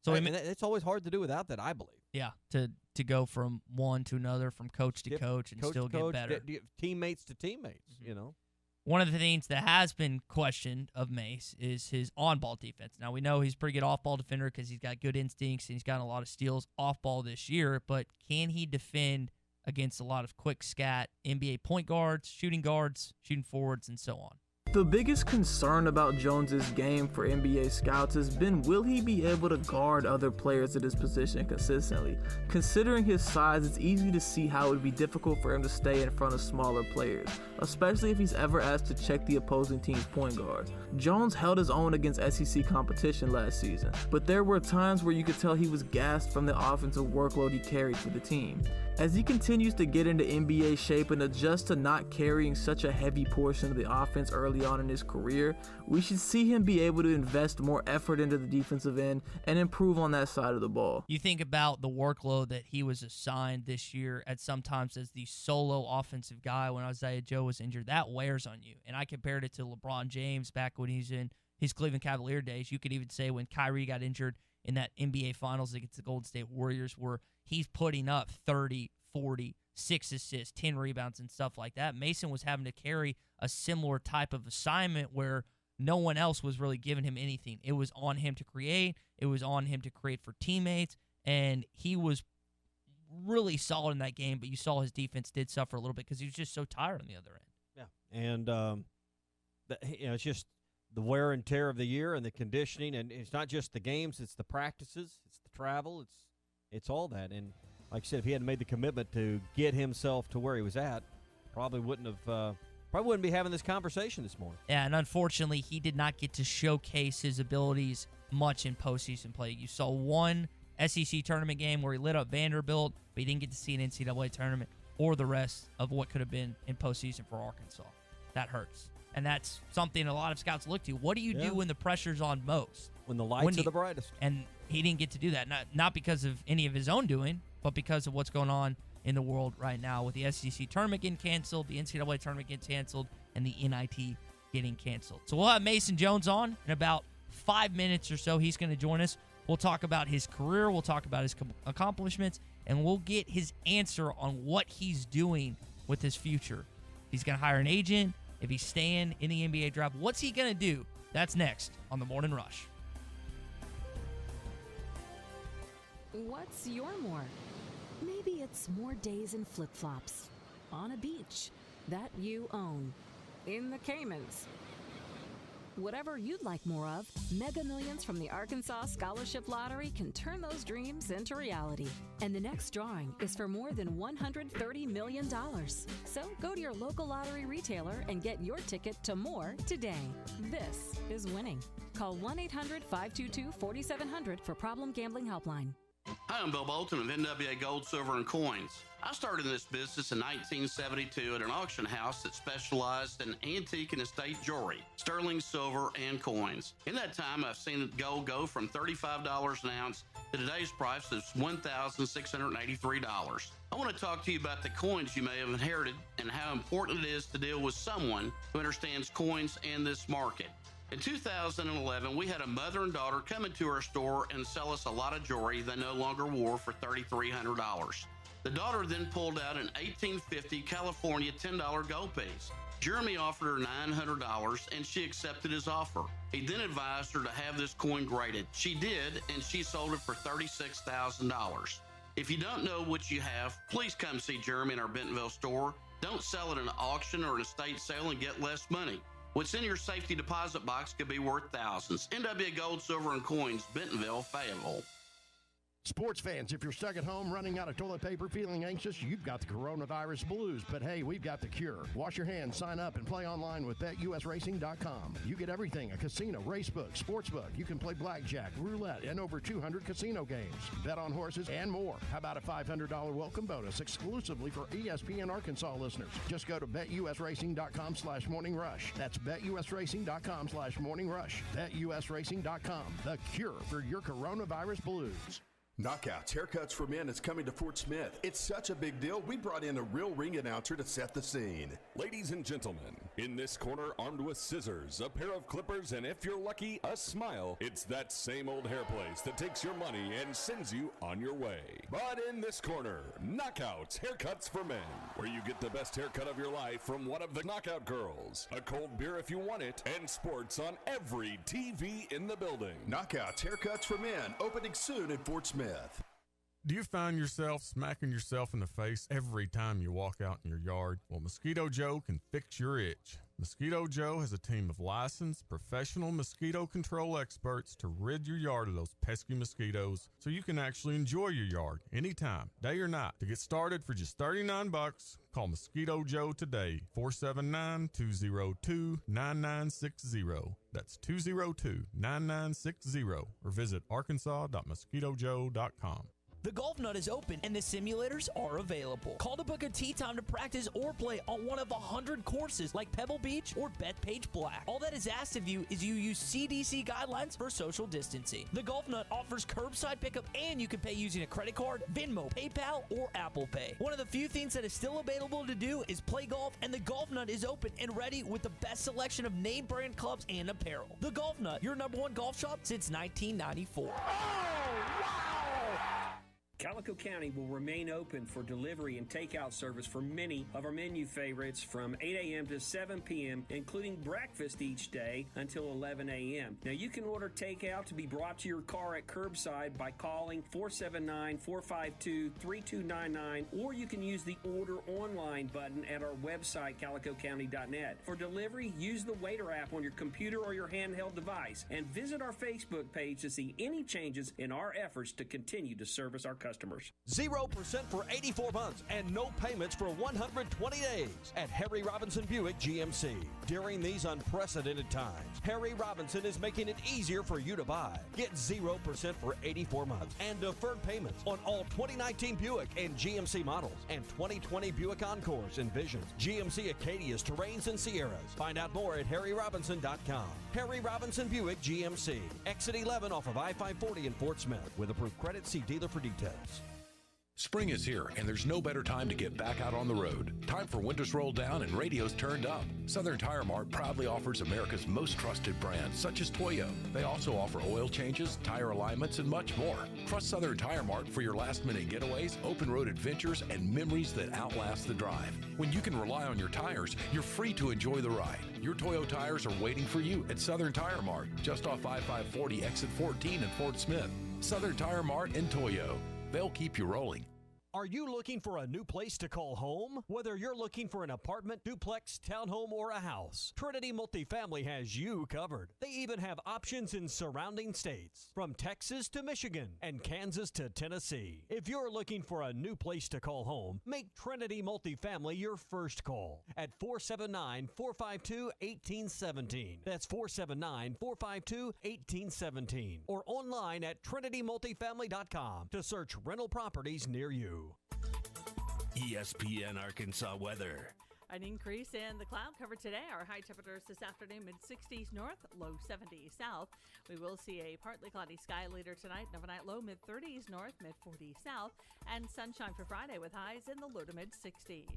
So it's always hard to do without that, I believe. Yeah, to go from one to another, from coach to coach, and still get better. Teammates to teammates, One of the things that has been questioned of Mase is his on-ball defense. Now, we know he's a pretty good off-ball defender because he's got good instincts and he's gotten a lot of steals off-ball this year, but can he defend against a lot of quick scat NBA point guards, shooting forwards, and so on? The biggest concern about Jones's game for NBA scouts has been, will he be able to guard other players at his position consistently? Considering his size, it's easy to see how it would be difficult for him to stay in front of smaller players, especially if he's ever asked to check the opposing team's point guard. Jones held his own against SEC competition last season, but there were times where you could tell he was gassed from the offensive workload he carried for the team. As he continues to get into NBA shape and adjust to not carrying such a heavy portion of the offense early on in his career, we should see him be able to invest more effort into the defensive end and improve on that side of the ball. You think about the workload that he was assigned this year at sometimes as the solo offensive guy when Isaiah Joe was injured. That wears on you. And I compared it to LeBron James back when he's in his Cleveland Cavalier days. You could even say when Kyrie got injured in that NBA Finals against the Golden State Warriors, where he's putting up 30, 40, 6 assists, 10 rebounds, and stuff like that. Mason was having to carry a similar type of assignment where no one else was really giving him anything. It was on him to create. It was on him to create for teammates, and he was really solid in that game, but you saw his defense did suffer a little bit because he was just so tired on the other end. Yeah, and it's just the wear and tear of the year and the conditioning, and it's not just the games, it's the practices, it's the travel, it's all that. And like I said, if he hadn't made the commitment to get himself to where he was at, probably wouldn't have probably wouldn't be having this conversation this morning. Yeah, and unfortunately, he did not get to showcase his abilities much in postseason play. You saw one SEC tournament game where he lit up Vanderbilt, but he didn't get to see an NCAA tournament or the rest of what could have been in postseason for Arkansas. That hurts. And that's something a lot of scouts look to. What do you do when the pressure's on most? When the lights are the brightest. And he didn't get to do that, not because of any of his own doing, but because of what's going on in the world right now with the SEC tournament getting canceled, the NCAA tournament getting canceled, and the NIT getting canceled. So we'll have Mason Jones on in about 5 minutes or so. He's going to join us. We'll talk about his career. We'll talk about his accomplishments, and we'll get his answer on what he's doing with his future. If he's going to hire an agent, if he's staying in the NBA draft, what's he going to do? That's next on The Morning Rush. What's your more? Maybe it's more days in flip-flops, on a beach, that you own, in the Caymans. Whatever you'd like more of, Mega Millions from the Arkansas Scholarship Lottery can turn those dreams into reality. And the next drawing is for more than $130 million. So go to your local lottery retailer and get your ticket to more today. This is winning. Call 1-800-522-4700 for Problem Gambling Helpline. Hi, I'm Bill Bolton of NWA Gold, Silver, and Coins. I started in this business in 1972 at an auction house that specialized in antique and estate jewelry, sterling silver, and coins. In that time, I've seen gold go from $35 an ounce to today's price of $1,683. I want to talk to you about the coins you may have inherited and how important it is to deal with someone who understands coins and this market. In 2011, we had a mother and daughter come into our store and sell us a lot of jewelry they no longer wore for $3,300. The daughter then pulled out an 1850 California $10 gold piece. Jeremy offered her $900 and she accepted his offer. He then advised her to have this coin graded. She did, and she sold it for $36,000. If you don't know what you have, please come see Jeremy in our Bentonville store. Don't sell at an auction or an estate sale and get less money. What's in your safety deposit box could be worth thousands. NWA Gold, Silver, and Coins, Bentonville, Fayetteville. Sports fans, if you're stuck at home running out of toilet paper, feeling anxious, you've got the coronavirus blues. But hey, we've got the cure. Wash your hands, sign up, and play online with BetUSRacing.com. You get everything: a casino, racebook, sportsbook. You can play blackjack, roulette, and over 200 casino games. Bet on horses and more. How about a $500 welcome bonus exclusively for ESPN Arkansas listeners? Just go to BetUSRacing.com/morningrush. That's BetUSRacing.com/morningrush. BetUSRacing.com. The cure for your coronavirus blues. Knockouts, Haircuts for Men is coming to Fort Smith. It's such a big deal, we brought in a real ring announcer to set the scene. Ladies and gentlemen, in this corner, armed with scissors, a pair of clippers, and if you're lucky, a smile, it's that same old hair place that takes your money and sends you on your way. But in this corner, Knockouts, Haircuts for Men, where you get the best haircut of your life from one of the Knockout Girls, a cold beer if you want it, and sports on every TV in the building. Knockouts, Haircuts for Men, opening soon in Fort Smith. Do you find yourself smacking yourself in the face every time you walk out in your yard? Well, Mosquito Joe can fix your itch. Mosquito Joe has a team of licensed professional mosquito control experts to rid your yard of those pesky mosquitoes so you can actually enjoy your yard anytime, day or night. To get started for just $39, call Mosquito Joe today, 479-202-9960. That's 202-9960, or visit arkansas.mosquitojoe.com. The Golf Nut is open and the simulators are available. Call to book a tee time to practice or play on one of 100 courses like Pebble Beach or Bethpage Black. All that is asked of you is you use CDC guidelines for social distancing. The Golf Nut offers curbside pickup and you can pay using a credit card, Venmo, PayPal, or Apple Pay. One of the few things that is still available to do is play golf, and the Golf Nut is open and ready with the best selection of name brand clubs and apparel. The Golf Nut, your #1 golf shop since 1994. Calico County will remain open for delivery and takeout service for many of our menu favorites from 8 a.m. to 7 p.m., including breakfast each day until 11 a.m. Now, you can order takeout to be brought to your car at curbside by calling 479-452-3299, or you can use the Order Online button at our website, calicocounty.net. For delivery, use the Waiter app on your computer or your handheld device, and visit our Facebook page to see any changes in our efforts to continue to service our customers. customers. 0% for 84 months and no payments for 120 days at Harry Robinson Buick GMC. During these unprecedented times, Harry Robinson is making it easier for you to buy. Get 0% for 84 months and deferred payments on all 2019 Buick and GMC models and 2020 Buick Encores and Visions, GMC Acadias, Terrains, and Sierras. Find out more at harryrobinson.com. Harry Robinson Buick GMC. Exit 11 off of I-540 in Fort Smith. With approved credit, see dealer for details. Spring is here, and there's no better time to get back out on the road. Time for windows rolled down and radios turned up. Southern Tire Mart proudly offers America's most trusted brands, such as Toyo. They also offer oil changes, tire alignments, and much more. Trust Southern Tire Mart for your last-minute getaways, open-road adventures, and memories that outlast the drive. When you can rely on your tires, you're free to enjoy the ride. Your Toyo tires are waiting for you at Southern Tire Mart, just off I-540 exit 14 in Fort Smith. Southern Tire Mart and Toyo. They'll keep you rolling. Are you looking for a new place to call home? Whether you're looking for an apartment, duplex, townhome, or a house, Trinity Multifamily has you covered. They even have options in surrounding states, from Texas to Michigan and Kansas to Tennessee. If you're looking for a new place to call home, make Trinity Multifamily your first call at 479-452-1817. That's 479-452-1817. Or online at trinitymultifamily.com to search rental properties near you. ESPN Arkansas weather. An increase in the cloud cover today. Our high temperatures this afternoon, mid-60s north, low 70s south. We will see a partly cloudy sky later tonight. Overnight low, mid-30s north, mid-40s south. And sunshine for Friday with highs in the low to mid-60s.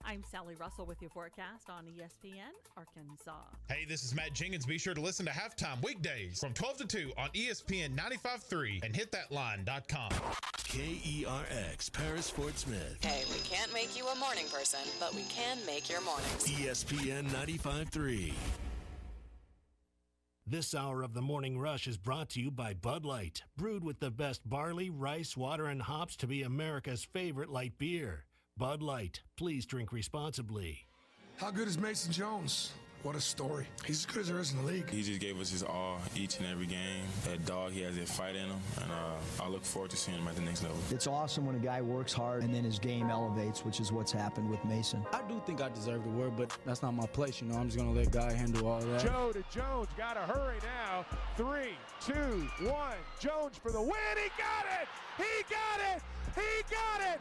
I'm Sally Russell with your forecast on ESPN Arkansas. Hey, this is Matt Jenkins. Be sure to listen to Halftime weekdays from 12 to 2 on ESPN 95.3 and hitthatline.com. KERX, Paris, Fort Smith. Hey, we can't make you a morning person, but we can make your mornings. ESPN 95.3. This hour of the Morning Rush is brought to you by Bud Light, brewed with the best barley, rice, water, and hops to be America's favorite light beer. Bud Light. Please drink responsibly. How good is Mason Jones? What a story. He's as good as there is in the league. He just gave us his all each and every game. That dog, he has that fight in him, and I look forward to seeing him at the next level. It's awesome when a guy works hard and then his game elevates, which is what's happened with Mason. I do think I deserve the word, but that's not my place. I'm just going to let God handle all that. Joe to Jones. Got to hurry now. 3, 2, 1. Jones for the win. He got it. He got it. He got it.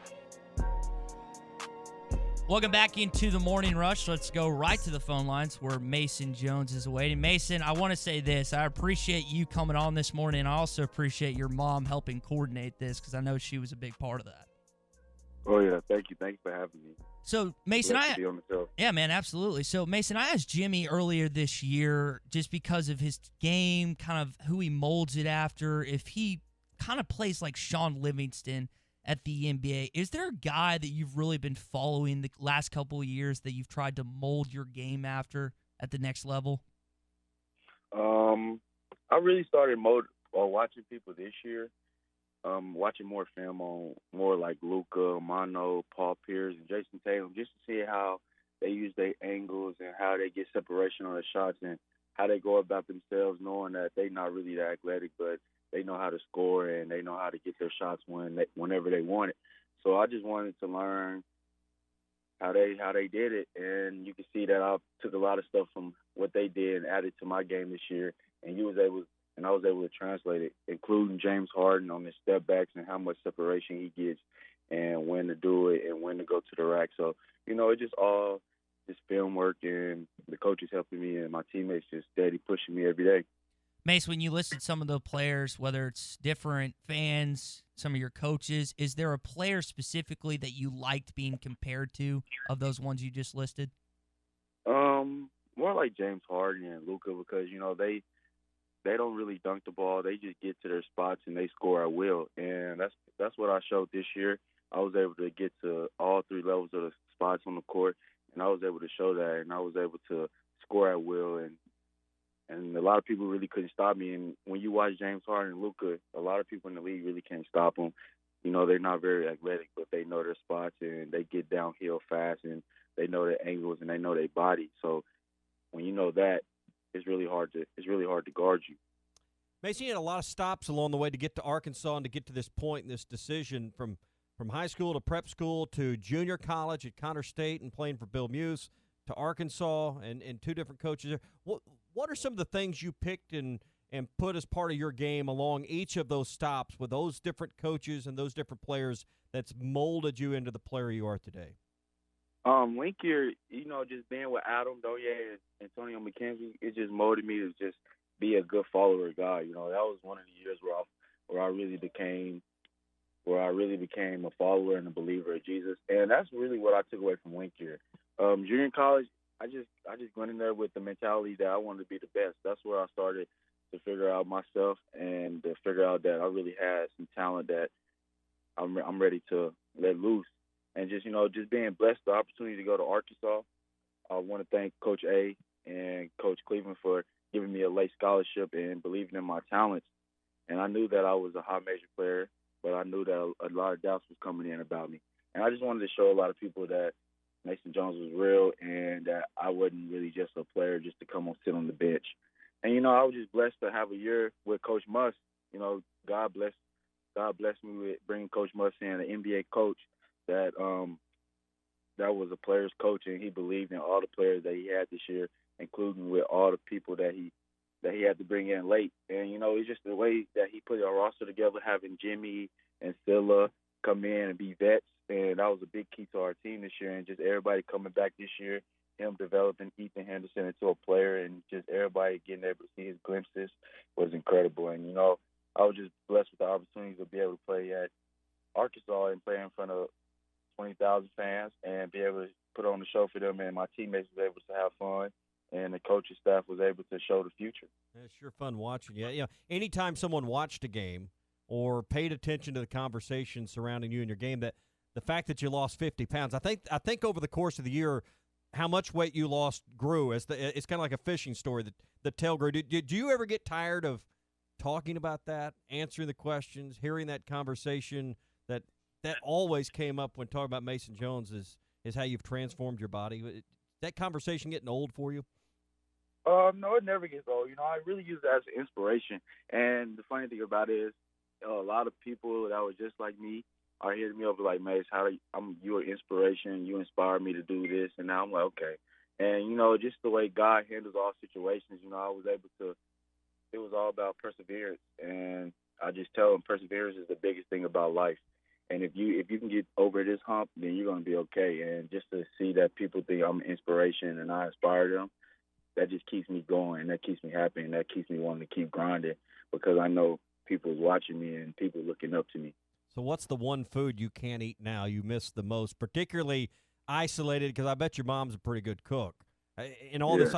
Welcome back into the Morning Rush. Let's go right to the phone lines where Mason Jones is awaiting. Mason, I want to say this. I appreciate you coming on this morning. I also appreciate your mom helping coordinate this because I know she was a big part of that. Oh, yeah. Thank you. Thanks for having me. So, Mason, yeah, man, absolutely. So, Mason, I asked Jimmy earlier this year, just because of his game, kind of who he molds it after, if he kind of plays like Sean Livingston at the NBA. Is there a guy that you've really been following the last couple of years that you've tried to mold your game after at the next level? I really started watching people this year, watching more film on more like Luka, Mano, Paul Pierce, and Jason Tatum, just to see how they use their angles and how they get separation on the shots and how they go about themselves, knowing that they're not really that athletic, but they know how to score and they know how to get their shots whenever they want it. So I just wanted to learn how they did it, and you can see that I took a lot of stuff from what they did and added to my game this year, and I was able to translate it, including James Harden on his step backs and how much separation he gets and when to do it and when to go to the rack. So, it just all just film work and the coaches helping me and my teammates just steady pushing me every day. Mace, when you listed some of the players, whether it's different fans, some of your coaches, is there a player specifically that you liked being compared to of those ones you just listed? More like James Harden and Luka because, they don't really dunk the ball. They just get to their spots and they score at will. And that's what I showed this year. I was able to get to all three levels of the spots on the court, and I was able to show that, and I was able to score at will, and a lot of people really couldn't stop me. And when you watch James Harden and Luka, a lot of people in the league really can't stop them. They're not very athletic, but they know their spots and they get downhill fast and they know their angles and they know their body. So when you know that, it's really hard to guard you. Mason, you had a lot of stops along the way to get to Arkansas and to get to this point in this decision from high school to prep school to junior college at Connor State and playing for Bill Muse to Arkansas and two different coaches there. What are some of the things you picked and put as part of your game along each of those stops with those different coaches and those different players that's molded you into the player you are today? Link year, just being with Adam Doye and Antonio McKenzie, it just molded me to just be a good follower of God. That was one of the years where I really became a follower and a believer of Jesus, and that's really what I took away from Link year. Junior college, I just went in there with the mentality that I wanted to be the best. That's where I started to figure out myself and to figure out that I really had some talent that I'm ready to let loose. And just being blessed the opportunity to go to Arkansas. I want to thank Coach A and Coach Cleveland for giving me a late scholarship and believing in my talents. And I knew that I was a high major player, but I knew that a lot of doubts was coming in about me. And I just wanted to show a lot of people that Mason Jones was real and that I wasn't really just a player just to come and sit on the bench. And, I was just blessed to have a year with Coach Muss. God blessed me with bringing Coach Muss in, an NBA coach that was a player's coach, and he believed in all the players that he had this year, including with all the people that he had to bring in late. And, it's just the way that he put our roster together, having Jimmy and Scylla come in and be vets, and that was a big key to our team this year. And just everybody coming back this year, him developing Ethan Henderson into a player, and just everybody getting able to see his glimpses was incredible. And, I was just blessed with the opportunity to be able to play at Arkansas and play in front of 20,000 fans and be able to put on the show for them, and my teammates was able to have fun, and the coaching staff was able to show the future. It's sure fun watching. Yeah. Anytime someone watched a game or paid attention to the conversation surrounding you and your game, that the fact that you lost 50 pounds, I think over the course of the year, how much weight you lost grew. It's kind of like a fishing story. The tail grew. Did you ever get tired of talking about that, answering the questions, hearing that conversation that always came up when talking about Mason Jones is how you've transformed your body? Is that conversation getting old for you? No, it never gets old. I really use it as an inspiration. And the funny thing about it is a lot of people that were just like me are hitting me over like, Mase, you're an inspiration. You inspired me to do this. And now I'm like, okay. And, just the way God handles all situations, I was able to – it was all about perseverance. And I just tell them perseverance is the biggest thing about life. And if you can get over this hump, then you're going to be okay. And just to see that people think I'm an inspiration and I inspire them, that just keeps me going, and that keeps me happy, and that keeps me wanting to keep grinding because I know people's watching me and people looking up to me. So what's the one food you can't eat now you miss the most, particularly isolated, because I bet your mom's a pretty good cook. In all this,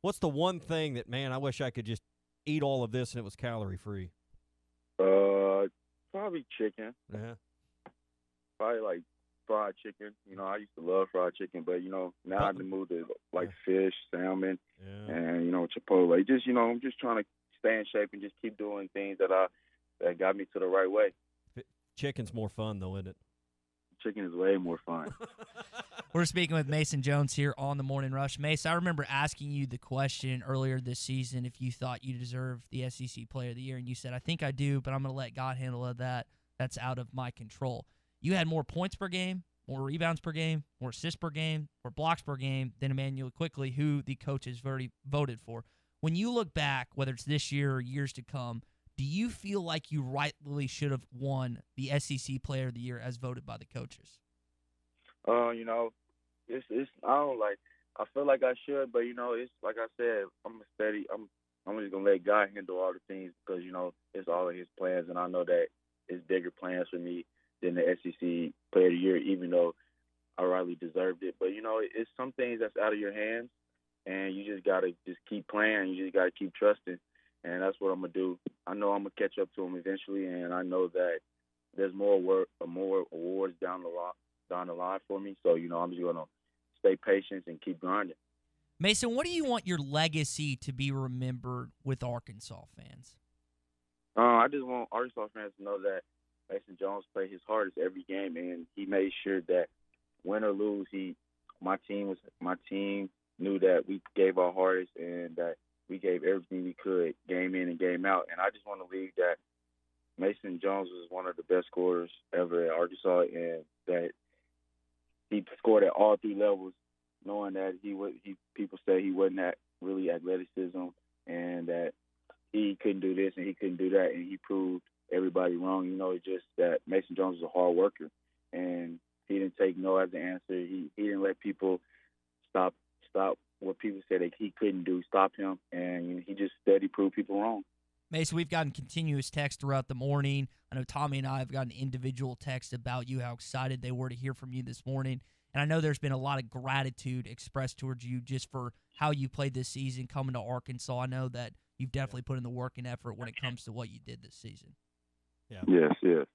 what's the one thing that, man, I wish I could just eat all of this and it was calorie-free? Probably chicken. Yeah. Probably like fried chicken. I used to love fried chicken, but now I'm in the mood to like fish, salmon, and Chipotle. Just I'm just trying to stay in shape and just keep doing things that got me to the right way. Chicken's more fun though, isn't it? Chicken is way more fun. We're speaking with Mason Jones here on the Morning Rush. Mase, I remember asking you the question earlier this season if you thought you deserved the SEC Player of the Year, and you said, I think I do, but I'm going to let God handle that. That's out of my control. You had more points per game, more rebounds per game, more assists per game, more blocks per game than Emmanuel Quickly, who the coaches already voted for. When you look back, whether it's this year or years to come, do you feel like you rightly should have won the SEC Player of the Year as voted by the coaches? I feel like I should, but it's like I said, I'm just gonna let God handle all the things because it's all in His plans, and I know that it's bigger plans for me than the SEC Player of the Year, even though I rightly deserved it. But it's some things that's out of your hands, and you just gotta just keep playing. You just gotta keep trusting. And that's what I'm going to do. I know I'm going to catch up to him eventually, and I know that there's more awards down the line for me. So, I'm just going to stay patient and keep grinding. Mason, what do you want your legacy to be remembered with Arkansas fans? I just want Arkansas fans to know that Mason Jones played his hardest every game, and he made sure that win or lose, my team knew that we gave our hardest and that we gave everything we could, game in and game out. And I just want to leave that Mason Jones was one of the best scorers ever at Arkansas, and that he scored at all three levels, knowing that people say he wasn't that really athleticism, and that he couldn't do this and he couldn't do that, and he proved everybody wrong. It's just that Mason Jones was a hard worker, and he didn't take no as an answer. He didn't let people stop what people said that he couldn't do, stop him, and he just steady proved people wrong. Mason, we've gotten continuous text throughout the morning. I know Tommy and I have gotten individual text about you, how excited they were to hear from you this morning. And I know there's been a lot of gratitude expressed towards you just for how you played this season coming to Arkansas. I know that you've definitely put in the work and effort when it comes to what you did this season. Yeah. Yes.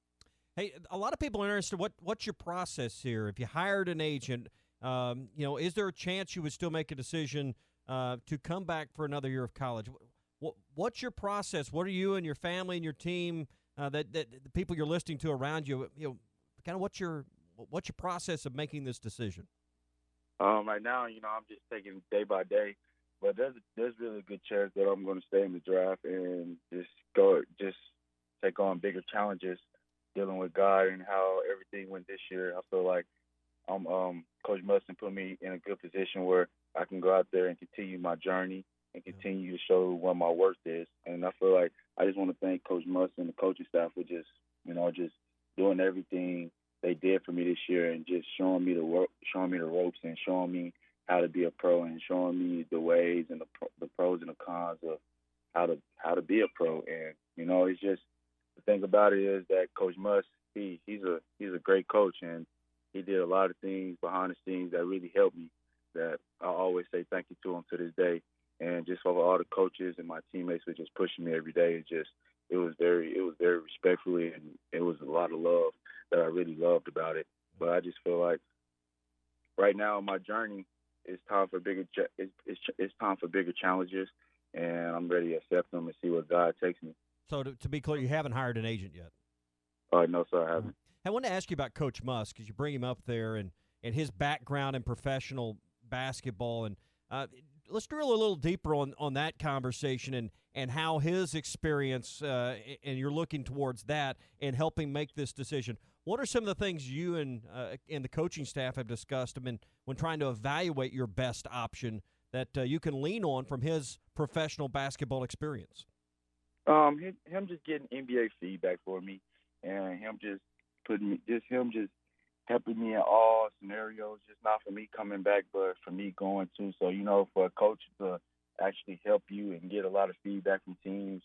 Hey, a lot of people are interested. What's your process here? If you hired an agent, is there a chance you would still make a decision to come back for another year of college? What's your process? What are you and your family and your team, that the people you're listening to around you, kind of what's your process of making this decision? Right now, I'm just taking it day by day, but there's really a good chance that I'm going to stay in the draft and just take on bigger challenges, dealing with God and how everything went this year. I feel like Coach Mustin put me in a good position where I can go out there and continue my journey and continue to show what my worth is. And I feel like I just want to thank Coach Mustin and the coaching staff for just doing everything they did for me this year and just showing me the ropes and showing me how to be a pro and showing me the ways and the pros and the cons of how to be a pro. And it's just, the thing about it is that Coach Must, he's a great coach, and he did a lot of things behind the scenes that really helped me, that I always say thank you to him to this day. And just over all the coaches and my teammates were just pushing me every day. It was very respectfully, and it was a lot of love that I really loved about it. But I just feel like right now in my journey, it's time for bigger challenges, and I'm ready to accept them and see where God takes me. So to be clear, you haven't hired an agent yet? No, sir, I haven't. I want to ask you about Coach Musk, because you bring him up there and his background in professional basketball. And let's drill a little deeper on that conversation and how his experience, and you're looking towards that and helping make this decision. What are some of the things you and the coaching staff have discussed when trying to evaluate your best option that you can lean on from his professional basketball experience? Him just getting NBA feedback for me, and him just helping me in all scenarios, just not for me coming back, but for me going too. So, for a coach to actually help you and get a lot of feedback from teams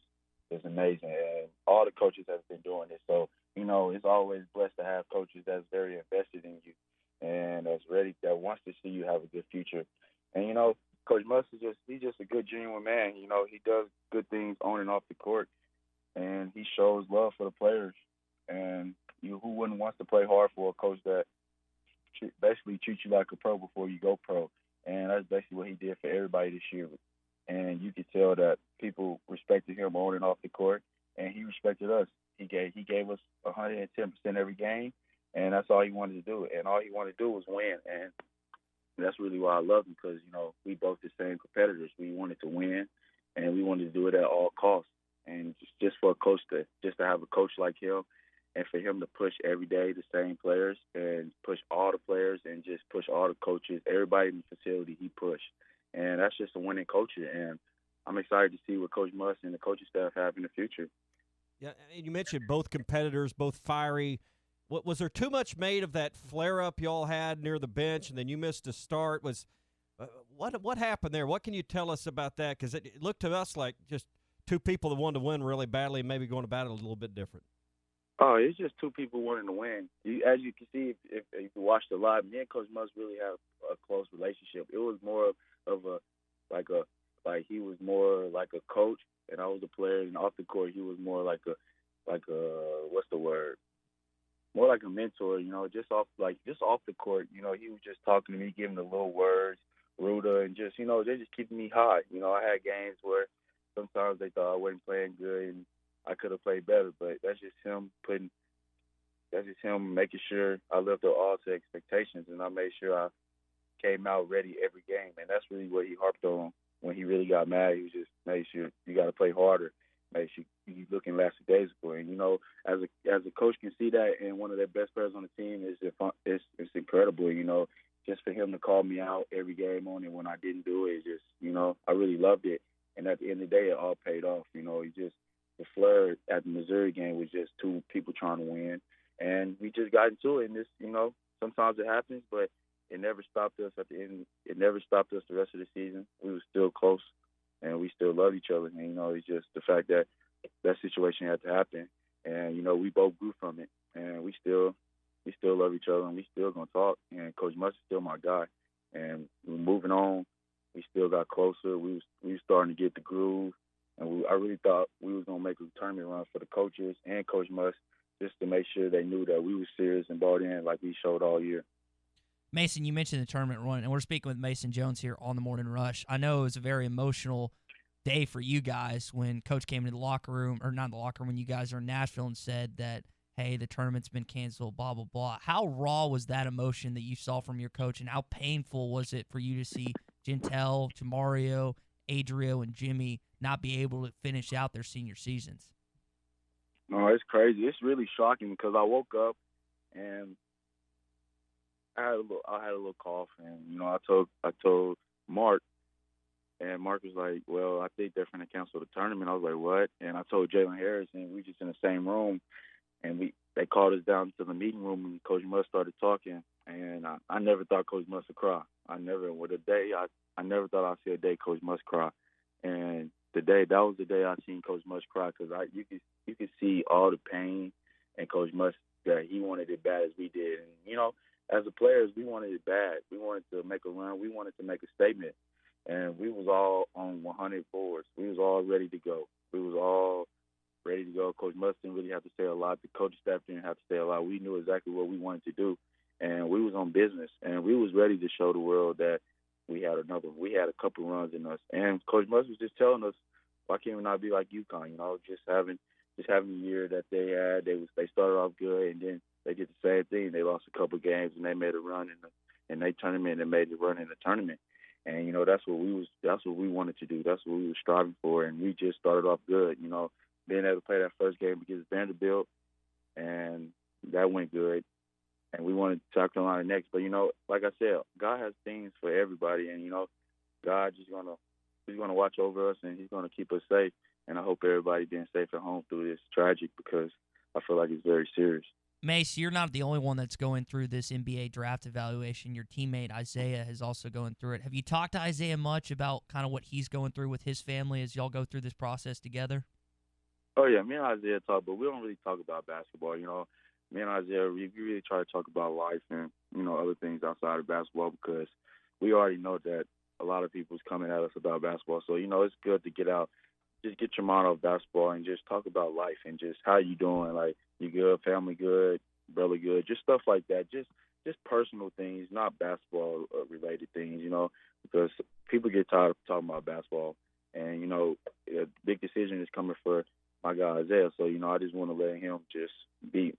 is amazing. And all the coaches have been doing this. So, it's always blessed to have coaches that's very invested in you and that's ready, that wants to see you have a good future. And, Coach Must he's just a good, genuine man. He does good things on and off the court, and he shows love for the players. And who wouldn't want to play hard for a coach that basically treats you like a pro before you go pro? And that's basically what he did for everybody this year. And you could tell that people respected him on and off the court, and he respected us. He gave us 110% every game, and that's all he wanted to do. And all he wanted to do was win. And that's really why I love him, because, we both the same competitors. We wanted to win, and we wanted to do it at all costs. And just for a coach to have a coach like him, and for him to push every day the same players and push all the players and just push all the coaches, everybody in the facility, he pushed. And that's just a winning culture. And I'm excited to see what Coach Must and the coaching staff have in the future. Yeah, and you mentioned both competitors, both fiery. Was there too much made of that flare-up y'all had near the bench, and then you missed a start? What happened there? What can you tell us about that? Because it looked to us like just two people that wanted to win really badly and maybe going about it a little bit different. Oh, it's just two people wanting to win. As you can see, if you watched it live, me and Coach Must really have a close relationship. It was more of he was more like a coach, and I was a player. And off the court, he was more like a what's the word? More like a mentor. Just off the court. He was just talking to me, giving the little words, Ruda, and just they're just keeping me high. I had games where sometimes they thought I wasn't playing good and I could have played better, but that's just him making sure I lived up all to expectations, and I made sure I came out ready every game, and that's really what he harped on when he really got mad, he was just made sure you got to play harder, made sure you looking lackadaisical. And as a coach can see that, and one of their best players on the team it's incredible. Just for him to call me out every game on it when I didn't do it, I really loved it. And at the end of the day, it all paid off. The flair at the Missouri game was just two people trying to win, and we just got into it. And this, sometimes it happens, but it never stopped us at the end. It never stopped us the rest of the season. We were still close, and we still love each other. And, it's just the fact that that situation had to happen, and we both grew from it, and we still love each other, and we still gonna talk. And Coach Must is still my guy, and we're moving on. We still got closer. We was starting to get the groove, and I really thought we was gonna make a tournament run for the coaches and Coach Must, just to make sure they knew that we were serious and bought in like we showed all year. Mason, you mentioned the tournament run, and we're speaking with Mason Jones here on the Morning Rush. I know it was a very emotional day for you guys when Coach came into the locker room, or not the locker room, when you guys are in Nashville and said that, hey, the tournament's been canceled, blah, blah, blah. How raw was that emotion that you saw from your coach, and how painful was it for you to see Gentel, Jamario, Adrio, and Jimmy not be able to finish out their senior seasons? No, it's crazy. It's really shocking because I woke up and I had a little cough, and I told Mark, and Mark was like, "Well, I think they're going to cancel the tournament." I was like, "What?" And I told Jalen Harris, and we just in the same room, and they called us down to the meeting room, and Coach Must started talking, and I never thought Coach Must would cry. I never thought I'd see a day Coach Must cry, and that was the day I seen Coach Must cry, because you could see all the pain in Coach Must, that he wanted it bad as we did, and as the players, we wanted it bad. We wanted to make a run. We wanted to make a statement. And we was all on 100 boards. We was all ready to go. Coach Must didn't really have to say a lot. The coaching staff didn't have to say a lot. We knew exactly what we wanted to do. And we was on business. And we was ready to show the world that we had a couple runs in us. And Coach Must was just telling us, why can't we not be like UConn? Just having the year that they had. They started off good, and then they did the same thing. They lost a couple games, and they made a run in their tournament, and made the run in the tournament. And that's what we wanted to do. That's what we were striving for, and we just started off good. Being able to play that first game against Vanderbilt, and that went good. And we wanted South Carolina next, but like I said, God has things for everybody, and God He's gonna watch over us, and He's gonna keep us safe. And I hope everybody being safe at home through this tragic, because I feel like it's very serious. Mace, you're not the only one that's going through this NBA draft evaluation. Your teammate Isaiah is also going through it. Have you talked to Isaiah much about kind of what he's going through with his family as y'all go through this process together? Oh, yeah, me and Isaiah talk, but we don't really talk about basketball. Me and Isaiah, we really try to talk about life and, other things outside of basketball, because we already know that a lot of people's coming at us about basketball. So, it's good to get out, just get your mind off basketball and just talk about life and just how you doing, like, you good, family good, brother good, just stuff like that, just personal things, not basketball related things, because people get tired of talking about basketball, and a big decision is coming for my guy Isaiah, so I just want to let him just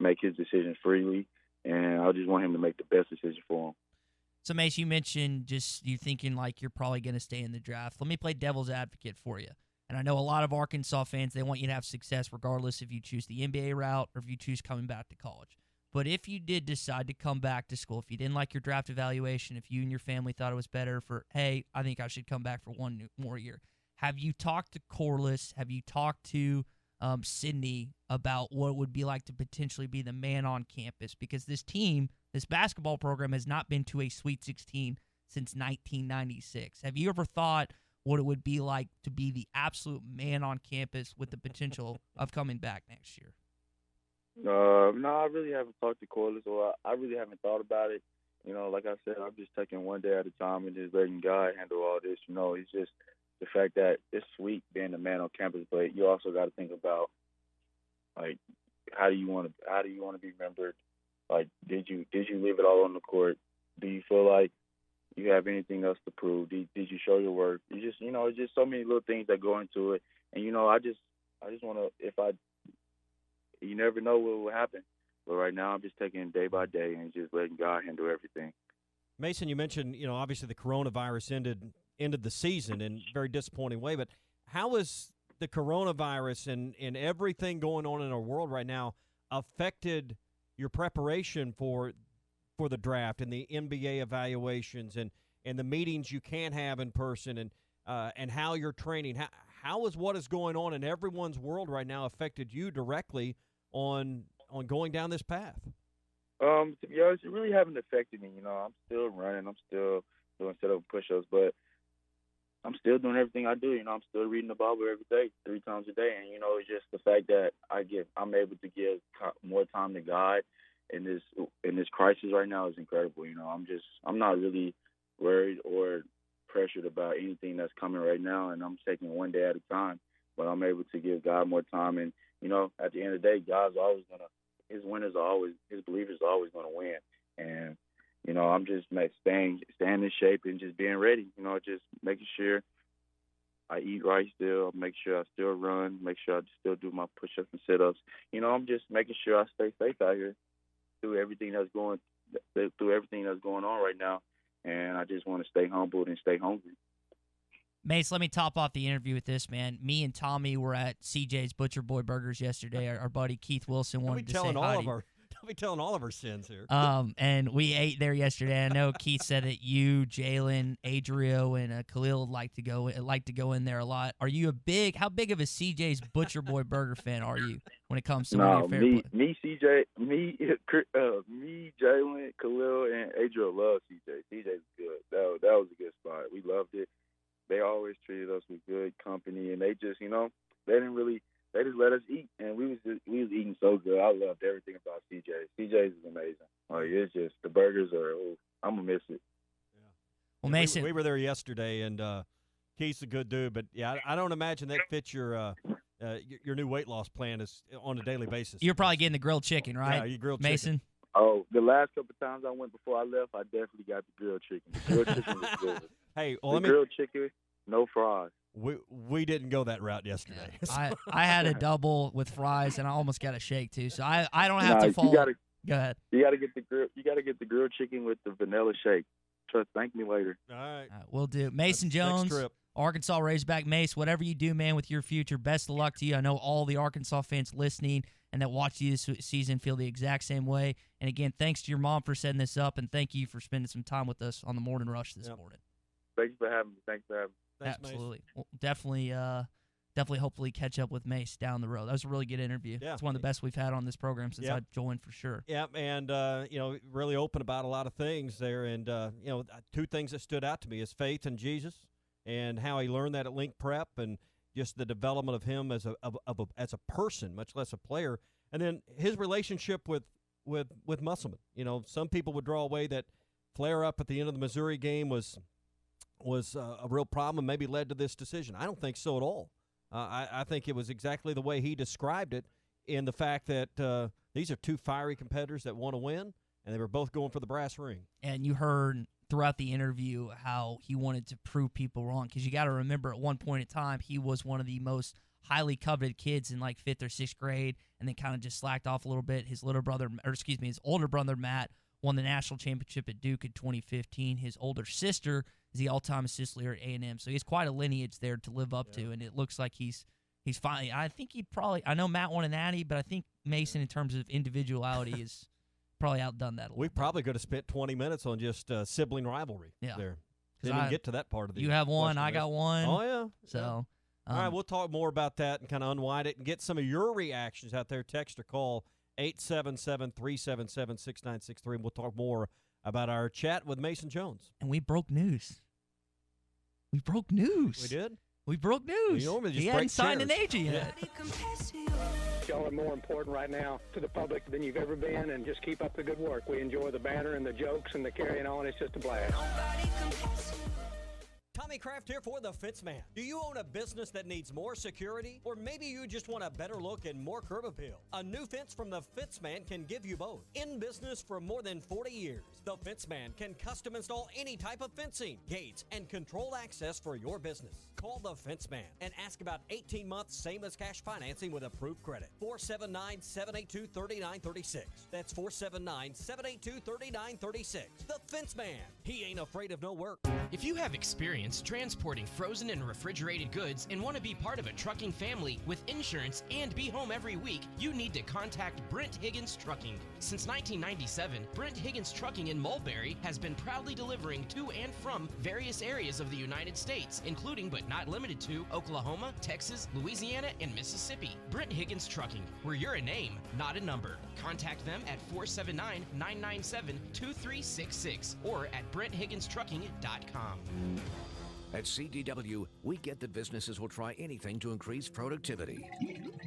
make his decision freely, and I just want him to make the best decision for him. So Mace, you mentioned just you thinking like you're probably going to stay in the draft. Let me play devil's advocate for you. And I know a lot of Arkansas fans, they want you to have success regardless if you choose the NBA route or if you choose coming back to college. But if you did decide to come back to school, if you didn't like your draft evaluation, if you and your family thought it was better for, hey, I think I should come back for one more year, have you talked to Corliss? Have you talked to Sydney about what it would be like to potentially be the man on campus? Because this team, this basketball program, has not been to a Sweet 16 since 1996. Have you ever thought what it would be like to be the absolute man on campus with the potential of coming back next year? No, I really haven't talked to Corliss, or I really haven't thought about it. Like I said, I'm just taking one day at a time and just letting God handle all this. It's just the fact that it's sweet being the man on campus, but you also got to think about, like, how do you want to be remembered? Like, did you leave it all on the court? Do you feel like you have anything else to prove? Did you show your work? You just, it's just so many little things that go into it. And, I just want to, you never know what will happen. But right now I'm just taking it day by day and just letting God handle everything. Mason, you mentioned, obviously the coronavirus ended ended the season in a very disappointing way. But how has the coronavirus and everything going on in our world right now affected your preparation for the draft and the NBA evaluations and the meetings you can't have in person and how you're training? How is what is going on in everyone's world right now affected you directly on going down this path? To be honest, it really haven't affected me. I'm still running. I'm still doing sit-up push-ups, but I'm still doing everything I do. I'm still reading the Bible every day, 3 times a day. And, it's just the fact that I'm able to give more time to God in this crisis right now is incredible. I'm not really worried or pressured about anything that's coming right now, and I'm taking it one day at a time. But I'm able to give God more time, and at the end of the day, God's always his believers are always gonna win. And I'm just staying in shape and just being ready. Just making sure I eat right still, make sure I still run, make sure I still do my push-ups and sit-ups. I'm just making sure I stay safe out here through everything that's going on right now. And I just want to stay humbled and stay hungry. Mase, let me top off the interview with this, man. Me and Tommy were at CJ's Butcher Boy Burgers yesterday. Our buddy Keith Wilson wanted to say hi. Don't be telling all of our sins here. And we ate there yesterday. I know Keith said that you, Jalen, Adrio, and Khalil like to go in there a lot. Are you how big of a CJ's Butcher Boy Burger fan are you when it comes to one of your favorite me, Jalen, Khalil, and Adrio love CJ. CJ's good. That was a good spot. We loved it. They always treated us with good company, and they just, they just let us eat, and we was eating so good. I loved everything about CJ's. CJ's is amazing. It's just the burgers I'm gonna miss it. Yeah. Well, Mason, we were there yesterday, and Keith's a good dude, but yeah, I don't imagine that fits your new weight loss plan is on a daily basis. You're probably getting the grilled chicken, right? Yeah, you grilled Mason. Chicken. Oh, the last couple of times I went before I left, I definitely got the grilled chicken. The grilled chicken was good. Hey, grilled chicken, no fries. We didn't go that route yesterday. I had a double with fries, and I almost got a shake too. So I don't have to fall. Go ahead. You gotta get the grilled chicken with the vanilla shake. Thank me later. All right. We'll do. Mason Jones, trip. Arkansas Razorback. Mase, whatever you do, man, with your future, best of luck to you. I know all the Arkansas fans listening and that watch you this season feel the exact same way. And again, thanks to your mom for setting this up, and thank you for spending some time with us on the Morning Rush this morning. Thanks for having me. Thanks, absolutely. Well, definitely, hopefully catch up with Mase down the road. That was a really good interview. Yeah. It's one of the best we've had on this program since I joined, for sure. Yeah, and really open about a lot of things there. And 2 things that stood out to me is faith in Jesus and how he learned that at Link Prep, and just the development of him as a person, much less a player, and then his relationship with Musselman. Some people would draw away that flare up at the end of the Missouri game was a real problem and maybe led to this decision. I don't think so at all. I think it was exactly the way he described it, in the fact that these are 2 fiery competitors that want to win, and they were both going for the brass ring. And you heard throughout the interview how he wanted to prove people wrong, because you got to remember at one point in time he was one of the most highly coveted kids in like 5th or 6th grade, and then kind of just slacked off a little bit. His older brother Matt won the national championship at Duke in 2015. His older sister is the all-time assist leader at A&M, so he has quite a lineage there to live up to, and it looks like he's finally. I think I know Matt won a natty, but I think Mason, in terms of individuality, is probably outdone that a little. We probably could have spent 20 minutes on just sibling rivalry there. Didn't even get to that part of the. You have one, I got one. Oh yeah. So. All right, we'll talk more about that and kind of unwind it and get some of your reactions out there. Text or call 877-377-6963, and we'll talk more about our chat with Mason Jones. And we broke news. We broke news. We did? We broke news. He hadn't signed an agent yet. Y'all are more important right now to the public than you've ever been, and just keep up the good work. We enjoy the banter and the jokes and the carrying on. It's just a blast. Tommy Kraft here for The Fence Man. Do you own a business that needs more security? Or maybe you just want a better look and more curb appeal? A new fence from The Fence Man can give you both. In business for more than 40 years, The Fence Man can custom install any type of fencing, gates, and controlled access for your business. Call The Fence Man and ask about 18 months same as cash financing with approved credit. 479-782-3936. That's 479-782-3936. The Fence Man. He ain't afraid of no work. If you have experience experience transporting frozen and refrigerated goods and want to be part of a trucking family with insurance and be home every week, you need to contact Brent Higgins Trucking. Since 1997, Brent Higgins Trucking in Mulberry has been proudly delivering to and from various areas of the United States, including but not limited to Oklahoma, Texas, Louisiana, and Mississippi. Brent Higgins Trucking, where you're a name, not a number. Contact them at 479-997-2366 or at BrentHigginsTrucking.com. At CDW, we get that businesses will try anything to increase productivity.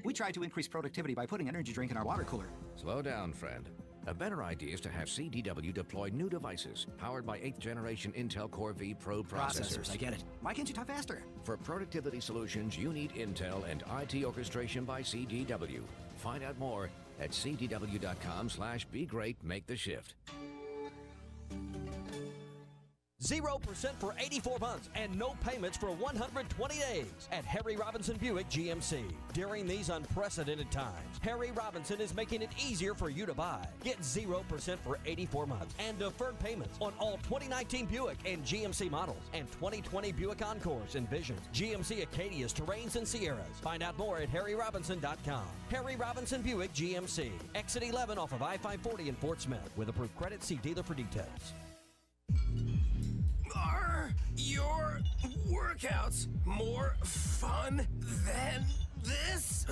We try to increase productivity by putting energy drink in our water cooler. Slow down, friend. A better idea is to have CDW deploy new devices powered by 8th generation Intel Core V Pro processors. I get it. Why can't you talk faster? For productivity solutions, you need Intel and IT orchestration by CDW. Find out more at cdw.com/be great, make the shift. 0% for 84 months and no payments for 120 days at Harry Robinson Buick GMC. During these unprecedented times, Harry Robinson is making it easier for you to buy. Get 0% for 84 months and deferred payments on all 2019 Buick and GMC models and 2020 Buick Encores and Visions, GMC Acadias, Terrains, and Sierras. Find out more at harryrobinson.com. Harry Robinson Buick GMC. Exit 11 off of I-540 in Fort Smith. With approved credit, see dealer for details. Are your workouts more fun than this?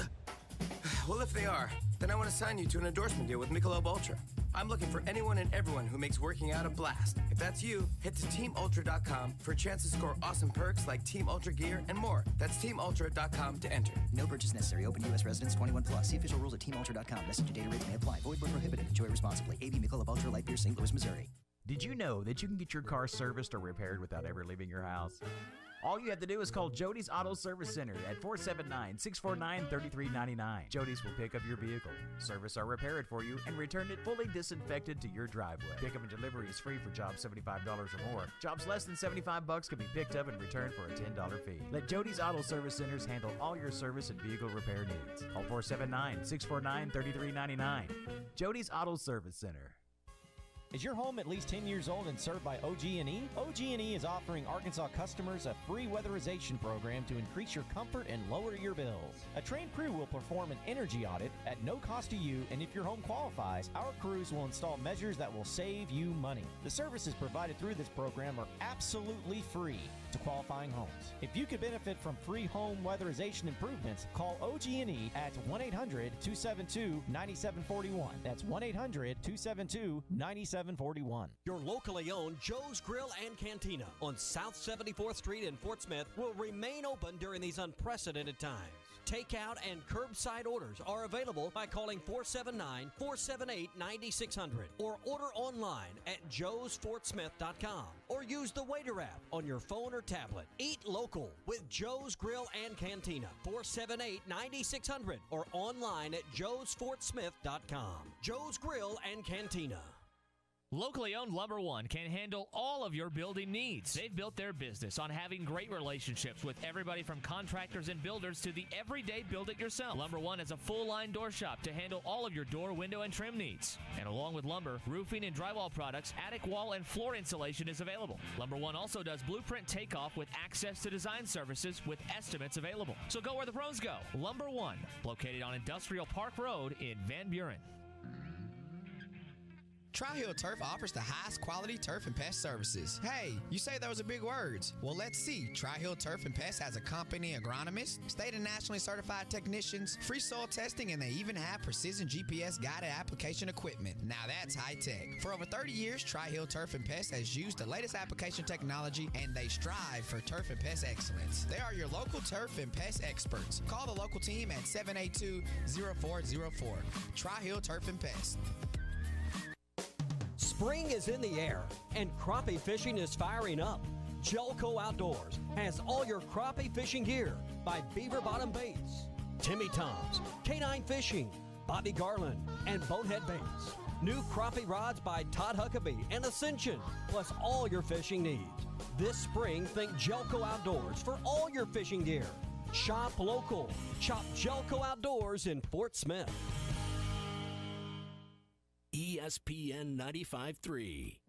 Well, if they are, then I want to sign you to an endorsement deal with Michelob Ultra. I'm looking for anyone and everyone who makes working out a blast. If that's you, head to TeamUltra.com for a chance to score awesome perks like Team Ultra gear and more. That's TeamUltra.com to enter. No purchase necessary. Open U.S. residents 21 plus. See official rules at TeamUltra.com. Message and data rates may apply. Void where prohibited. Enjoy responsibly. AB Michelob Ultra Light Beer, St. Louis, Missouri. Did you know that you can get your car serviced or repaired without ever leaving your house? All you have to do is call Jody's Auto Service Center at 479-649-3399. Jody's will pick up your vehicle, service or repair it for you, and return it fully disinfected to your driveway. Pickup and delivery is free for jobs $75 or more. Jobs less than $75 can be picked up and returned for a $10 fee. Let Jody's Auto Service Centers handle all your service and vehicle repair needs. Call 479-649-3399. Jody's Auto Service Center. Is your home at least 10 years old and served by OG&E? OG&E is offering Arkansas customers a free weatherization program to increase your comfort and lower your bills. A trained crew will perform an energy audit at no cost to you, and if your home qualifies, our crews will install measures that will save you money. The services provided through this program are absolutely free to qualifying homes. If you could benefit from free home weatherization improvements, call OG&E at 1-800-272-9741. That's 1-800-272-9741. Your locally owned Joe's Grill and Cantina on South 74th Street in Fort Smith will remain open during these unprecedented times. Takeout and curbside orders are available by calling 479-478-9600 or order online at joesfortsmith.com or use the Waiter app on your phone or tablet. Eat local with Joe's Grill and Cantina, 478-9600 or online at joesfortsmith.com. Joe's Grill and Cantina. Locally owned Lumber One can handle all of your building needs. They've built their business on having great relationships with everybody from contractors and builders to the everyday build-it-yourself. Lumber One is a full-line door shop to handle all of your door, window, and trim needs. And along with lumber, roofing and drywall products, attic wall and floor insulation is available. Lumber One also does blueprint takeoff with access to design services with estimates available. So go where the pros go. Lumber One, located on Industrial Park Road in Van Buren. Tri-Hill Turf offers the highest quality turf and pest services. Hey, you say those are big words. Well, let's see. Tri-Hill Turf and Pest has a company agronomist, state and nationally certified technicians, free soil testing, and they even have precision GPS guided application equipment. Now that's high tech. For over 30 years, Tri-Hill Turf and Pest has used the latest application technology, and they strive for turf and pest excellence. They are your local turf and pest experts. Call the local team at 782-0404. Tri-Hill Turf and Pest. Spring is in the air, and crappie fishing is firing up. Jelco Outdoors has all your crappie fishing gear by Beaver Bottom Baits, Timmy Tom's, Canine Fishing, Bobby Garland, and Bonehead Baits. New crappie rods by Todd Huckabee and Ascension, plus all your fishing needs. This spring, think Jelco Outdoors for all your fishing gear. Shop local. Shop Jelco Outdoors in Fort Smith. ESPN 95.3. 95.3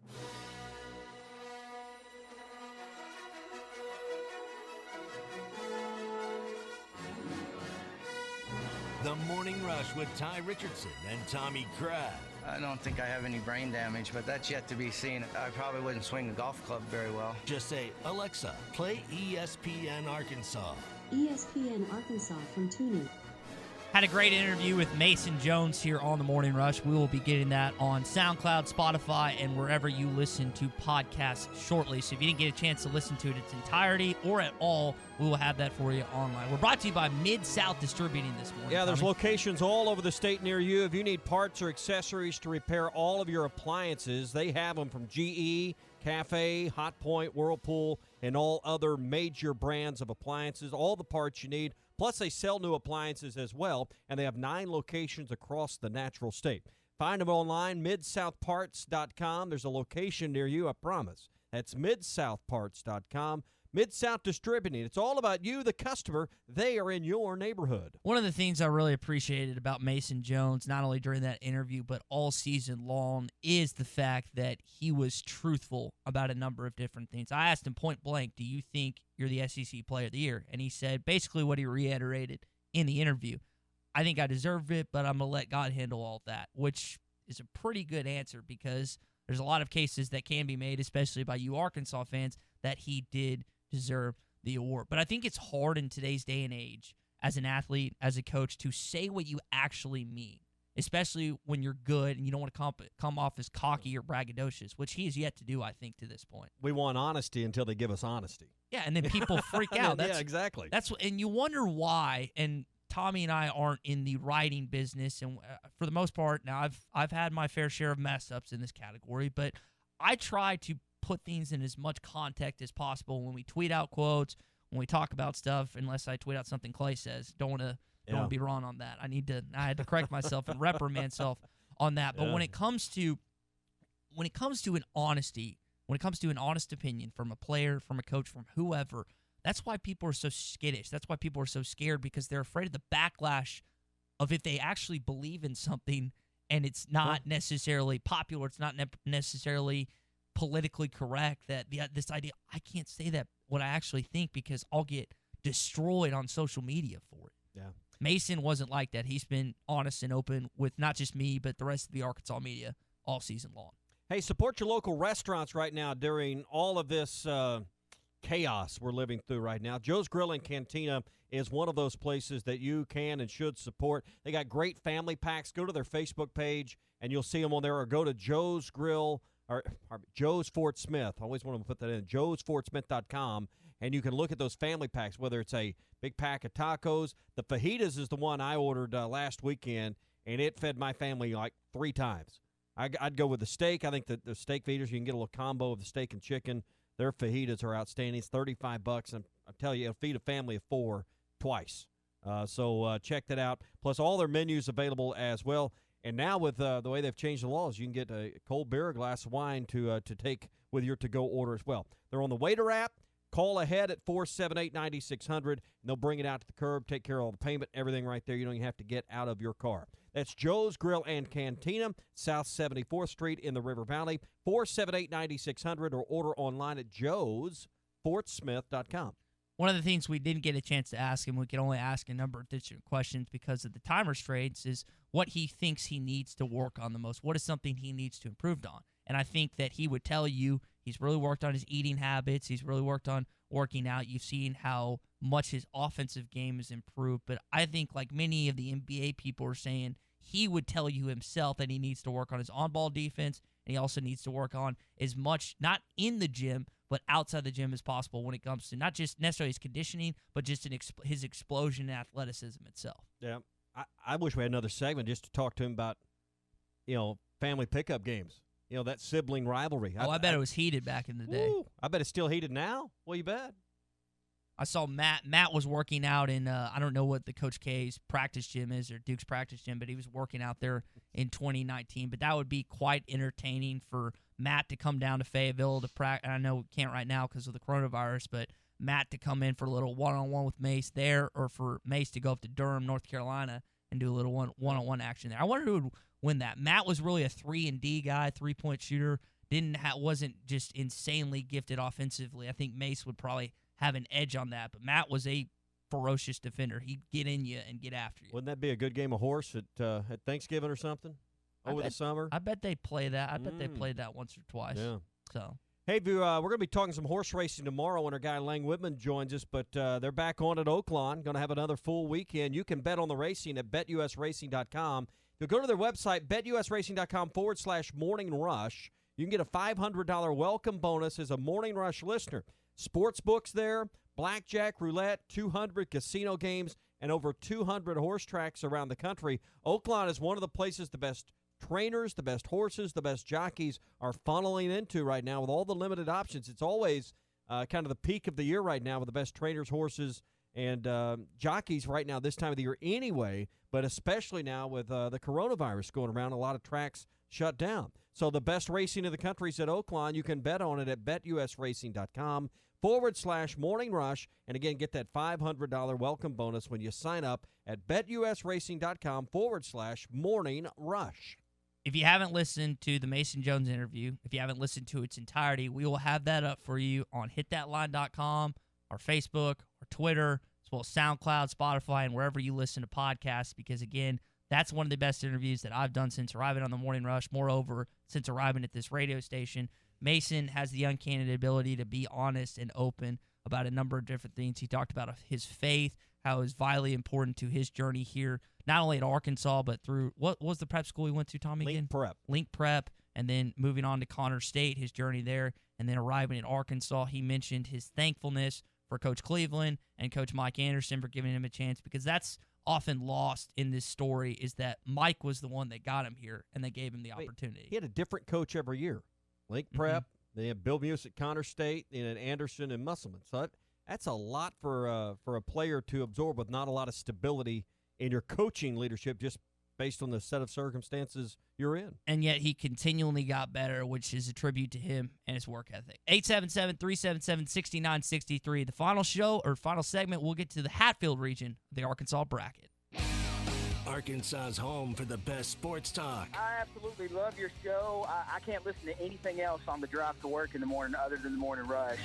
Morning Rush with Ty Richardson and Tommy Kraft. I don't think I have any brain damage, but that's yet to be seen. I probably wouldn't swing a golf club very well. Just say, Alexa, play ESPN Arkansas. ESPN Arkansas from TuneIn. Had a great interview with Mason Jones here on the Morning Rush. We will be getting that on SoundCloud, Spotify, and wherever you listen to podcasts shortly. So if you didn't get a chance to listen to it in its entirety or at all, we will have that for you online. We're brought to you by Mid-South Distributing this morning. Yeah, there's Tommy. locations all over the state near you. If you need parts or accessories to repair all of your appliances, they have them from GE, Cafe, Hot Point, Whirlpool, and all other major brands of appliances. All the parts you need. Plus, they sell new appliances as well, and they have 9 locations across the natural state. Find them online, midsouthparts.com. There's a location near you, I promise. That's midsouthparts.com. Mid-South Distributing. It's all about you, the customer. They are in your neighborhood. One of the things I really appreciated about Mason Jones, not only during that interview, but all season long, is the fact that he was truthful about a number of different things. I asked him point blank, do you think you're the SEC Player of the Year? And he said basically what he reiterated in the interview. I think I deserve it, but I'm going to let God handle all of that, which is a pretty good answer because there's a lot of cases that can be made, especially by you Arkansas fans, that he did deserve the award. But I think it's hard in today's day and age as an athlete, as a coach, to say what you actually mean, especially when you're good and you don't want to come off as cocky or braggadocious, which he has yet to do, I think, to this point. We want honesty until they give us honesty. Yeah, and then people freak out. Yeah, exactly. And you wonder why. And Tommy and I aren't in the writing business, and for the most part, now I've had my fair share of mess ups in this category, but I try to put things in as much context as possible when we tweet out quotes, when we talk about stuff, unless I tweet out something Clay says. Don't want to be wrong on that. I had to correct myself and reprimand myself on that. But when it comes to an honesty, when it comes to an honest opinion from a player, from a coach, from whoever, that's why people are so skittish. That's why people are so scared, because they're afraid of the backlash of if they actually believe in something and it's not necessarily popular, it's not necessarily politically correct, that this idea, I can't say that what I actually think because I'll get destroyed on social media for it. Yeah. Mason wasn't like that. He's been honest and open with not just me, but the rest of the Arkansas media all season long. Hey, support your local restaurants right now during all of this chaos we're living through right now. Joe's Grill and Cantina is one of those places that you can and should support. They got great family packs. Go to their Facebook page, and you'll see them on there, or go to Joe's Grill or Joe's Fort Smith. I always want to put that in, joesfortsmith.com, and you can look at those family packs, whether it's a big pack of tacos. The fajitas is the one I ordered last weekend, and it fed my family like 3 times. I'd go with the steak. I think that the steak feeders, you can get a little combo of the steak and chicken. Their fajitas are outstanding. It's $35, and I tell you, it'll feed a family of 4 twice. So check that out. Plus, all their menus available as well. And now with the way they've changed the laws, you can get a cold beer, a glass of wine to take with your to-go order as well. They're on the Waiter app. Call ahead at 478-9600, and they'll bring it out to the curb, take care of all the payment, everything right there. You don't even have to get out of your car. That's Joe's Grill and Cantina, South 74th Street in the River Valley, 478-9600, or order online at joesfortsmith.com. One of the things we didn't get a chance to ask him, we could only ask a number of different questions because of the time restraints, is what he thinks he needs to work on the most. What is something he needs to improve on? And I think that he would tell you he's really worked on his eating habits. He's really worked on working out. You've seen how much his offensive game has improved. But I think, like many of the NBA people are saying, he would tell you himself that he needs to work on his on-ball defense, and he also needs to work on as much, not in the gym, but outside the gym as possible when it comes to not just necessarily his conditioning, but just his explosion and athleticism itself. Yeah. I wish we had another segment just to talk to him about, family pickup games. That sibling rivalry. I bet it was heated back in the day. I bet it's still heated now. Well, you bet. I saw Matt. Matt was working out in, I don't know what the Coach K's practice gym is or Duke's practice gym, but he was working out there in 2019. But that would be quite entertaining for Matt to come down to Fayetteville to practice. And I know we can't right now because of the coronavirus, but Matt to come in for a little one-on-one with Mase there, or for Mase to go up to Durham, North Carolina, and do a little one-on-one action there. I wonder who would win that. Matt was really a 3-and-D guy, 3-point shooter. Wasn't just insanely gifted offensively. I think Mase would probably have an edge on that. But Matt was a ferocious defender. He'd get in you and get after you. Wouldn't that be a good game of horse at Thanksgiving or something over the summer? I bet they play that. I bet they played that once or twice. Yeah. So. Hey, Vu, we're going to be talking some horse racing tomorrow when our guy Lang Whitman joins us, but they're back on at Oaklawn, going to have another full weekend. You can bet on the racing at betusracing.com. If you go to their website, betusracing.com/Morning Rush, you can get a $500 welcome bonus as a Morning Rush listener. Sports books there, blackjack, roulette, 200 casino games, and over 200 horse tracks around the country. Oaklawn is one of the places the best trainers, the best horses, the best jockeys are funneling into right now with all the limited options. It's always kind of the peak of the year right now with the best trainers, horses, and jockeys right now this time of the year anyway, but especially now with the coronavirus going around, a lot of tracks shut down. So the best racing in the country is at Oaklawn. You can bet on it at betusracing.com/Morning Rush. And again, get that $500 welcome bonus when you sign up at betusracing.com/Morning Rush. If you haven't listened to the Mason Jones interview, if you haven't listened to its entirety, we will have that up for you on hitthatline.com, our Facebook, our Twitter, as well as SoundCloud, Spotify, and wherever you listen to podcasts, because, again, that's one of the best interviews that I've done since arriving on the Morning Rush. Moreover, since arriving at this radio station, Mason has the uncanny ability to be honest and open about a number of different things. He talked about his faith, how it was vitally important to his journey here, not only at Arkansas, but through, what was the prep school he went to, Tommy, again? Link Prep, and then moving on to Connor State, his journey there, and then arriving in Arkansas. He mentioned his thankfulness for Coach Cleveland and Coach Mike Anderson for giving him a chance, because that's often lost in this story, is that Mike was the one that got him here, and they gave him the opportunity. He had a different coach every year. Link Prep, they had Bill Muse at Connor State, and Anderson and Musselman. So that's a lot for a player to absorb with not a lot of stability in your coaching leadership, just based on the set of circumstances you're in. And yet he continually got better, which is a tribute to him and his work ethic. 877-377-6963. The final segment, we'll get to the Hatfield region of the Arkansas bracket. Arkansas's home for the best sports talk. I absolutely love your show. I can't listen to anything else on the drive to work in the morning other than the Morning Rush.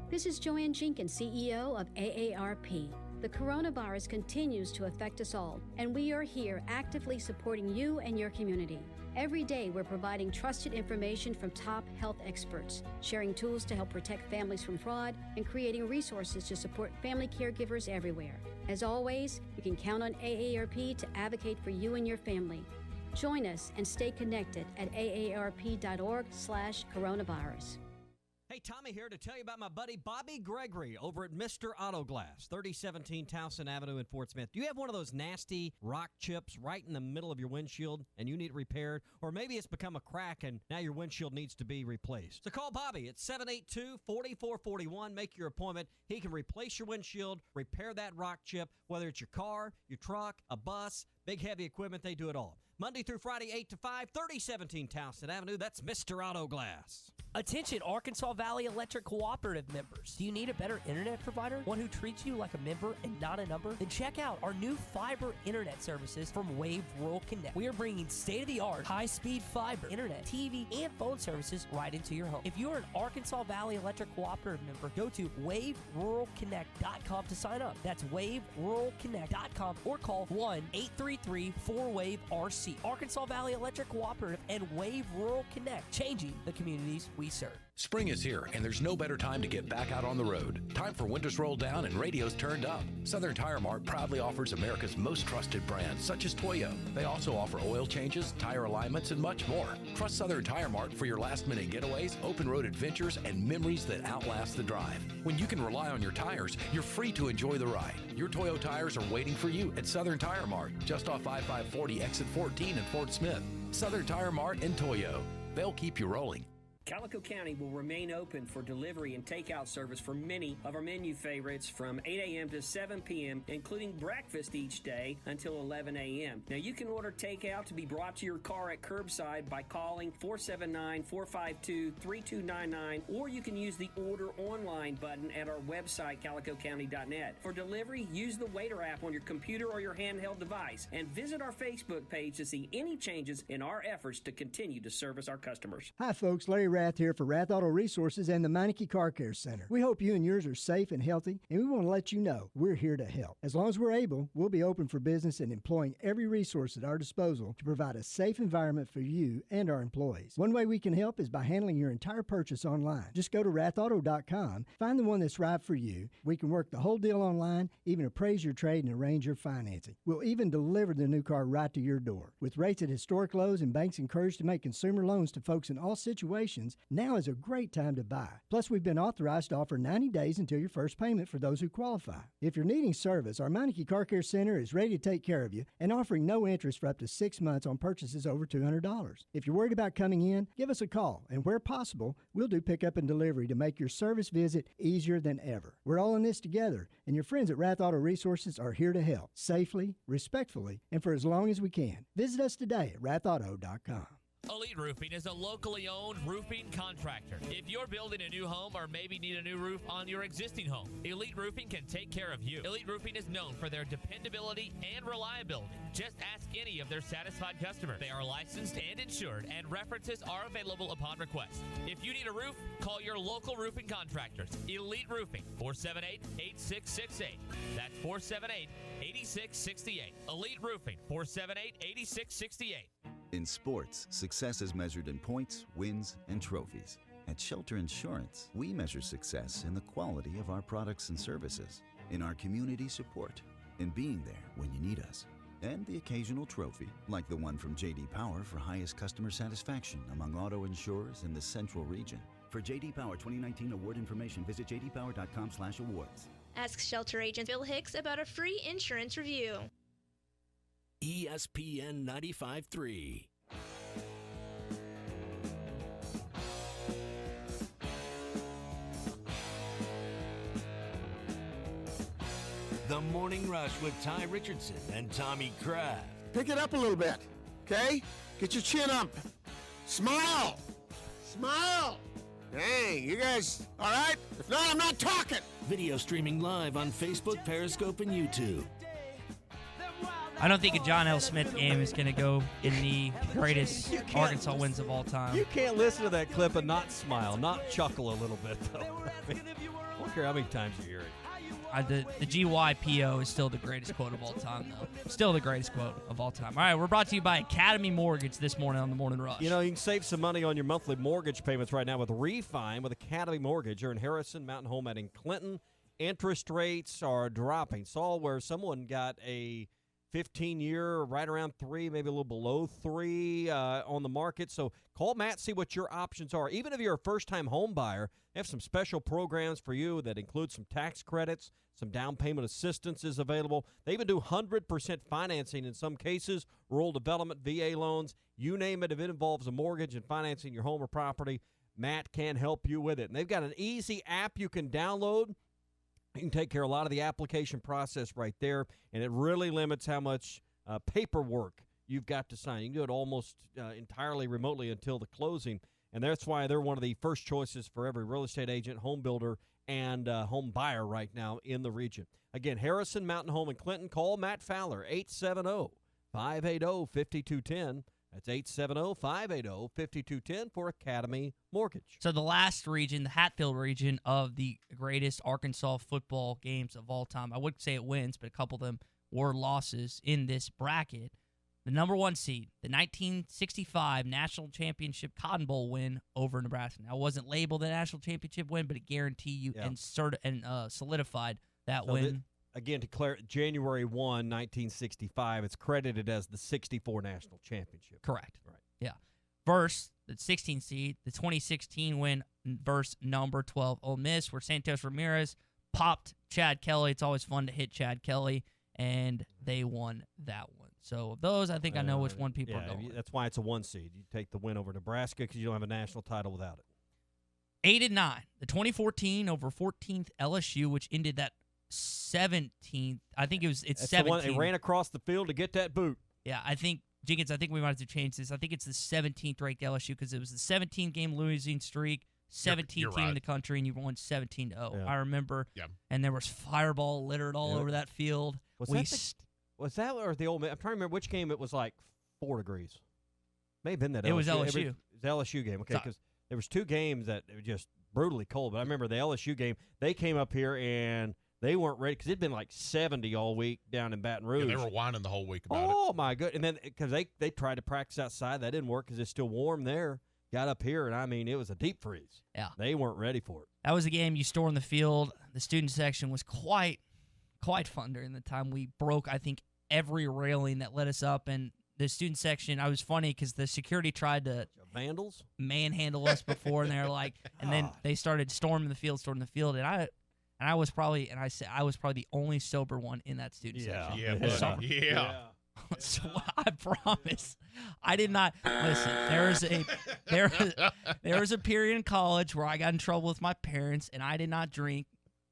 This is Joanne Jenkins, CEO of AARP. The coronavirus continues to affect us all, and we are here actively supporting you and your community. Every day, we're providing trusted information from top health experts, sharing tools to help protect families from fraud, and creating resources to support family caregivers everywhere. As always, you can count on AARP to advocate for you and your family. Join us and stay connected at aarp.org/coronavirus. Hey, Tommy here to tell you about my buddy Bobby Gregory over at Mr. Auto Glass, 3017 Towson Avenue in Fort Smith. Do you have one of those nasty rock chips right in the middle of your windshield and you need it repaired? Or maybe it's become a crack and now your windshield needs to be replaced. So call Bobby at 782-4441. Make your appointment. He can replace your windshield, repair that rock chip, whether it's your car, your truck, a bus, big heavy equipment, they do it all. Monday through Friday, 8 to 5, 3017 Towson Avenue. That's Mr. Auto Glass. Attention Arkansas Valley Electric Cooperative members. Do you need a better internet provider? One who treats you like a member and not a number? Then check out our new fiber internet services from Wave Rural Connect. We are bringing state-of-the-art, high-speed fiber, internet, TV, and phone services right into your home. If you are an Arkansas Valley Electric Cooperative member, go to waveruralconnect.com to sign up. That's waveruralconnect.com or call 1-833-4WAVE-RC. Arkansas Valley Electric Cooperative and Wave Rural Connect, changing the communities we serve. Spring is here, and there's no better time to get back out on the road. Time for winters rolled down and radios turned up. Southern Tire Mart proudly offers America's most trusted brands, such as Toyo. They also offer oil changes, tire alignments, and much more. Trust Southern Tire Mart for your last-minute getaways, open-road adventures, and memories that outlast the drive. When you can rely on your tires, you're free to enjoy the ride. Your Toyo tires are waiting for you at Southern Tire Mart, just off 5540 exit 14 in Fort Smith. Southern Tire Mart and Toyo. They'll keep you rolling. Calico County will remain open for delivery and takeout service for many of our menu favorites from 8 a.m. to 7 p.m., including breakfast each day until 11 a.m. Now, you can order takeout to be brought to your car at curbside by calling 479-452-3299, or you can use the Order Online button at our website, calicocounty.net. For delivery, use the Waiter app on your computer or your handheld device, and visit our Facebook page to see any changes in our efforts to continue to service our customers. Hi, folks. Larry Rath here for Rath Auto Resources and the Meineke Car Care Center. We hope you and yours are safe and healthy, and we want to let you know we're here to help. As long as we're able, we'll be open for business and employing every resource at our disposal to provide a safe environment for you and our employees. One way we can help is by handling your entire purchase online. Just go to rathauto.com, find the one that's right for you. We can work the whole deal online, even appraise your trade and arrange your financing. We'll even deliver the new car right to your door. With rates at historic lows and banks encouraged to make consumer loans to folks in all situations, now is a great time to buy. Plus, we've been authorized to offer 90 days until your first payment for those who qualify. If you're needing service, our Meineke Car Care Center is ready to take care of you and offering no interest for up to 6 months on purchases over $200. If you're worried about coming in, give us a call, and where possible, we'll do pickup and delivery to make your service visit easier than ever. We're all in this together, and your friends at Rath Auto Resources are here to help, safely, respectfully, and for as long as we can. Visit us today at rathauto.com. Elite Roofing is a locally owned roofing contractor. If you're building a new home or maybe need a new roof on your existing home, Elite Roofing can take care of you. Elite Roofing is known for their dependability and reliability. Just ask any of their satisfied customers. They are licensed and insured, and references are available upon request. If you need a roof, call your local roofing contractors. Elite Roofing, 478-8668. That's 478-8668. Elite Roofing, 478-8668. In sports, success is measured in points, wins, and trophies. At Shelter Insurance, we measure success in the quality of our products and services, in our community support, in being there when you need us, and the occasional trophy, like the one from J.D. Power for highest customer satisfaction among auto insurers in the Central region. For J.D. Power 2019 award information, visit jdpower.com/awards. Ask Shelter Agent Bill Hicks about a free insurance review. ESPN 95.3. The Morning Rush with Ty Richardson and Tommy Kraft. Pick it up a little bit, okay? Get your chin up. Smile. Smile. Dang, you guys all right? If not, I'm not talking. Video streaming live on Facebook, Periscope, and YouTube. I don't think a John L. Smith game is going to go in the greatest Arkansas wins of all time. You can't listen to that clip and not smile, not chuckle a little bit, though. I don't care how many times you hear it. The GYPO is still the greatest quote of all time, though. Still the greatest quote of all time. All right, we're brought to you by Academy Mortgage this morning on the Morning Rush. You know, you can save some money on your monthly mortgage payments right now with Refine with Academy Mortgage. You're in Harrison, Mountain Home, and in Clinton. Interest rates are dropping. Saw where someone got a 15-year, right around 3, maybe a little below 3 on the market. So call Matt, see what your options are. Even if you're a first-time home buyer, they have some special programs for you that include some tax credits, some down payment assistance is available. They even do 100% financing in some cases, rural development, VA loans, you name it. If it involves a mortgage and financing your home or property, Matt can help you with it. And they've got an easy app you can download. You can take care of a lot of the application process right there, and it really limits how much paperwork you've got to sign. You can do it almost entirely remotely until the closing, and that's why they're one of the first choices for every real estate agent, home builder, and home buyer right now in the region. Again, Harrison, Mountain Home, and Clinton. Call Matt Fowler, 870-580-5210. That's 870-580-5210 for Academy Mortgage. So the last region, the Hatfield region of the greatest Arkansas football games of all time. I wouldn't say it wins, but a couple of them were losses in this bracket. The number 1 seed, the 1965 National Championship Cotton Bowl win over Nebraska. Now, it wasn't labeled a National Championship win, but it guaranteed you and solidified that win. Again, to declare January 1, 1965, it's credited as the 64 National Championship. Correct. Right. Yeah. Versus the 16 seed, the 2016 win versus number 12 Ole Miss, where Santos Ramirez popped Chad Kelly. It's always fun to hit Chad Kelly, and they won that one. So of those, I think I know which one people are going with. That's why it's a 1 seed. You take the win over Nebraska because you don't have a national title without it. 8-9. The 2014 over 14th LSU, which ended that 17th. I think it's 17th. It ran across the field to get that boot. Yeah, I think, Jenkins, I think we might have to change this. I think it's the 17th ranked LSU because it was the 17-game losing streak, 17th team in the country, and you won 17-0. Yeah. I remember. Yeah. And there was fireball littered all over that field. Was that or the Ole Miss? I'm trying to remember which game it was like 4 degrees. May have been that It LSU. was LSU. It was the LSU game. Okay, because there was 2 games that were just brutally cold. But I remember the LSU game. They came up here and they weren't ready because it'd been like 70 all week down in Baton Rouge. Yeah, they were whining the whole week about it. Oh, my goodness. And then because they tried to practice outside. That didn't work because it's still warm there. Got up here, and, I mean, it was a deep freeze. Yeah. They weren't ready for it. That was a game you stormed the field. The student section was quite fun during the time. We broke, I think, every railing that let us up. And the student section, I was funny because the security tried to vandals manhandle us before, and they're like, and then they started storming the field, and I was probably the only sober one in that student section. Yeah. So I promise, I did not listen. There was a period in college where I got in trouble with my parents, and I did not drink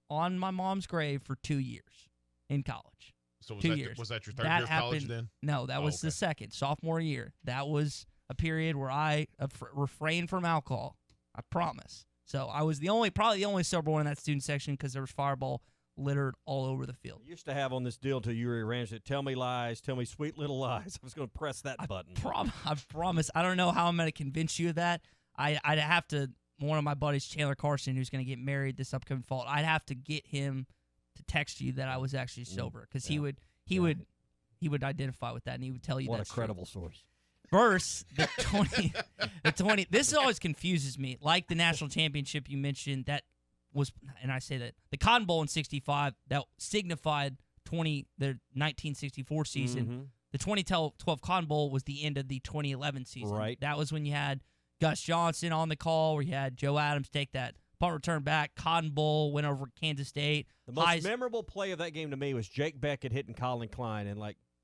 on my mom's grave for 2 years in college. So was 2 that years. Was that your third year of college then? No, that was the second, sophomore year. That was a period where I refrained from alcohol. I promise. So I was probably the only sober one in that student section because there was Fireball littered all over the field. I used to have on this deal until you rearranged it. Tell me lies. Tell me sweet little lies. I was going to press that button. I promise. I don't know how I'm going to convince you of that. I'd have to, one of my buddies, Chandler Carson, who's going to get married this upcoming fall, I'd have to get him to text you that I was actually sober because he would identify with that and he would tell you what that's a credible source. Verse the 20. This always confuses me. Like the national championship you mentioned, that was, and I say that the Cotton Bowl in '65 that signified the 1964 season. Mm-hmm. The 2012 Cotton Bowl was the end of the 2011 season. Right. That was when you had Gus Johnson on the call, where you had Joe Adams take that punt return back. Cotton Bowl went over Kansas State. The most memorable play of that game to me was Jake Beckett hitting Colin Klein and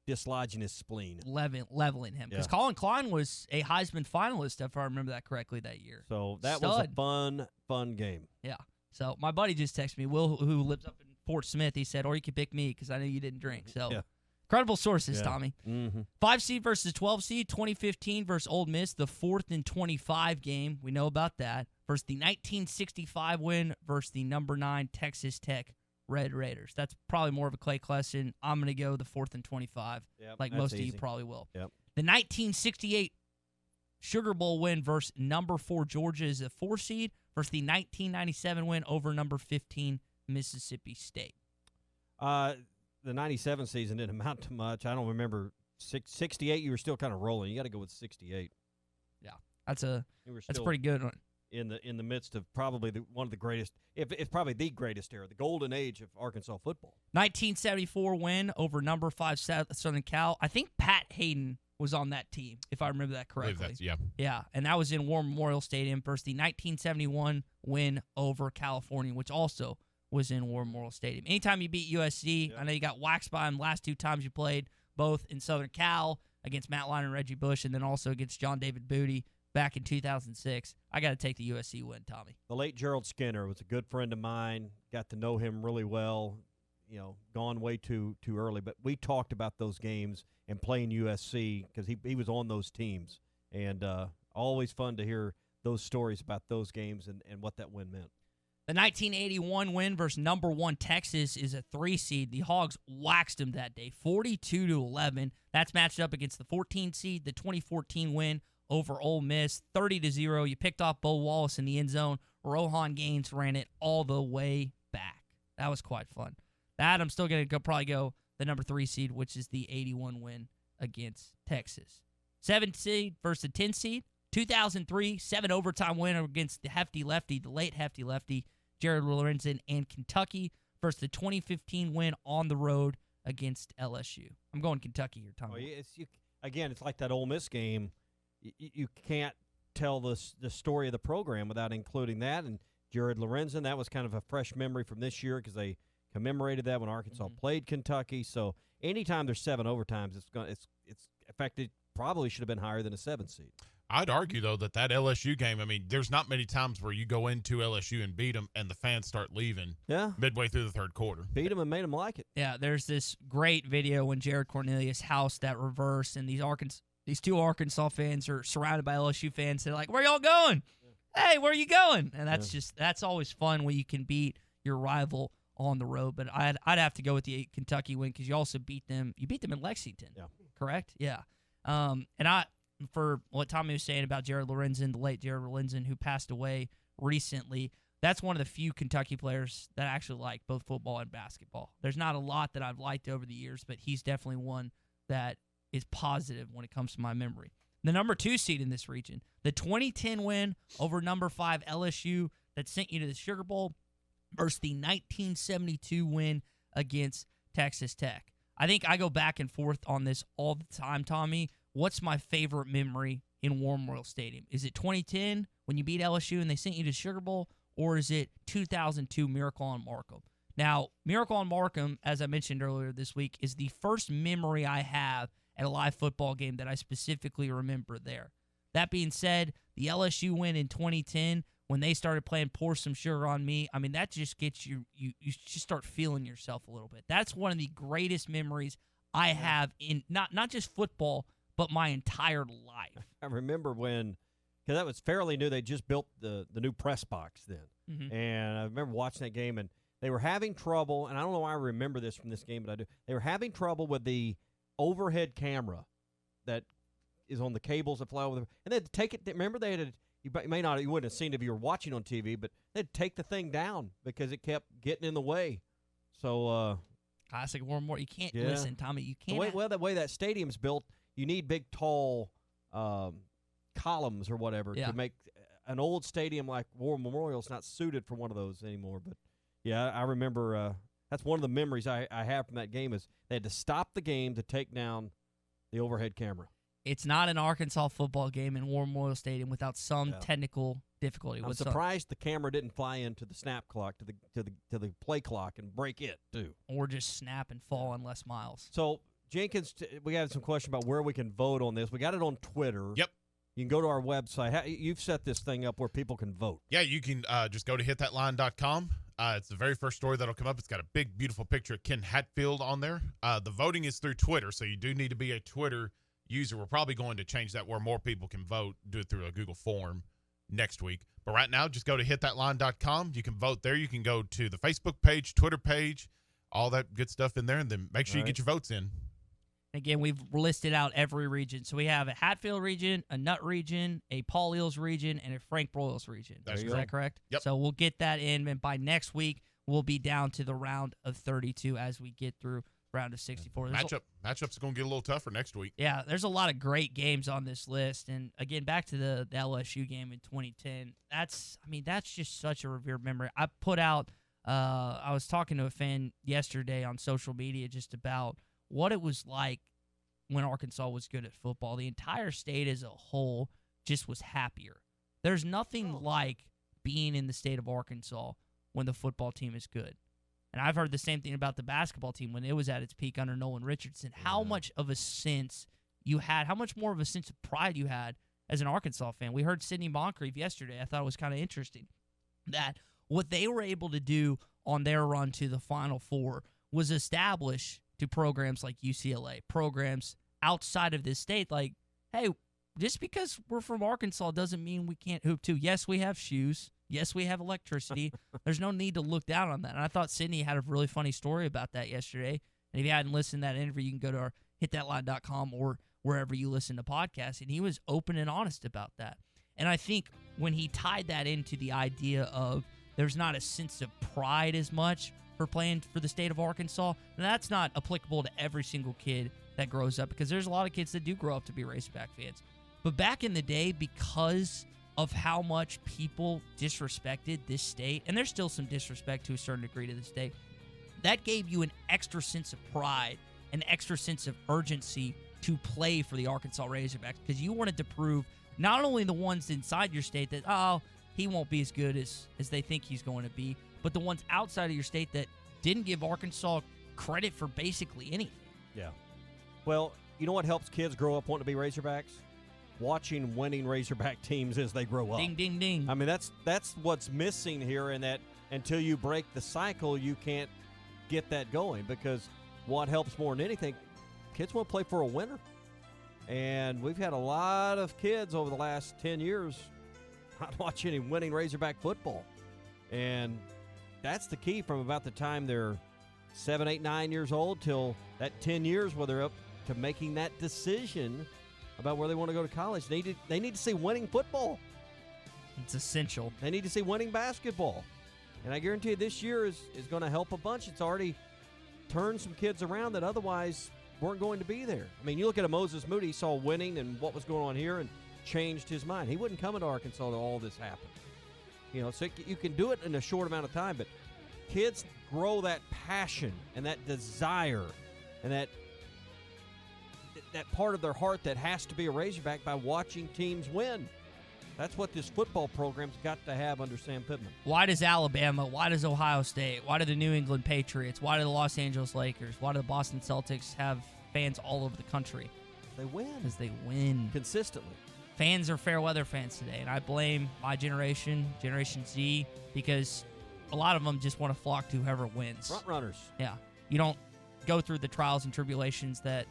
dislodging his spleen. Leveling him. Because Colin Klein was a Heisman finalist, if I remember that correctly, that year. So that was a fun game. Yeah. So my buddy just texted me, Will, who lives up in Fort Smith. He said, or you could pick me because I know you didn't drink. So credible sources, Tommy. Mm-hmm. 5 seed versus 12 seed, 2015 versus Ole Miss, the 4th and 25 game. We know about that. Versus the 1965 win versus the number 9 Texas Tech Red Raiders. That's probably more of a Clay question. I'm going to go the 4th and 25, like most of you probably will. Yep. The 1968 Sugar Bowl win versus number 4 Georgia is a 4 seed versus the 1997 win over number 15 Mississippi State. The 97 season didn't amount to much. I don't remember. 68, you were still kind of rolling. You got to go with 68. Yeah, that's pretty good. In the midst of probably one of the greatest, if it's probably the greatest era, the golden age of Arkansas football. 1974 win over number 5 Southern Cal. I think Pat Hayden was on that team, if I remember that correctly. Yeah, and that was in War Memorial Stadium versus the 1971 win over California, which also was in War Memorial Stadium. Anytime you beat USC, I know you got waxed by them last 2 times you played, both in Southern Cal against Matt Lyon and Reggie Bush, and then also against John David Booty back in 2006. I got to take the USC win, Tommy. The late Gerald Skinner was a good friend of mine. Got to know him really well. Gone way too early. But we talked about those games and playing USC because he was on those teams. And always fun to hear those stories about those games and what that win meant. The 1981 win versus number 1 Texas is a 3 seed. The Hogs waxed them that day, 42-11. That's matched up against the 14 seed. The 2014 win over Ole Miss, 30-0. You picked off Bo Wallace in the end zone. Rohan Gaines ran it all the way back. That was quite fun. That I'm still going to probably go the number 3 seed, which is the 81 win against Texas. 7 seed versus the 10 seed. 2003, 7 overtime win against the late hefty lefty, Jared Lorenzen and Kentucky versus the 2015 win on the road against LSU. I'm going Kentucky here, Tom. It's like that Ole Miss game. You can't tell the story of the program without including that. And Jared Lorenzen, that was kind of a fresh memory from this year because they commemorated that when Arkansas played Kentucky. So anytime there's 7 overtimes, it's affected. Probably should have been higher than a 7 seed. I'd argue, though, that LSU game, I mean, there's not many times where you go into LSU and beat them and the fans start leaving midway through the third quarter. Beat them and made them like it. Yeah, there's this great video when Jared Cornelius housed that reverse, and these 2 Arkansas fans are surrounded by LSU fans. They're like, where y'all going? Hey, where are you going? And that's always fun when you can beat your rival on the road. But I'd have to go with the Kentucky win because you also beat them. You beat them in Lexington, correct? Yeah. And for what Tommy was saying about Jared Lorenzen, the late Jared Lorenzen, who passed away recently. That's one of the few Kentucky players that I actually like, both football and basketball. There's not a lot that I've liked over the years, but he's definitely one that is positive when it comes to my memory. The number 2 seed in this region, the 2010 win over number 5 LSU that sent you to the Sugar Bowl versus the 1972 win against Texas Tech. I think I go back and forth on this all the time, Tommy. What's my favorite memory in War Memorial Stadium? Is it 2010 when you beat LSU and they sent you to Sugar Bowl, or is it 2002 Miracle on Markham? Now, Miracle on Markham, as I mentioned earlier this week, is the first memory I have at a live football game that I specifically remember there. That being said, the LSU win in 2010, when they started playing Pour Some Sugar on Me, I mean, that just gets you just start feeling yourself a little bit. That's one of the greatest memories I have in not just football, but my entire life. I remember when, because that was fairly new, they just built the new press box then. Mm-hmm. And I remember watching that game, and they were having trouble, and I don't know why I remember this from this game, but I do. They were having trouble with the overhead camera that is on the cables that fly over them. And they had to take it. Remember, they had you wouldn't have seen it if you were watching on TV, but they'd take the thing down because it kept getting in the way. So, classic War Memorial. You can't listen, Tommy. You can't. The way that stadium's built, you need big, tall columns or whatever to make an old stadium like War Memorial's not suited for one of those anymore. But yeah, I remember that's one of the memories I have from that game is they had to stop the game to take down the overhead camera. It's not an Arkansas football game in War Memorial Stadium without some technical difficulty. I'm surprised the camera didn't fly into the snap clock to the play clock and break it too, or just snap and fall on Les Miles. So Jenkins, we have some question about where we can vote on this. We got it on Twitter. Yep. You can go to our website. You've set this thing up where people can vote. Yeah, you can just go to hitthatline.com. It's the very first story that'll come up. It's got a big, beautiful picture of Ken Hatfield on there. The voting is through Twitter, so you do need to be a Twitter user. We're probably going to change that where more people can vote, do it through a Google form next week. But right now, just go to hitthatline.com. You can vote there. You can go to the Facebook page, Twitter page, all that good stuff in there, and then make sure you get your votes in. Again, we've listed out every region. So we have a Hatfield region, a Nutt region, a Paul Eels region, and a Frank Broyles region. Is that correct? Yep. So we'll get that in, and by next week, we'll be down to the round of 32 as we get through round of 64. Matchups are going to get a little tougher next week. Yeah, there's a lot of great games on this list. And, again, back to the LSU game in 2010. That's just such a revered memory. I put out I was talking to a fan yesterday on social media just about what it was like when Arkansas was good at football. The entire state as a whole just was happier. There's nothing like being in the state of Arkansas when the football team is good. And I've heard the same thing about the basketball team when it was at its peak under Nolan Richardson. How much of a sense you had, how much more of a sense of pride you had as an Arkansas fan. We heard Sidney Moncrief yesterday. I thought it was kind of interesting that what they were able to do on their run to the Final Four was establish to programs like UCLA, programs outside of this state, like, hey, just because we're from Arkansas doesn't mean we can't hoop too. Yes, we have shoes. Yes, we have electricity. There's no need to look down on that. And I thought Sidney had a really funny story about that yesterday. And if you hadn't listened to that interview, you can go to our hitthatline.com or wherever you listen to podcasts. And he was open and honest about that. And I think when he tied that into the idea of there's not a sense of pride as much for playing for the state of Arkansas, and that's not applicable to every single kid that grows up, because there's a lot of kids that do grow up to be Razorback fans. But back in the day, because of how much people disrespected this state, and there's still some disrespect to a certain degree to this state, that gave you an extra sense of pride, an extra sense of urgency to play for the Arkansas Razorbacks, because you wanted to prove not only the ones inside your state that, oh, he won't be as good as they think he's going to be, but the ones outside of your state that didn't give Arkansas credit for basically anything. Yeah. Well, you know what helps kids grow up wanting to be Razorbacks? Watching winning Razorback teams as they grow up. Ding, ding, ding. I mean, that's what's missing here, in that until you break the cycle, you can't get that going, because what helps more than anything, kids want to play for a winner. And we've had a lot of kids over the last 10 years not watch any winning Razorback football. And that's the key from about the time they're 7, 8, 9 years old till that 10 years where they're up to making that decision about where they want to go to college. They need to see winning football. It's essential. They need to see winning basketball. And I guarantee you this year is going to help a bunch. It's already turned some kids around that otherwise weren't going to be there. I mean, you look at a Moses Moody, he saw winning and what was going on here and changed his mind. He wouldn't come into Arkansas till all this happened. You know, so you can do it in a short amount of time, but kids grow that passion and that desire and that part of their heart that has to be a Razorback by watching teams win. That's what this football program's got to have under Sam Pittman. Why does Alabama, why does Ohio State, why do the New England Patriots, why do the Los Angeles Lakers, why do the Boston Celtics have fans all over the country? They win. Because they win. Consistently. Fans are fair weather fans today, and I blame my generation, Generation Z, because a lot of them just want to flock to whoever wins. Front runners. Yeah. You don't go through the trials and tribulations that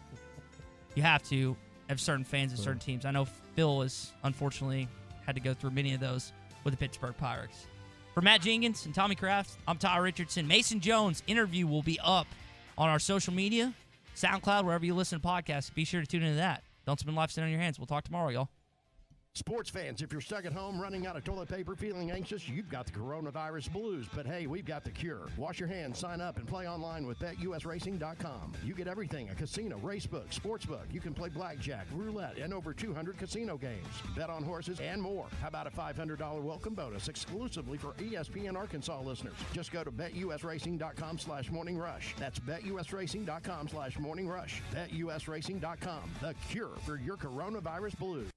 you have to have certain fans of certain teams. I know Phil has unfortunately had to go through many of those with the Pittsburgh Pirates. For Matt Jenkins and Tommy Kraft, I'm Tyler Richardson. Mason Jones' interview will be up on our social media, SoundCloud, wherever you listen to podcasts. Be sure to tune into that. Don't spend life sitting on your hands. We'll talk tomorrow, y'all. Sports fans, if you're stuck at home running out of toilet paper, feeling anxious, you've got the coronavirus blues. But hey, we've got the cure. Wash your hands, sign up, and play online with BetUSRacing.com. You get everything: a casino, racebook, sportsbook. You can play blackjack, roulette, and over 200 casino games. Bet on horses and more. How about a $500 welcome bonus exclusively for ESPN Arkansas listeners? Just go to BetUSRacing.com/morningrush. That's BetUSRacing.com/morningrush. BetUSRacing.com, the cure for your coronavirus blues.